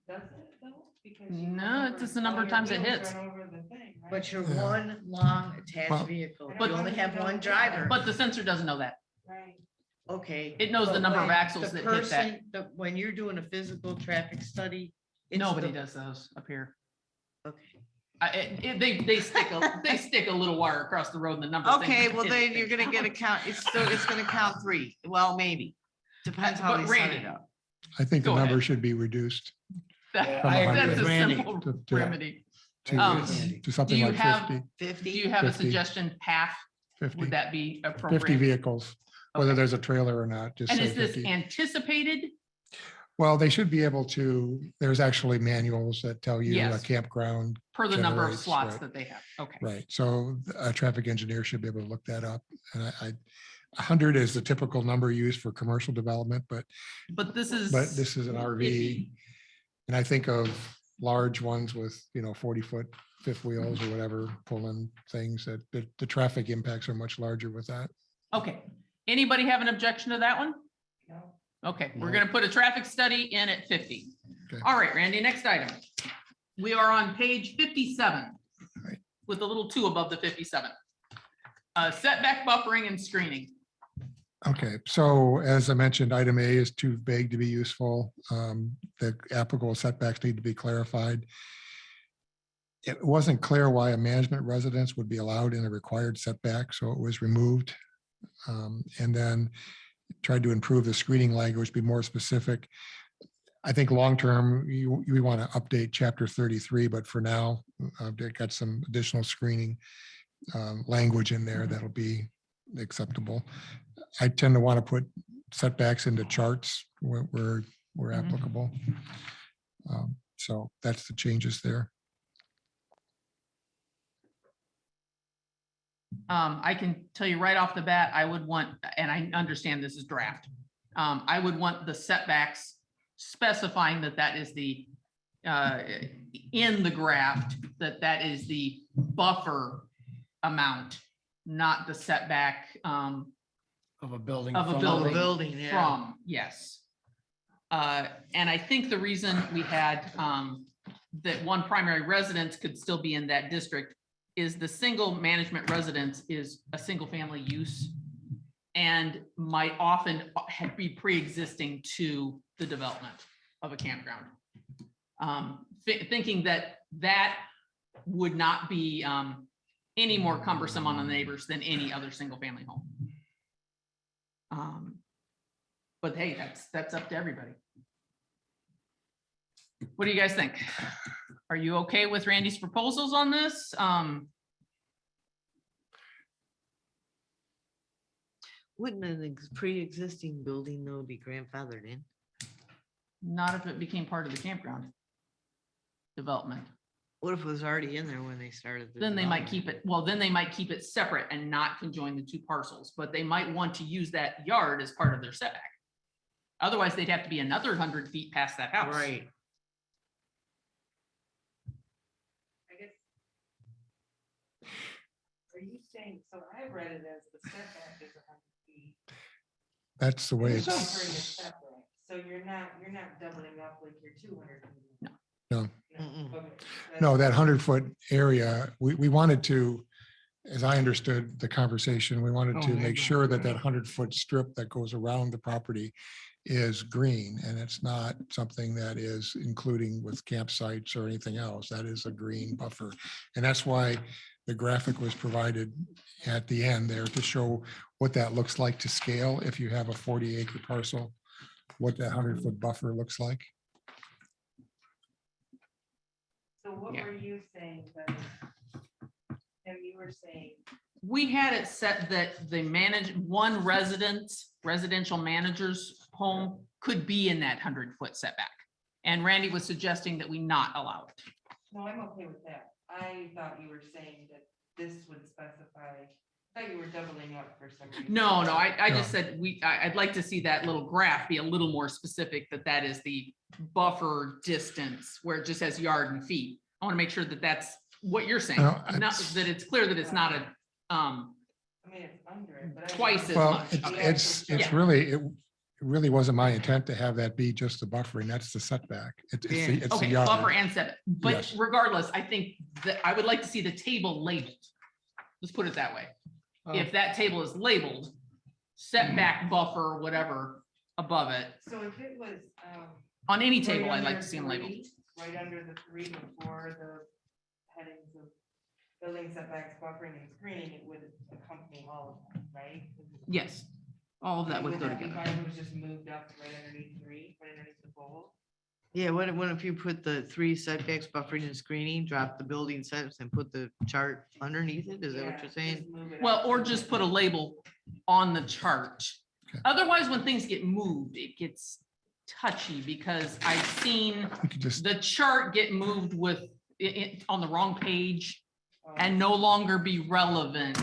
Does it though? Because you No, remember it's just the number of all your times it wheels hits. run over the thing, right? But you're Yeah. one long attached Well- vehicle. But- You only have one driver. but the sensor doesn't know that. Right. Okay. It knows the but number of when axles the that hit that. person- When you're doing a physical traffic study. it's Nobody the- does those up here. Okay. They stick a little wire across the road and the number. Okay, well then you're gonna get a count, it's gonna count three, well, maybe, depends how But they set Randy, it up. I think the Go ahead. number should be reduced That- I agree That's with a Randy. simple to- remedy. to Um, to something do you like have- 50, Do 50, you have a 50. suggestion, half? 50, Would that be 50 appropriate? vehicles, whether Okay. there's a trailer or not, just And say is this 50. anticipated? Well, they should be able to, there's actually manuals that tell you a Yes. campground, Per the number of Generates, slots right. that they have. Okay. right? So a traffic engineer should be able to look that up. And 100 is the typical number used for commercial development, but But this is. this is an RV. And I think of large ones with, 40-foot fifth wheels or whatever, pulling things that the traffic impacts are much larger with that. Okay. Anybody have an objection to that one? No. Okay, we're gonna put a traffic study in at 50. Okay. All right, Randy, next item. We are on page 57 Right. with a little 2 above the 57. Setback buffering and screening. Okay, so as I mentioned, item A is too vague to be useful. The applicable setbacks need to be clarified. It wasn't clear why a management residence would be allowed in a required setback, so it was removed. And then tried to improve the screening language, be more specific. I think long-term, we want to update chapter 33, but for now, I've got some additional screening language in there that'll be acceptable. I tend to want to put setbacks into charts where applicable. So that's the changes there. I can tell you right off the bat, I would want, and I understand this is draft. I would want the setbacks specifying that that is the, in the graft, that is the buffer amount, not the setback, Of a building. of a from building. Building, yeah. From, yes. And I think the reason we had, that one primary residence could still be in that district is the single management residence is a single family use and might often be pre-existing to the development of a campground. Thinking that that would not be any more cumbersome on the neighbors than any other single family home. But hey, that's up to everybody. What do you guys think? Are you okay with Randy's proposals on this? Wouldn't an pre-existing building though be grandfathered in? Not if it became part of the campground development. What if it was already in there when they started? the Then they might development? keep it, well, then they might keep it separate and not conjoin the two parcels, but they might want to use that yard as part of their setback. Otherwise, they'd have to be another 100 feet past that house. Right. I guess. Are you saying, so I read it as the setback is 100 feet. That's the way and the buffering is it's, separate. So you're not doubling up like your 200 feet. no. Mm-mm. Okay, No, that's- that 100-foot area, we wanted to, as I understood the conversation, we wanted to make sure that that 100-foot strip that goes around the property is green, and it's not something that is including with campsites or anything else. That is a green buffer. And that's why the graphic was provided at the end there to show what that looks like to scale if you have a 40-acre parcel, what that 100-foot buffer looks like. So what Yeah. were you saying, then? And you were saying, We had it set that the one residential manager's home could be in that 100-foot setback. And Randy was suggesting that we not allow it. no, I'm okay with that. I thought you were saying that this would specify, I thought you were doubling up for some reason. No, I just No. said I'd like to see that little graph be a little more specific, that is the buffer distance where it just has yard and feet. I want to make sure that that's what you're saying, No, not it's- that it's clear that it's not a, I mean, it's under it, but. I Twice didn't- as Well, much. it's Yeah. really, it really wasn't my intent to have that be just the buffering. That's the setback. It's the okay, buffer yard. and setback. But Yes. regardless, I think that I would like to see the table labeled. Let's put it that way. If that table is labeled setback buffer, whatever, above it, So if it was, on any right table, I'd like under to see them labeled. 3, right under the 3 before the headings of building setbacks, buffering and screening, it would accompany all of them, right? Yes, all of that would go be together. fine if it was just moved up right underneath 3, right underneath the bold? Yeah, what if you put the 3 setbacks, buffering and screening, drop the building sets and put the chart underneath it? Is that what Yeah, you're saying? just move it Well, up. or just put a label on the chart. Okay. Otherwise, when things get moved, it gets touchy because I've seen You could just, the chart get moved with it on the wrong page Oh, and no longer be relevant.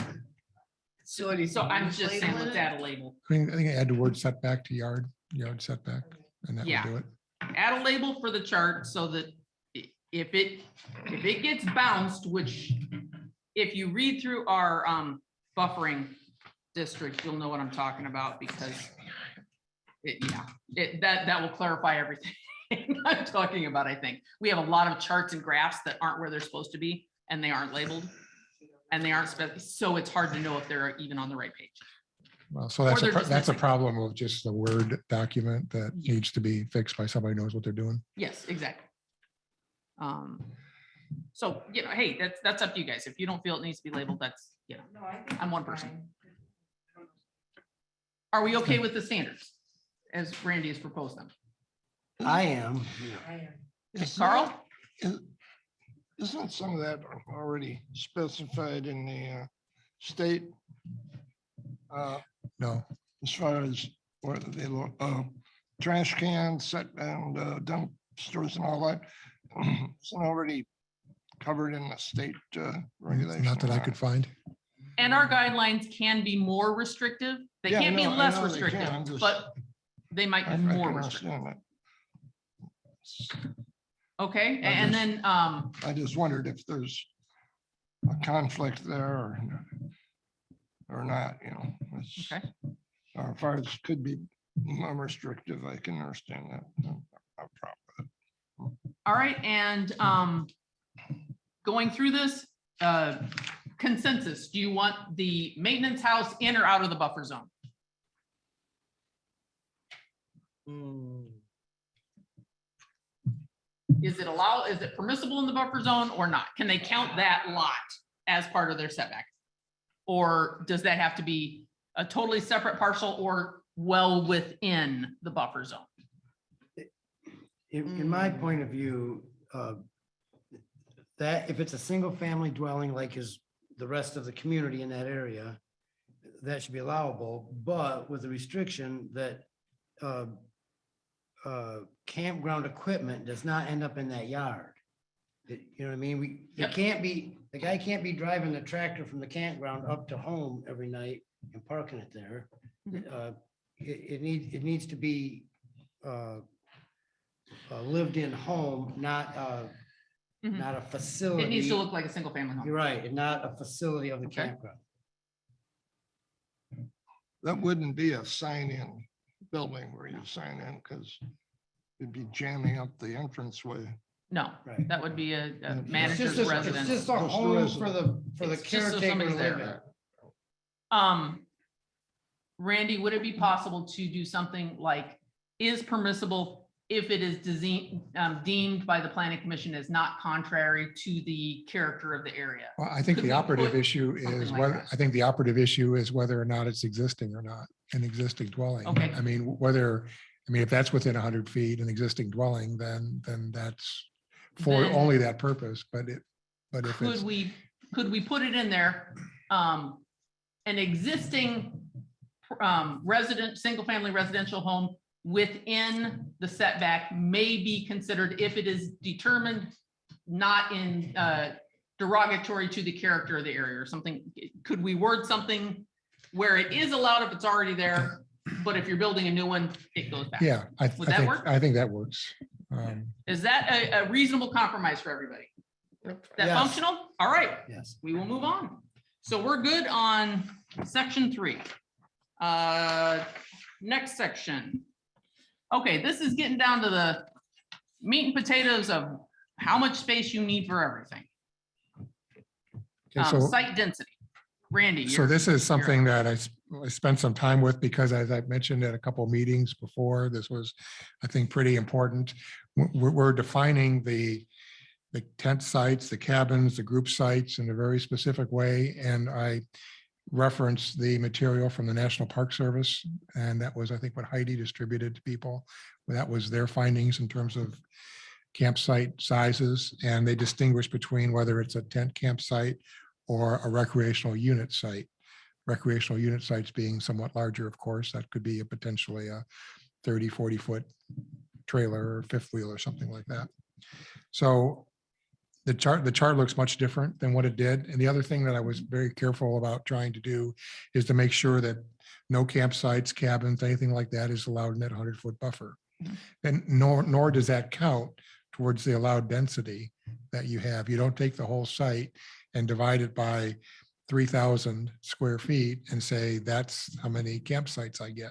So what do you So think, I'm just just saying, label let's it? add a label. I think add the word setback to yard setback, and that Yeah. would do it. Add a label for the chart so that if it gets bounced, which if you read through our buffering district, you'll know what I'm talking about because that will clarify everything I'm talking about, I think. We have a lot of charts and graphs that aren't where they're supposed to be, and they aren't labeled. And they aren't, so it's hard to know if they're even on the right page. Well, so Or they're just that's a missing. problem of just the Word document that needs to be fixed by somebody who knows what they're doing. Yes, exactly. So, hey, that's up to you guys. If you don't feel it needs to be labeled, that's, No, I think I'm one it's person. fine. Are we okay with the standards as Randy has proposed them? I am. I am. Is Carl? that- Isn't some of that already specified in the state? No, As far as where they look, trash cans set and dumpsters and all that, isn't already covered in the state regulation. not that I could find. And our guidelines can be more restrictive. They Yeah, can't be no, I less know they can. restrictive, I'm just- but they might I be more can restrictive. understand that. Okay, I and just- then, I just wondered if there's a conflict there or not, it's- Okay. As far as could be more restrictive, I can understand that. No problem. all right, and going through this, consensus, do you want the maintenance house in or out of the buffer zone? Is it permissible in the buffer zone or not? Can they count that lot as part of their setback? Or does that have to be a totally separate parcel or well within the buffer zone? In my point of view, that if it's a single family dwelling like is the rest of the community in that area, that should be allowable, but with the restriction that campground equipment does not end up in that yard. You know what I mean? Yep. The guy can't be driving the tractor from the campground up to home every night and parking it there. It needs to be a lived-in home, not Mhm. not a facility. It needs to look like a single family home. You're right, and not a facility of the Okay. campground. That wouldn't be a sign-in building where you sign in because you'd be jamming up the entranceway. No, Right. that would be a It's It's manager's just residence. a Just a home for the It's just so caretaker to somebody's live there. in. Randy, would it be possible to do something like is permissible if it is deemed by the planning commission as not contrary to the character of the area? Well, I think Could the we operative put issue something is like whether, that? I think the operative issue is whether or not it's existing or not, an existing dwelling. Okay. I mean, if that's within 100 feet, an existing dwelling, then that's for Then- only that purpose, but if it's, Could we put it in there? An existing single-family residential home within the setback may be considered if it is determined not in derogatory to the character of the area or something. Could we word something where it is allowed if it's already there, but if you're building a new one, it goes back? yeah, Would that work? I think that works. Is that a reasonable compromise for everybody? That Yes. functional? All right. Yes. We will move on. So we're good on section 3. Next section. Okay, this is getting down to the meat and potatoes of how much space you need for everything. Okay, so- Site density. Randy. So you're- this is something that I spent some time with because as I've mentioned at a couple of meetings before, this was, I think, pretty important. We're defining the tent sites, the cabins, the group sites in a very specific way. And I referenced the material from the National Park Service. And that was, I think, what Heidi distributed to people. That was their findings in terms of campsite sizes. And they distinguish between whether it's a tent campsite or a recreational unit site. Recreational unit sites being somewhat larger, of course, that could be potentially a 30, 40-foot trailer or fifth wheel or something like that. So the chart looks much different than what it did. And the other thing that I was very careful about trying to do is to make sure that no campsites, cabins, anything like that is allowed in that 100-foot buffer. And nor does that count towards the allowed density that you have. You don't take the whole site and divide it by 3,000 square feet and say, that's how many campsites I get.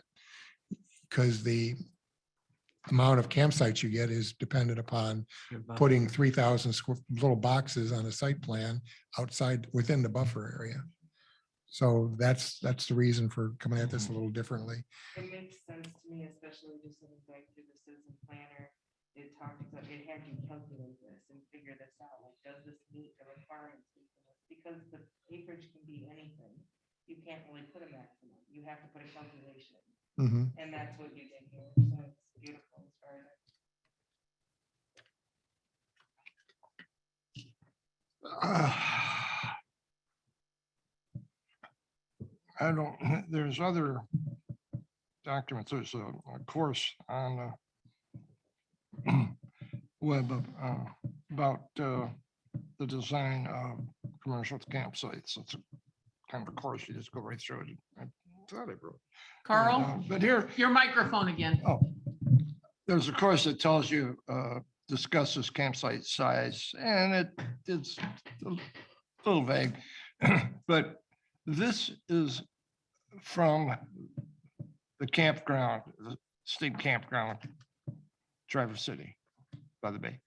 because the amount of campsites you get is dependent upon putting 3,000 square little boxes on a site plan outside within the buffer area. So that's the reason for coming at this a little differently. It makes sense to me, especially just looking back through the citizen planner. It talked about, it had you calculate this and figure this out, like, does this meet the requirements? Because the acreage can be anything. You can't really put a maximum. You have to put a calculation. Mhm. And that's what you did here. So it's beautiful as far as. I don't, there's other documents, there's a course on the web about the design of commercial campsites. It's a kind of a course, you just go right through it. I thought I wrote. Carl, But here, your microphone again. oh, there's a course that tells you, discusses campsite size, and it's a little vague. But this is from the campground, the state campground, Traverse City, by the bay.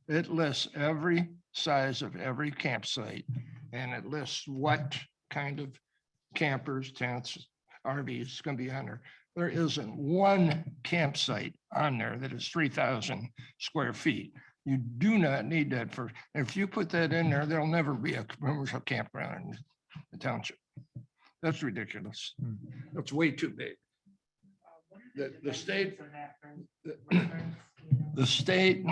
It lists every size of every campsite, and it lists what kind of campers, tents, RVs going to be on there. There isn't one campsite on there that is 3,000 square feet. You do not need that for, if you put that in there, there'll never be a commercial campground in the township. That's ridiculous. That's way too big. The state, the state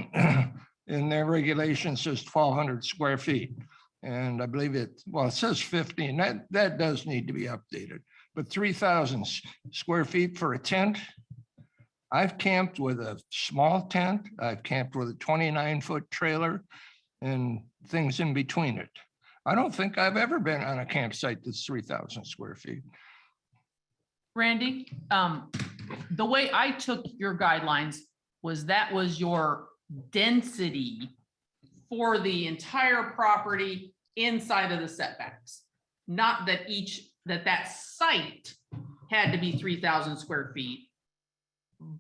in their regulations says 1,200 square feet. And I believe it, well, it says 15, that does need to be updated, but 3,000 square feet for a tent. I've camped with a small tent. I've camped with a 29-foot trailer and things in between it. I don't think I've ever been on a campsite that's 3,000 square feet. Randy, the way I took your guidelines was that was your density for the entire property inside of the setbacks. Not that that site had to be 3,000 square feet,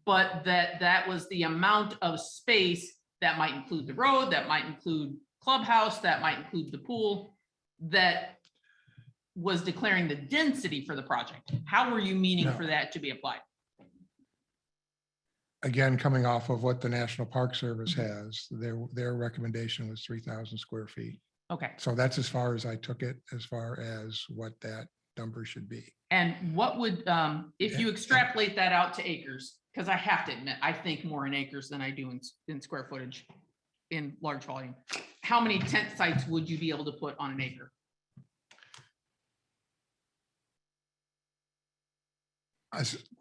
but that was the amount of space that might include the road, that might include clubhouse, that might include the pool, that was declaring the density for the project. How were you meaning No. for that to be applied? Again, coming off of what the National Park Service has, their recommendation was 3,000 square feet. Okay, So that's as far as I took it, as far as what that number should be. and what would, if you extrapolate that out to acres, because I have to admit, I think more in acres than I do in square footage in large volume. How many tent sites would you be able to put on an acre?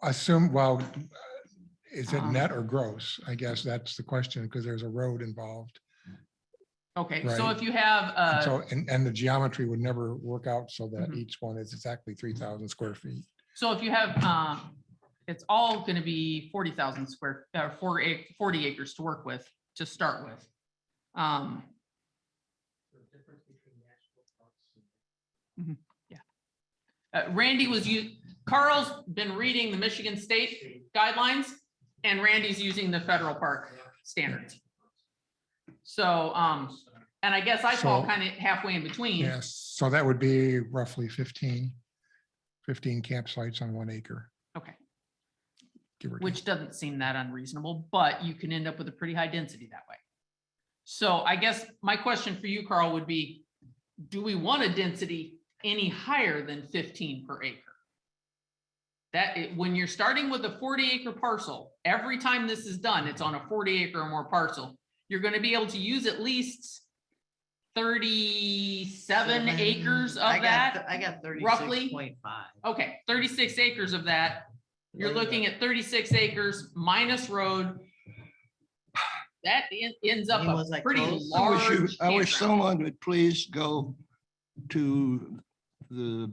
Assume, well, is it Um, net or gross? I guess that's the question, because there's a road involved. Okay, so Right. if you have, And So, and the geometry would never work out so that Mhm. each one is exactly 3,000 square feet. so if you have, it's all gonna be 40,000 square, 40 acres to work with, to start with. Mhm, yeah. Randy Carl's been reading the Michigan State guidelines, and Randy's using the federal park standards. So, and I guess I fall So- kind of halfway in between. Yes, so that would be roughly 15 campsites on 1 acre. Okay, Give or take. which doesn't seem that unreasonable, but you can end up with a pretty high density that way. So I guess my question for you, Carl, would be, do we want a density any higher than 15 per acre? When you're starting with a 40-acre parcel, every time this is done, it's on a 40-acre or more parcel, you're going to be able to use at least 37 acres of that. I got roughly? 36.5. Okay, 36 acres of that. You're looking at 36 acres minus road. That ends up He was a like pretty close. large. I wish campground. someone would please go to the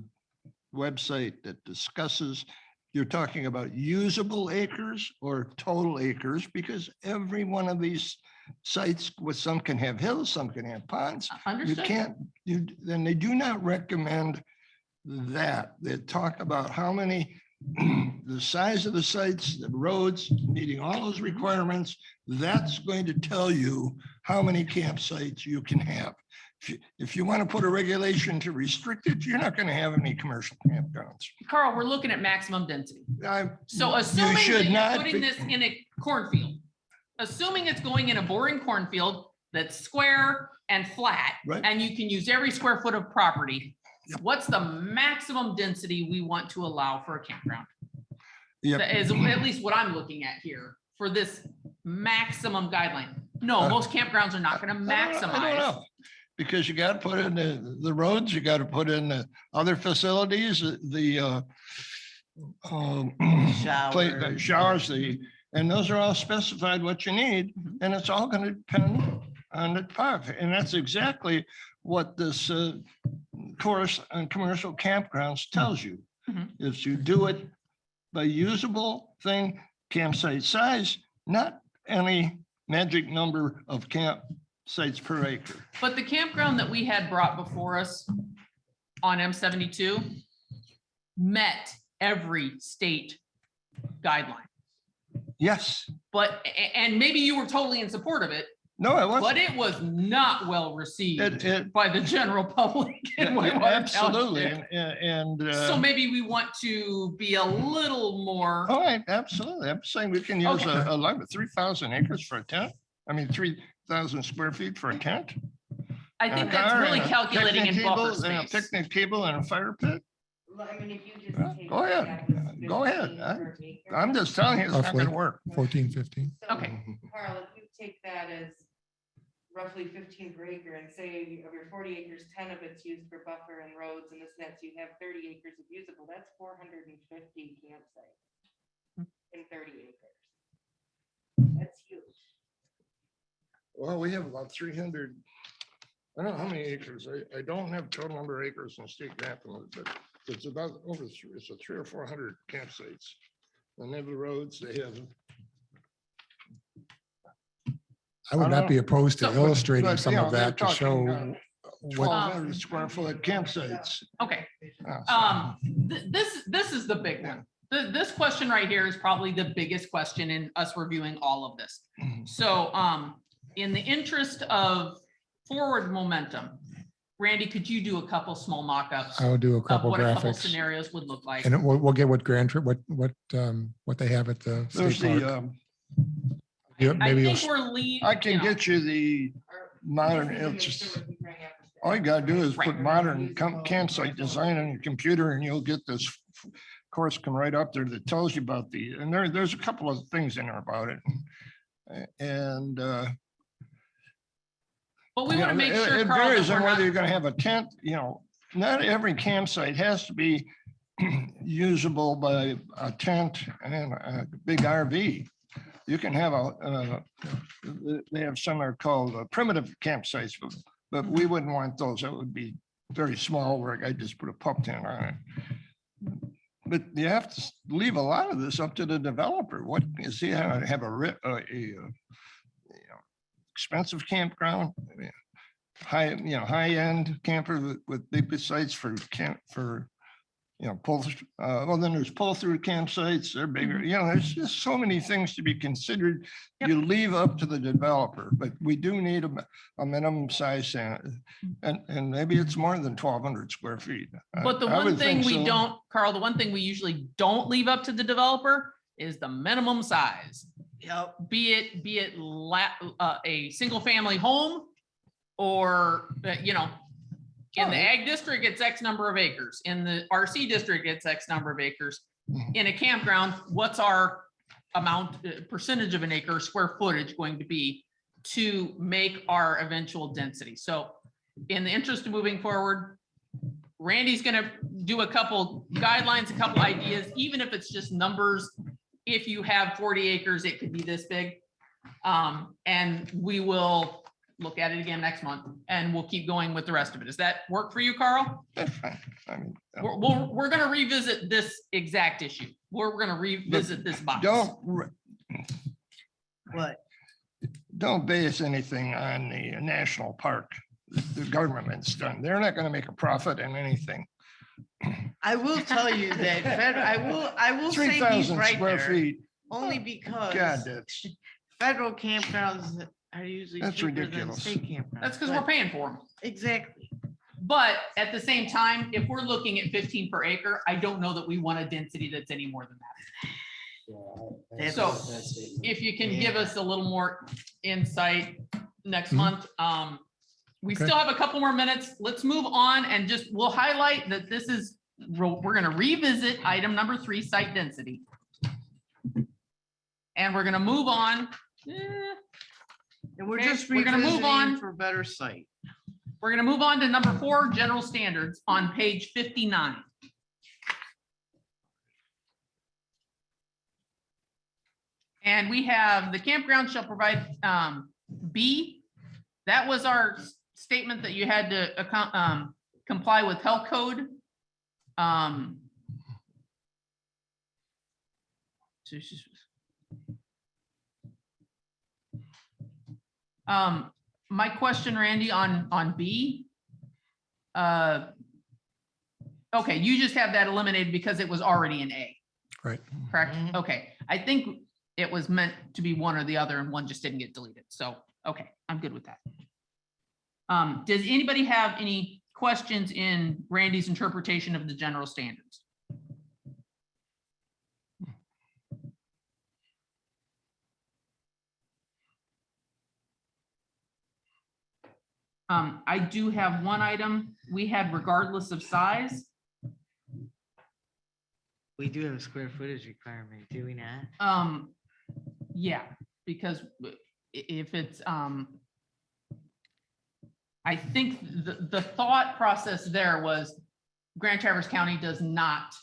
website that discusses, you're talking about usable acres or total acres, because every one of these sites, with some can have hills, some can have ponds. You Understood. can't, then they do not recommend that. They talk about how many the size of the sites, the roads, meeting all those requirements, that's going to tell you how many campsites you can have. If you want to put a regulation to restrict it, you're not going to have any commercial campgrounds. Carl, we're looking at maximum density. So You assuming that should you're not putting be- this in a cornfield, assuming it's going in a boring cornfield that's square and flat, Right. and you can use every square foot of property, Yep. what's the maximum density we want to allow for a campground? Yep. That is at least what I'm looking at here for this maximum guideline. No, most campgrounds are not gonna I don't maximize. know. Because you got to put in the roads, you got to put in the other facilities, the showers, and those are all specified what you need, and it's all going to depend on the park. And that's exactly what this course on commercial campgrounds tells you. Mhm. Is you do it by usable thing, campsite size, not any magic number of campsites per acre. But the campground that we had brought before us on M72 met every state guideline. Yes, But, and maybe you were totally in support of it, no, it wasn't. but it was not well received It- by the general public in Whitewater Absolutely, Township. and. So maybe we want to be a little more, All right, absolutely. I'm saying we can use Okay. a lot of 3,000 acres for a tent. I mean, 3,000 square feet for a tent. I think A that's car really and a calculating picnic in buffer table and a space. picnic table and a fire pit. Well, I mean, if you just Yeah, take go ahead. that was Go ahead. 15 per acre. I'm just telling you, it's not Roughly. gonna work. 14, 15. So, Okay. Carl, if you take that as roughly 15 per acre and say of your 40 acres, 10 of it's used for buffer and roads and this nets, you have 30 acres of usable, that's 450 campsites in 30 acres. That's huge. Well, we have about 300. I don't know how many acres. I don't have total number of acres in state map, but it's about it's a 300 or 400 campsites. And they have the roads, they have. I would not be opposed to So- illustrating But, some you know, of they're that to show talking, what, 1,200 square foot campsites. Okay, So- this is the big one. This question right here is probably the biggest question in us reviewing all of this. So, in the interest of forward momentum, Randy, could you do a couple small mock-ups I would do a of couple what a couple graphics. scenarios would look like? And we'll get what Grand Trip, what they have at the There's state the, park. Yeah, I maybe you'll think we're lead. I can get you the modern, This is to make it's sure just, we bring up the all you gotta do is put Right. modern campsite design on your computer and you'll get this course come right up there that tells you about and there's a couple of things in there about it. And But we you want to know, make sure, it Carl, that varies on we're whether not- you're gonna have a tent, not every campsite has to be usable by a tent and a big RV. You can have they have some are called primitive campsites, but we wouldn't want those. That would be very small where I just put a pup tent on it. But you have to leave a lot of this up to the developer. What is he have expensive campground? High-end camper with big sites for well, then there's pull-through campsites, they're bigger, there's just so many things to be considered. Yep. You leave up to the developer, but we do need a minimum size and maybe it's more than 1,200 square feet. But the I one would thing think we so. don't, Carl, the one thing we usually don't leave up to the developer is the minimum size. Be it a single family home or, in the ag district, it's X number of acres. In the RC district, it's X number of acres. Mhm. In a campground, what's our percentage of an acre, square footage going to be to make our eventual density? So in the interest of moving forward, Randy's gonna do a couple guidelines, a couple ideas, even if it's just numbers. If you have 40 acres, it could be this big. And we will look at it again next month and we'll keep going with the rest of it. Does that work for you, Carl? That's fine. I mean, We're gonna revisit this exact issue. We're gonna revisit this box. don't base anything on the national park. The government's done. They're not gonna make a profit in anything. I will tell you that I will say he's 3,000 right square there, feet. only because God, that's, federal campgrounds are usually That's cheaper than ridiculous. state campgrounds. That's because we're but- paying for them. Exactly. But at the same time, if we're looking at 15 per acre, I don't know that we want a density that's any more than that. That's- So, that statement. If you can give us a little more insight next Mhm. month. We Okay. still have a couple more minutes. Let's move on and just, we'll highlight that this is, we're gonna revisit item number 3, site density. And we're gonna move on. And we're Okay, just we're gonna move on. revisiting for better sight. We're gonna move on to number 4, general standards on page 59. And we have the campground shall provide B. That was our statement that you had to comply with health code. My question, Randy, on B. Okay, you just have that eliminated because it was already an A, Right. correct? Mhm. Okay, I think it was meant to be one or the other and one just didn't get deleted. So, okay, I'm good with that. Does anybody have any questions in Randy's interpretation of the general standards? I do have one item. We had regardless of size. We do have a square footage requirement, do we not? Yeah, because if it's, I think the thought process there was Grand Traverse County does not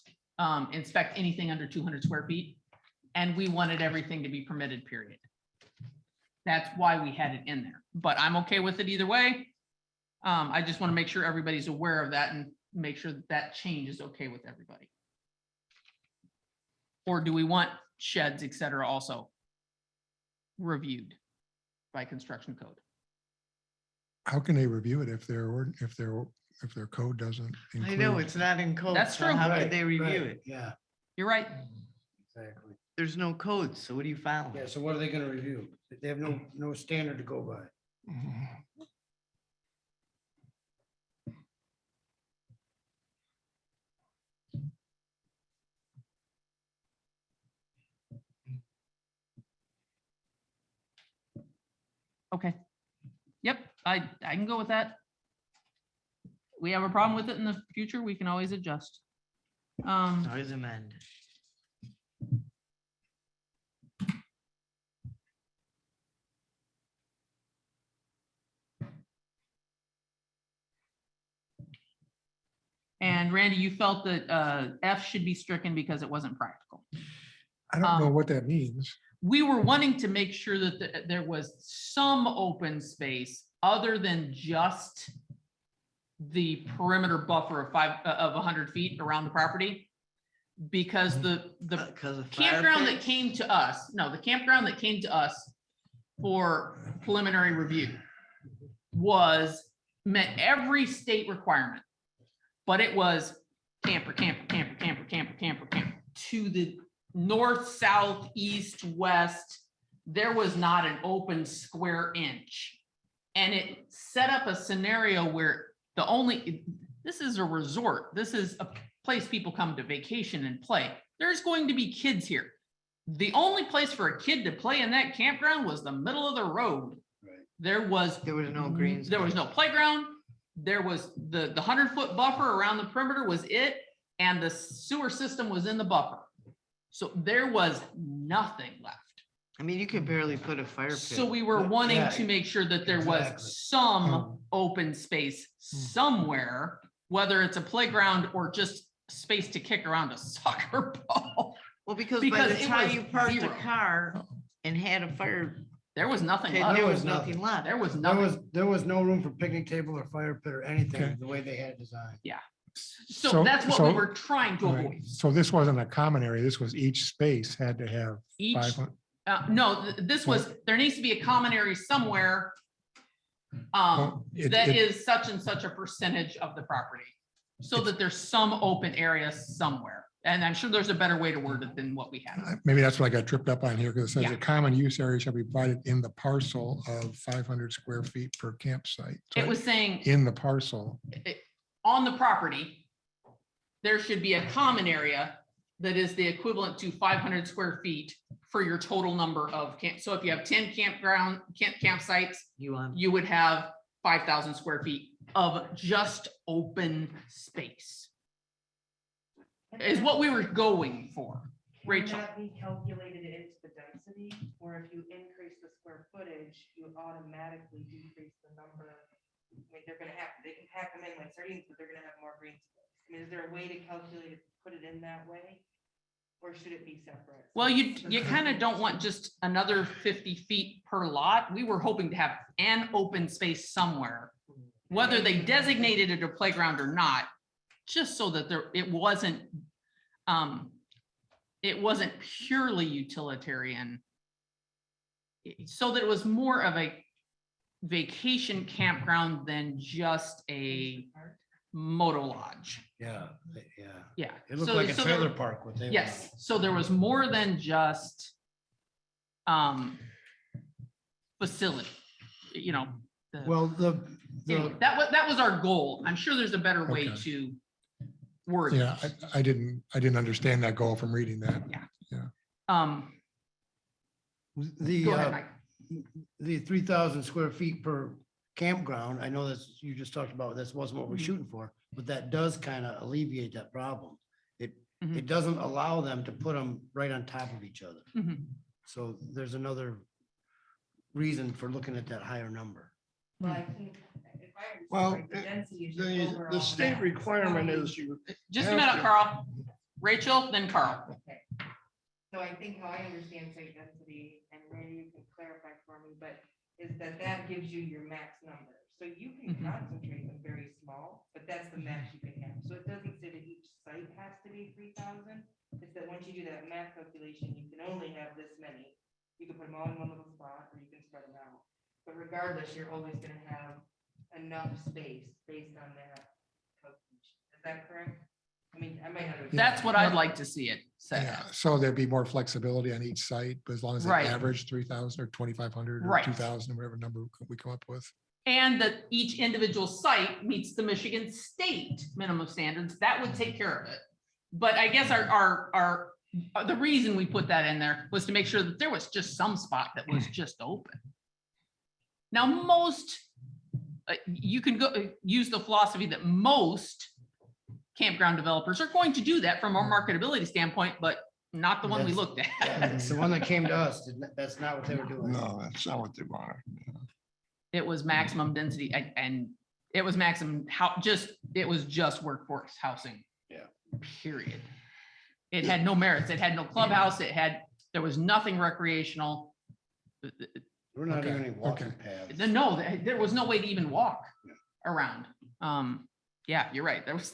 inspect anything under 200 square feet. And we wanted everything to be permitted, period. That's why we had it in there, but I'm okay with it either way. I just want to make sure everybody's aware of that and make sure that that change is okay with everybody. Or do we want sheds, et cetera, also reviewed by construction code? How can they review it if their code doesn't I include? know, it's not in code. That's so true. How Right, could they review right, it? Yeah, You're right. exactly. There's no code, so what do you follow? Yeah, so what are they gonna review? They have no standard to go by. Okay. Yep, I can go with that. We have a problem with it in the future, we can always adjust. Always amend. And Randy, you felt that F should be stricken because it wasn't practical. I don't know Um, what that means. We were wanting to make sure that there was some open space other than just the perimeter buffer of 100 feet around the property. Because the Because of campground that fire pits? came to us, no, the campground that came to us for preliminary review met every state requirement. But it was camper to the north, south, east, west. There was not an open square inch. And it set up a scenario where this is a resort. This is a place people come to vacation and play. There's going to be kids here. The only place for a kid to play in that campground was the middle of the road. Right. There was no green. There was no playground. There was the 100-foot buffer around the perimeter was it, and the sewer system was in the buffer. So there was nothing left. I mean, you could barely put a fire pit. So we were wanting Yeah, to make sure that there was exactly. some open space somewhere, whether it's a playground or just space to kick around a soccer ball. Well, because by because the it time was you parked the zero. car and had a fire There was nothing pit, left. there was was nothing left. There was There nothing. was no room for picnic table or fire pit or Okay. anything, the way they had designed. So that's what we so- were trying to Right. avoid. So this wasn't a common area. This was each space had to have Each 500. no, this was, there needs to be a common area somewhere. Well, it- That it- is such and such a percentage of the property. so that there's some open area somewhere. And I'm sure there's a better way to word it than what we have. Maybe that's what I got tripped up on here, because it says Yeah. a common use area shall be provided in the parcel of 500 square feet per campsite. So It was saying in the parcel. on the property, there should be a common area that is the equivalent to 500 square feet for your total number of camp. So if you have 10 campsites, you would have 5,000 square feet of just open space is what we were going for. Rachel. Can that be calculated into the density, or if you increase the square footage, you automatically decrease the number? I mean, they can pack them in like sardines, but they're gonna have more green space. I mean, is there a way to calculate it, put it in that way? Or should it be separate? Well, you kind of don't want just another 50 feet per lot. We were hoping to have an open space somewhere, whether they designated it a playground or not, just so that it wasn't purely utilitarian. So that it was more of a vacation campground than just a moto lodge. Yeah, yeah. Yeah. It looked So- like a so there- trailer park. What they. Yes, so there was more than just facility, you know. Well, Anyway, that was our goal. I'm sure there's a better way Okay. to word it. Yeah, I didn't understand that goal from reading that. the, Go ahead, Mike. the 3,000 square feet per campground, I know that's, you just talked about, this wasn't what we're Mhm. shooting for, but that does kind of alleviate that problem. Mhm. It doesn't allow them to put them right on top of each other. Mhm. So there's another reason for looking at that higher number. Well, I think if I understand Well, right, the density is your The overall state max. requirement is you. Just a have minute, to- Carl. Rachel, then Carl. Okay. So I think how I understand site density, and maybe you can clarify for me, but is that gives you your max number. So you can Mhm. concentrate them very small, but that's the max you can have. So it doesn't say that each site has to be 3,000. It's that once you do that math calculation, you can only have this many. You can put them all in one little spot, or you can spread them out. But regardless, you're always gonna have enough space based on that calculation. Is that correct? I mean, I might not. That's what I'd like to see it said. Yeah, so there'd be more flexibility on each site, but as long as they Right. average 3,000 or 2,500 or Right. 2,000, whatever number we come up with. And that each individual site meets the Michigan state minimum standards, that would take care of it. But I guess the reason we put that in there was to make sure that there was just some spot that was just open. Now, you can use the philosophy that most campground developers are going to do that from a marketability standpoint, but not the one we looked at. It's the one that came to us. That's not what they were doing. No, that's not what they want. It was maximum density and it was maximum, it was just workforce housing. Yeah. Period. It had no merits. It had no clubhouse. There was nothing recreational. We're not Okay, even any walking okay. paths. No, there was no way to even walk around. Yeah, you're right. There was,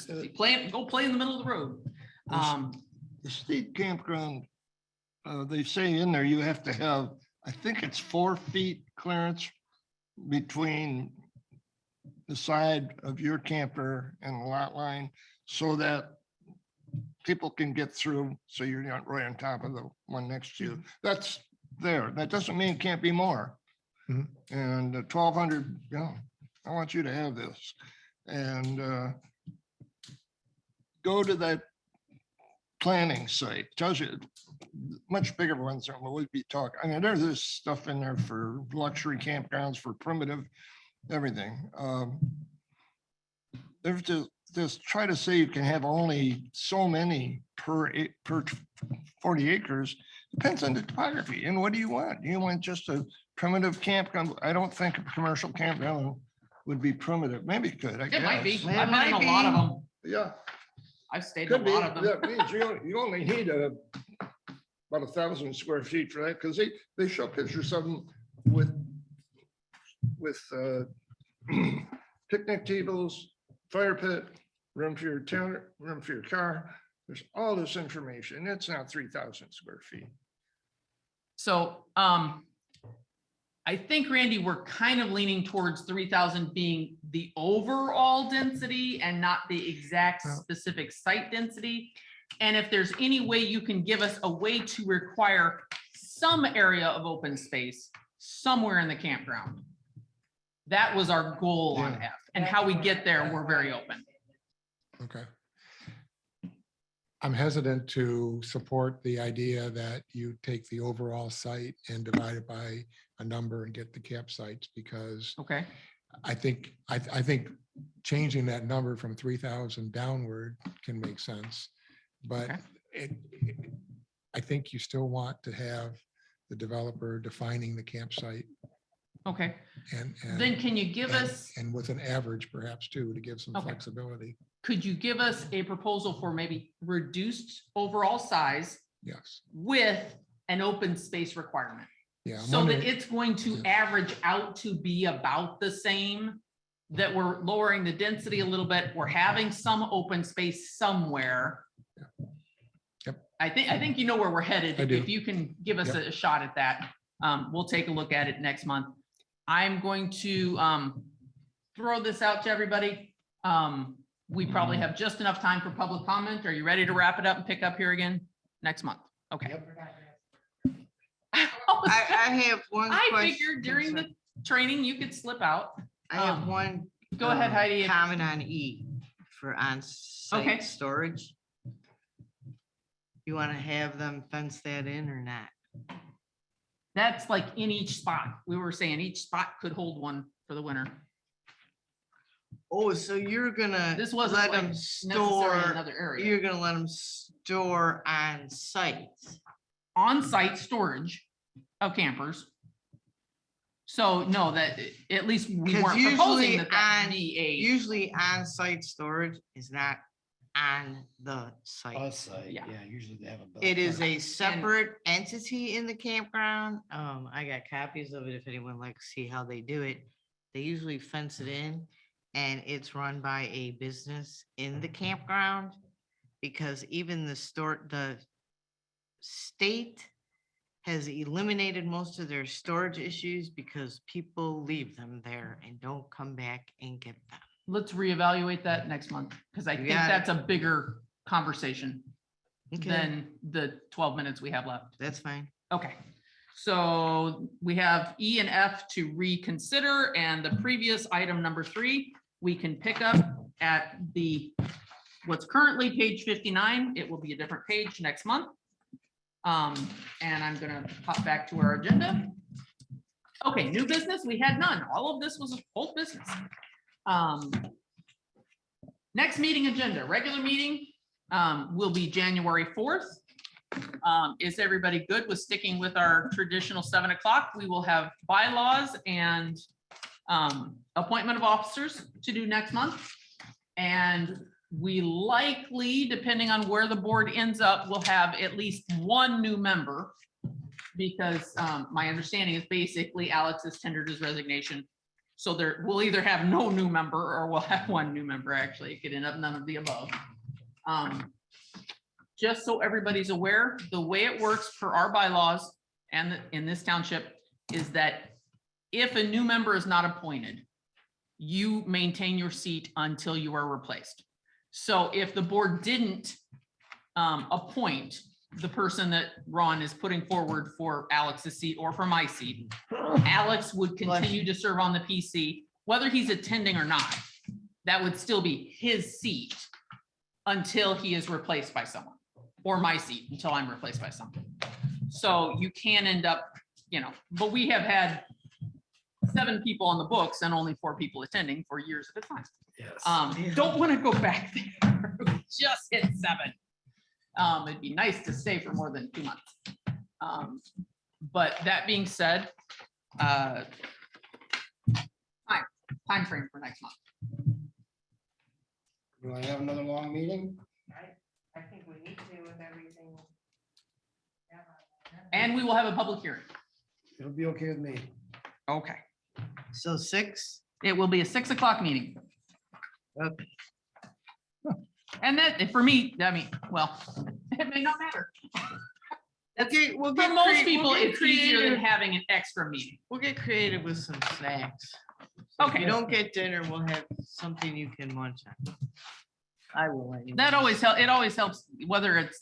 go play in the middle of the road. The state campground, they say in there, you have to have, I think it's 4 feet clearance between the side of your camper and the lot line so that people can get through, so you're not right on top of the one next to you. That's there. That doesn't mean it can't be more. Mhm. And 1,200, yeah, I want you to have this. And go to that planning site, tells you much bigger ones than what we'd be talking. I mean, there's this stuff in there for luxury campgrounds, for primitive, everything. There's just try to say you can have only so many per 40 acres. Depends on the topography. And what do you want? Do you want just a primitive campground? I don't think a commercial campground would be primitive. Maybe it could, I guess. It might be. It I've been in a might lot of be. them. Yeah. I've stayed in Could a be. lot of them. That means you only need about 1,000 square feet for that, because they show pictures of them with picnic tables, fire pit, room for your tent, room for your car. There's all this information. It's not 3,000 square feet. So, I think, Randy, we're kind of leaning towards 3,000 being the overall density and not the exact Well- specific site density. And if there's any way you can give us a way to require some area of open space somewhere in the campground. That was our goal on Yeah. F, and how we get there, we're very open. Okay. I'm hesitant to support the idea that you take the overall site and divide it by a number and get the campsites, because Okay, I think changing that number from 3,000 downward can make sense. But Okay. I think you still want to have the developer defining the campsite okay. and. Then can you give us, And with an average perhaps too, to give some Okay. flexibility. could you give us a proposal for maybe reduced overall size Yes, with an open space requirement? yeah. I'm So that wondering- it's going to average out to be about the same, that we're lowering the density a little bit, we're having some open space somewhere. Yep. I think you know where we're headed. I do. If you can give us Yep. a shot at that, we'll take a look at it next month. I'm going to throw this out to everybody. We probably have just enough time for public comment. Are you ready to wrap it up and pick up here again next month? Okay. I have one I question. figured during the training, you could slip out. I have one. Go ahead, Heidi. Comment on E for Okay. on-site storage. You want to have them fence that in or not? That's like in each spot. We were saying each spot could hold one for the winter. Oh, so you're gonna This wasn't let like them necessary in store, another area. you're gonna let them store on site. On-site storage of campers. So no, that at least we Because weren't usually proposing that that on- be a, Usually on-site storage is not on the site. Outside, Yeah. yeah, usually they have a. It is a separate entity in the campground. I got copies of it if anyone likes to see how they do it. They usually fence it in and it's run by a business in the campground. Because even the state has eliminated most of their storage issues because people leave them there and don't come back and get them. let's reevaluate that next month, because I You think got it. that's a bigger conversation Okay, than the 12 minutes we have left. that's fine. Okay, so we have E and F to reconsider, and the previous item number 3, we can pick up at what's currently page 59. It will be a different page next month. And I'm gonna pop back to our agenda. Okay, new business, we had none. All of this was old business. Next meeting agenda, regular meeting, will be January 4th. Is everybody good with sticking with our traditional 7 o'clock? We will have bylaws and appointment of officers to do next month. And we likely, depending on where the board ends up, will have at least one new member. Because my understanding is basically Alex has tendered his resignation. So we'll either have no new member or we'll have one new member, actually. It could end up none of the above. Just so everybody's aware, the way it works per our bylaws and in this township is that if a new member is not appointed, you maintain your seat until you are replaced. So if the board didn't appoint the person that Ron is putting forward for Alex's seat or for my seat, Alex would continue to serve on the PC, whether he's attending or not. That would still be his seat until he is replaced by someone, or my seat until I'm replaced by someone. So you can end up, but we have had 7 people on the books and only 4 people attending for years at a time. Yes. Don't want to go back there. We just hit 7. It'd be nice to stay for more than 2 months. But that being said, time frame for next month. Do I have another long meeting? I think we need to with everything. And we will have a public hearing. It'll be okay with me. Okay. So 6, It will be a 6 o'clock meeting. okay. And that, for me, I mean, well, it may not matter. Okay, we'll For get most crea- people, we'll get it's easier than creative. having an extra meeting. We'll get creative with some snacks. So if Okay. you don't get dinner, we'll have something you can munch on. I will anyway. That always it always helps, whether it's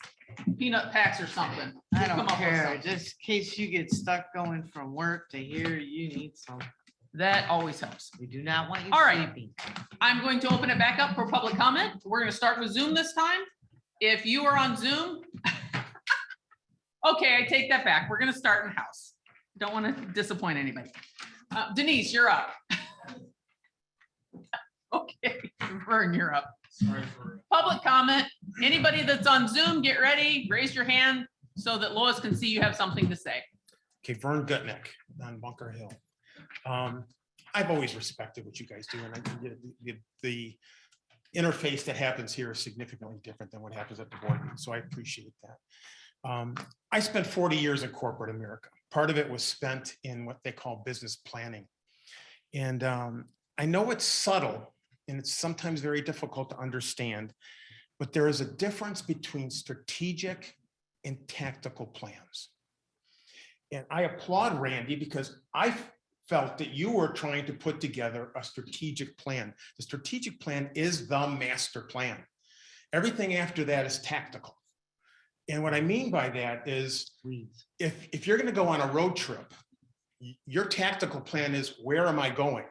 peanut packs or something. I We'll come don't up with care, something. just in case you get stuck going from work to here, you need some. That always helps. We do not want you All right. sleeping. I'm going to open it back up for public comment. We're gonna start with Zoom this time. If you are on Zoom. Okay, I take that back. We're gonna start in house. Don't want to disappoint anybody. Denise, you're up. Okay, Vern, you're up. Public comment. Anybody that's on Zoom, get ready, raise your hand so that Lois can see you have something to say. Okay, Vern Gutnick on Bunker Hill. I've always respected what you guys do, and I think the interface that happens here is significantly different than what happens at the board meeting, so I appreciate that. I spent 40 years in corporate America. Part of it was spent in what they call business planning. And I know it's subtle and it's sometimes very difficult to understand, but there is a difference between strategic and tactical plans. And I applaud Randy because I felt that you were trying to put together a strategic plan. The strategic plan is the master plan. Everything after that is tactical. And what I mean by that is if you're going to go on a road trip, your tactical plan is, where am I going?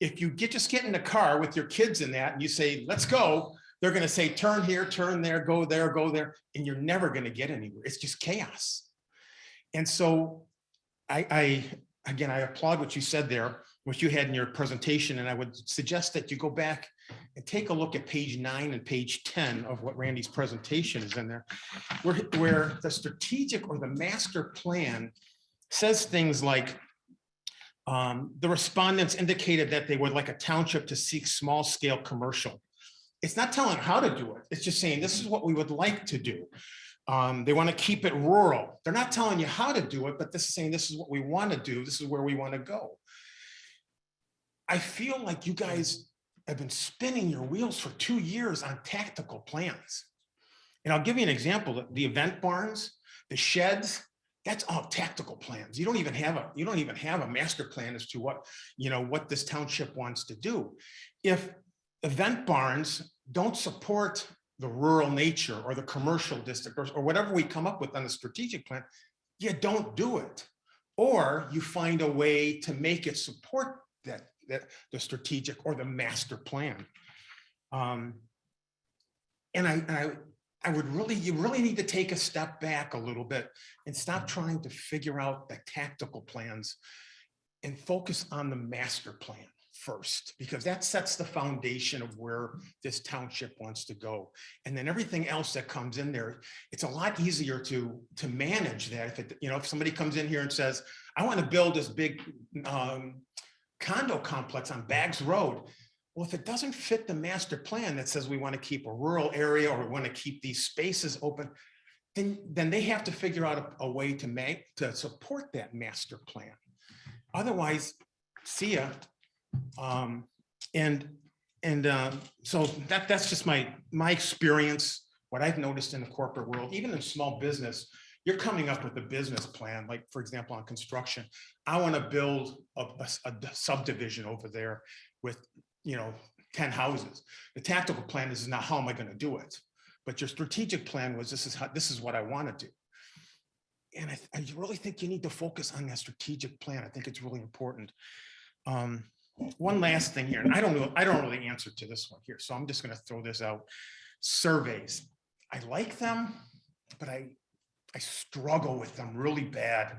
If you just get in the car with your kids in that and you say, let's go, they're going to say, turn here, turn there, go there, and you're never going to get anywhere. It's just chaos. And so I applaud what you said there, what you had in your presentation, and I would suggest that you go back and take a look at page 9 and page 10 of what Randy's presentation is in there, where the strategic or the master plan says things like, the respondents indicated that they would like a township to seek small scale commercial. It's not telling how to do it. It's just saying, this is what we would like to do. They want to keep it rural. They're not telling you how to do it, but this is saying, this is what we want to do. This is where we want to go. I feel like you guys have been spinning your wheels for 2 years on tactical plans. And I'll give you an example. The event barns, the sheds, that's all tactical plans. You don't even have a master plan as to what this township wants to do. If event barns don't support the rural nature or the commercial district or whatever we come up with on the strategic plan, you don't do it. Or you find a way to make it support that the strategic or the master plan. You really need to take a step back a little bit and stop trying to figure out the tactical plans and focus on the master plan first, because that sets the foundation of where this township wants to go. And then everything else that comes in there, it's a lot easier to manage that. If somebody comes in here and says, I want to build this big condo complex on Baggs Road. Well, if it doesn't fit the master plan that says we want to keep a rural area or we want to keep these spaces open, then they have to figure out a way to support that master plan. Otherwise, see ya. So that's just my experience, what I've noticed in the corporate world, even in small business. You're coming up with a business plan, like for example, on construction, I want to build a subdivision over there with 10 houses. The tactical plan is not, how am I going to do it? But your strategic plan was, this is what I want to do. And I really think you need to focus on that strategic plan. I think it's really important. One last thing here, and I don't really answer to this one here, so I'm just going to throw this out. Surveys, I like them, but I struggle with them really bad.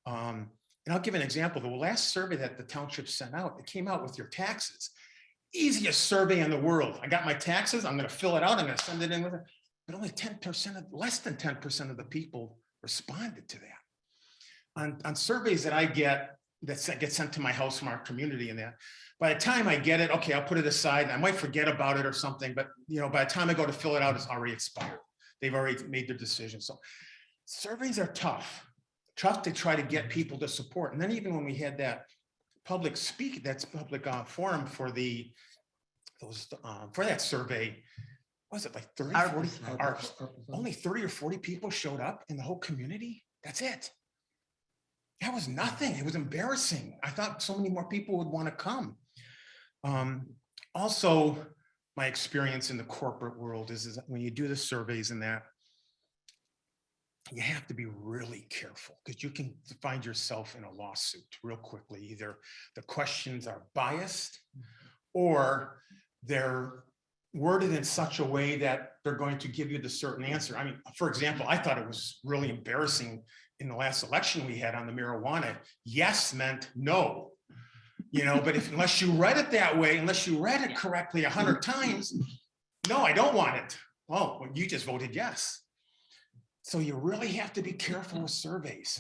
And I'll give an example. The last survey that the township sent out, it came out with your taxes. Easiest survey in the world. I got my taxes. I'm going to fill it out. I'm going to send it in with it. But only less than 10% of the people responded to that. On surveys that I get that get sent to my house from our community, and that by the time I get it, okay, I'll put it aside and I might forget about it or something. But by the time I go to fill it out, it's already expired. They've already made their decision. So surveys are tough to try to get people to support. And then even when we had that public forum for that survey, was it like 30, Our 40, percent. or only 30 or 40 people showed up in the whole community? That's it. That was nothing. It was embarrassing. I thought so many more people would want to come. Also, my experience in the corporate world is that when you do the surveys and that, you have to be really careful because you can find yourself in a lawsuit real quickly. Either the questions are biased or they're worded in such a way that they're going to give you the certain answer. I mean, for example, I thought it was really embarrassing in the last election we had on the marijuana. Yes meant no, you know, but unless you read it that way, unless you read it correctly 100 times, no, I don't want it. Oh, well, you just voted yes. So you really have to be careful with surveys.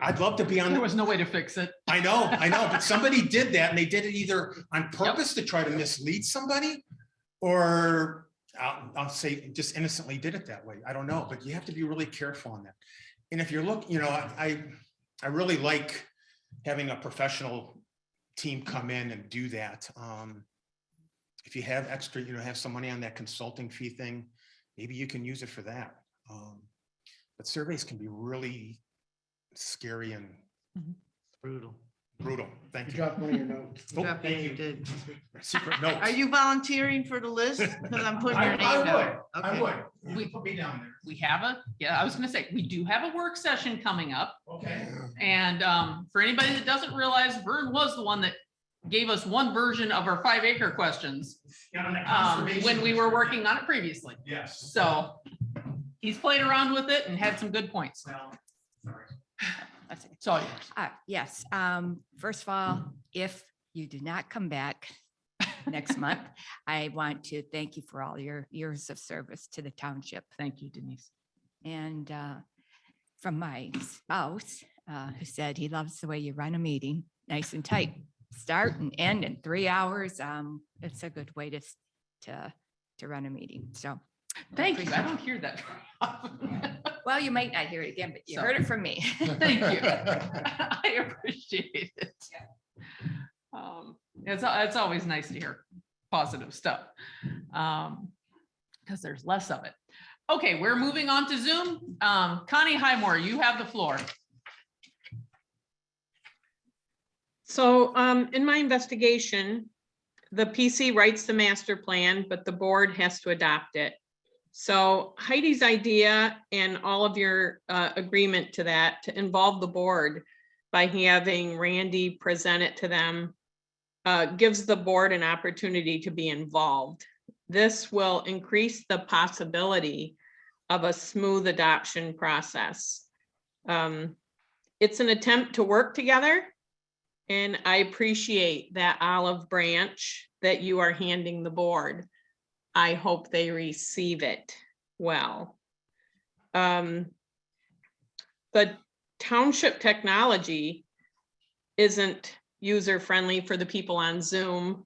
I'd love to be on. There was no way to fix it. I know, but somebody did that and they did it either on purpose to try to mislead somebody or I'll say just innocently did it that way. I don't know, but you have to be really careful on that. And if you're looking, you know, I really like having a professional team come in and do that. If you have extra, you know, have some money on that consulting fee thing, maybe you can use it for that. But surveys can be really scary and Brutal. brutal. Thank You you. dropped one of your notes. Oh, Drop thank in, you. you did. Secret notes. Are you volunteering for the list? Because I'm putting your I name down. would. I Okay. would. You can put me down there. We have I was gonna say, we do have a work session coming up. Okay. And for anybody that doesn't realize, Vern was the one that gave us one version of our 5-acre questions when we were working on it previously. Yes. So he's played around with it and had some good points. Well, sorry. It's all yours. Yes, first of all, if you do not come back next month, I want to thank you for all your years of service to the township. Thank you, Denise. And from my spouse, who said he loves the way you run a meeting, nice and tight, start and end in 3 hours. It's a good way to run a meeting. So, Thank you. I don't hear that very often. well, you might not hear it again, but you So- heard it from me. Thank you. I appreciate it. It's always nice to hear positive stuff because there's less of it. Okay, we're moving on to Zoom. Connie Highmore, you have the floor. So in my investigation, the PC writes the master plan, but the board has to adopt it. So Heidi's idea and all of your agreement to that, to involve the board by having Randy present it to them, gives the board an opportunity to be involved. This will increase the possibility of a smooth adoption process. It's an attempt to work together. And I appreciate that olive branch that you are handing the board. I hope they receive it well. The township technology isn't user-friendly for the people on Zoom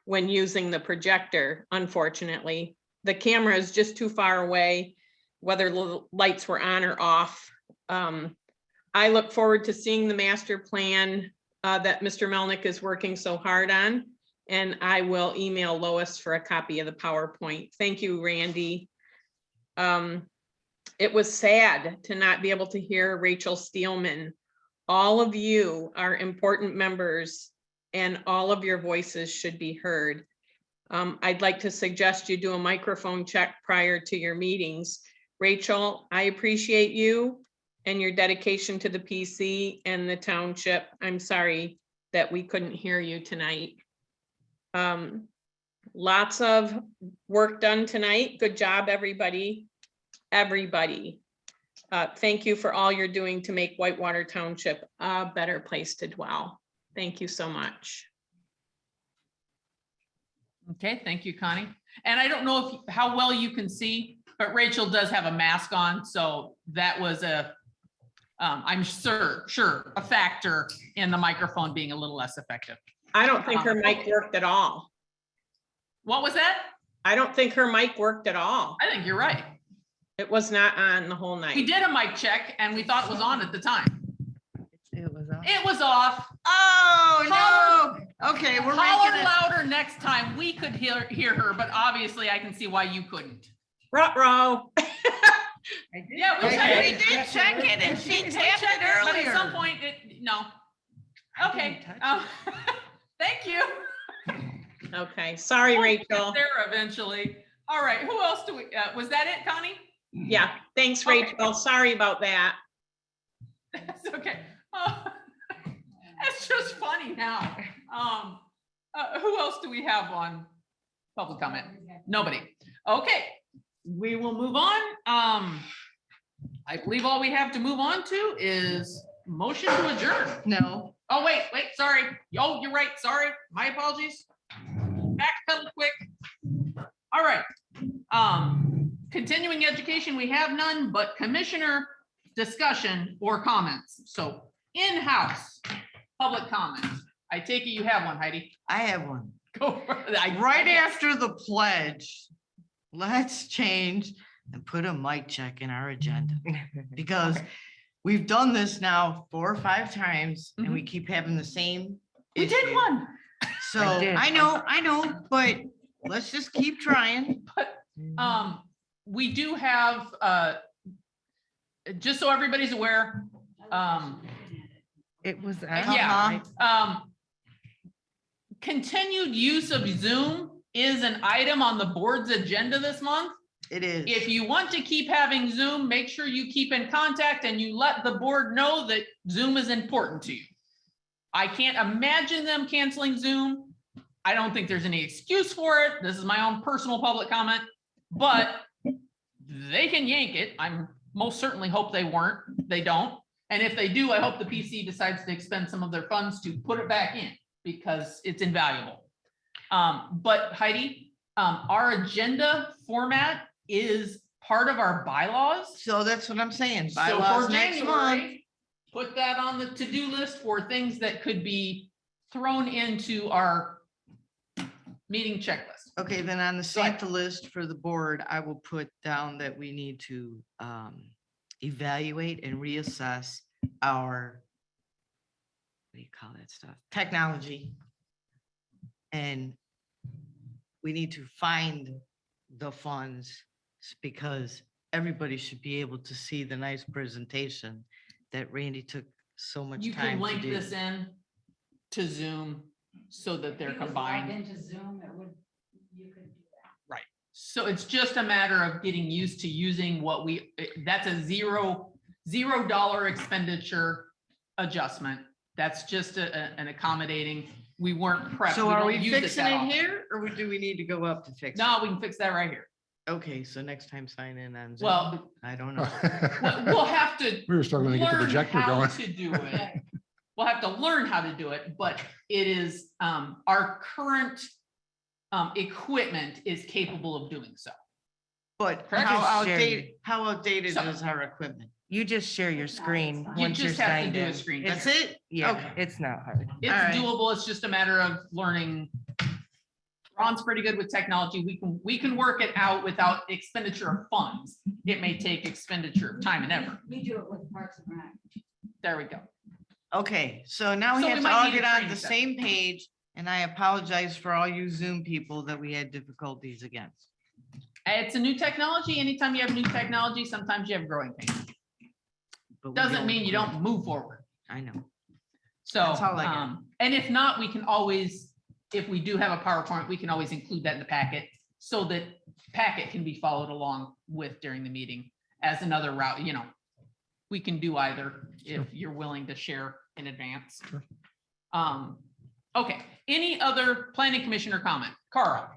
when using the projector, unfortunately. The camera is just too far away, whether the lights were on or off. I look forward to seeing the master plan that Mr. Melnick is working so hard on. And I will email Lois for a copy of the PowerPoint. Thank you, Randy. It was sad to not be able to hear Rachel Steelman. All of you are important members and all of your voices should be heard. I'd like to suggest you do a microphone check prior to your meetings. Rachel, I appreciate you and your dedication to the PC and the township. I'm sorry that we couldn't hear you tonight. Lots of work done tonight. Good job, everybody. Everybody. Thank you for all you're doing to make Whitewater Township a better place to dwell. Thank you so much. Okay, thank you, Connie. And I don't know how well you can see, but Rachel does have a mask on, so that was I'm sure a factor in the microphone being a little less effective. I don't think her mic worked at all. What was that? I don't think her mic worked at all. I think you're right. It was not on the whole We night. did a mic check and we thought it was on at the time. It was on. It was off. Oh, no. Okay, we're Holler making it. louder her next time, we could hear her, but obviously I can see why you couldn't. Ruh-roh. Yeah, we We checked did check it and she tapped it but at some earlier. point, no. I Okay, didn't touch thank you. Okay, sorry, We'll get Rachel. there eventually. All right, who else do we, was that it, Connie? Yeah, thanks, Okay. Rachel. Sorry about that. That's okay. It's just funny now. Who else do we have on public comment? Nobody. Okay, we will move on. I believe all we have to move on to is motion to adjourn. No, Oh, wait, sorry. Oh, you're right. Sorry. My apologies. Backpedal quick. All right. Continuing education, we have none, but commissioner discussion or comments. So in-house public comments. I take it you have one, Heidi. I have one. Go for it. Right after the pledge, let's change and put a mic check in our agenda. Because we've done this now 4 or 5 times and we keep having the same. We did issue. one. So I know, but let's just keep trying. We do have, just so everybody's aware, It was. yeah, continued use of Zoom is an item on the board's agenda this month. It is. If you want to keep having Zoom, make sure you keep in contact and you let the board know that Zoom is important to you. I can't imagine them canceling Zoom. I don't think there's any excuse for it. This is my own personal public comment, but they can yank it. I'm most certainly hope they don't. And if they do, I hope the PC decides to expend some of their funds to put it back in because it's invaluable. But Heidi, our agenda format is part of our bylaws. So that's what I'm saying. So Bylaws for next month. January, put that on the to-do list for things that could be thrown into our meeting checklist. Okay, then on the Santa list for the board, I will put down that we need to evaluate and reassess our, what do you call that stuff? Technology. And we need to find the funds because everybody should be able to see the nice presentation that Randy took so much You time can to link do. this in to Zoom so that they're If it was logged combined. into Zoom, you could do that. So it's just a matter of getting used to using what that's a $0 expenditure adjustment. That's just an accommodating, we weren't prepped. So are don't we use fixing that it often. here or do we need to go up to fix it? No, we can fix that right here. Okay, so next time sign in on Zoom. Well, I don't know. we'll have to We were struggling to get the learn projector how going. to do it. We'll have to learn how to do it, but it is, our current equipment is capable of doing so. But Correct. how outdated So- is our equipment? You just share your screen You once you're just have to signed do a in. screen. That's share. it? Yeah, Okay. it's not hard. It's All right. doable. It's just a matter of learning. Ron's pretty good with technology. We can work it out without expenditure of funds. It may take expenditure of time and effort. We do it with Parks and Rec. There we go. Okay, so now we So we have to might all need a get on training the session. same page, and I apologize for all you Zoom people that we had difficulties against. It's a new technology. Anytime you have new technology, sometimes you have growing pains. But we Doesn't mean you don't move forward. I know. So, That's all I got. and if not, we can always, if we do have a PowerPoint, we can always include that in the packet so that packet can be followed along with during the meeting as another route, we can do either if you're willing to share in advance. Sure. Okay, any other planning commissioner comment? Carl?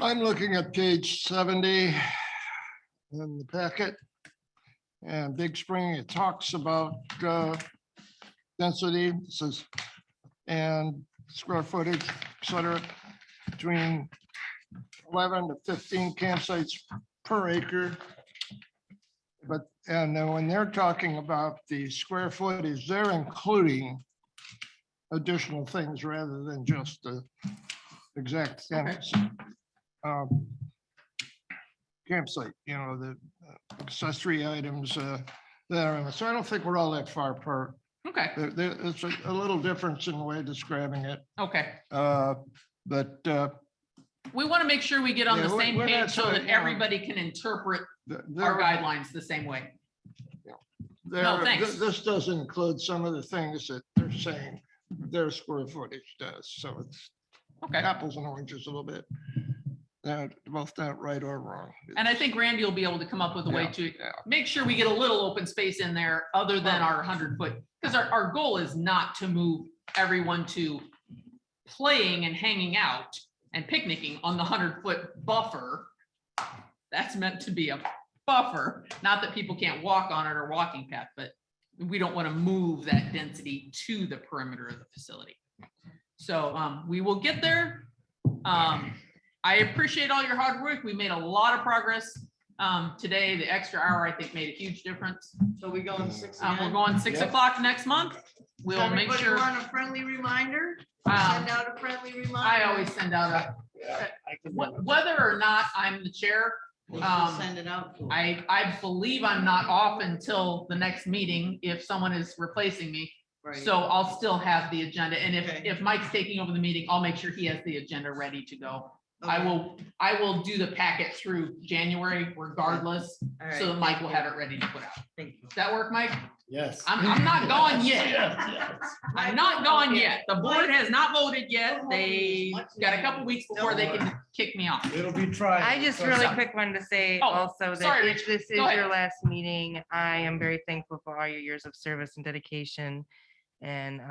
I'm looking at page 70 in the packet. And Big Spring, it talks about density, it says, and square footage, et cetera, between 11 to 15 campsites per acre. But, and then when they're talking about the square footage, they're including additional things rather than just the exact density. Campsite, the accessory items that are in it. So I don't think we're all that far apart. Okay, It's a little difference in the way of describing it. okay. But We want to make sure we get on Yeah, the same we're not page so trying- that everybody can interpret our there, guidelines the same way. thanks. this does include some of the things that they're saying their square footage does. So it's Okay. apples and oranges a little bit. Both not right or wrong. And I think Randy will be able to come up with a way Yeah, to yeah. make sure we get a little open space in there other than our 100-foot. Because our goal is not to move everyone to playing and hanging out and picnicking on the 100-foot buffer. That's meant to be a buffer, not that people can't walk on it or walking path, but we don't want to move that density to the perimeter of the facility. So we will get there. I appreciate all your hard work. We made a lot of progress today. The extra hour, I think, made a huge difference. So we going 6 We're again? going 6 o'clock next month. We'll make Everybody sure. want a friendly reminder? Um, Send out a friendly reminder. I always send out whether or not I'm the chair. Send it out. to 'em. I believe I'm not off until the next meeting if someone is replacing me. Right. So I'll still have the agenda. And Okay. if Mike's taking over the meeting, I'll make sure he has the agenda ready to go. I Okay. will do the packet through January regardless, All right, so that Mike will thank have it ready to put out. Thank you. Does that work, Mike? Yes. I'm not going yet. I'm not going yet. The board has not voted yet. They got a couple weeks before they can kick me off. It'll be tried. I just really quick wanted to say Oh, also sorry, that Rich. if this is Go ahead. your last meeting, I am very thankful for all your years of service and dedication. And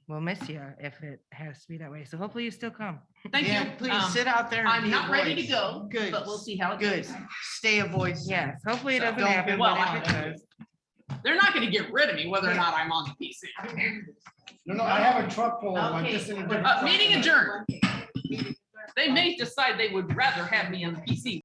we'll miss you if it has to be that way. So hopefully you still come. Thank you. Yeah, please sit out there. and I'm be a not ready to voice. go, Good. but we'll see how it Good. goes. Stay a voice. Yes, hopefully it So, doesn't don't happen, get- well, but if it does. They're not gonna get rid of me whether or not I'm on the PC. No, I have a truck full of them. I'm just in a different truck Meeting tonight. adjourned. They may decide they would rather have me on the PC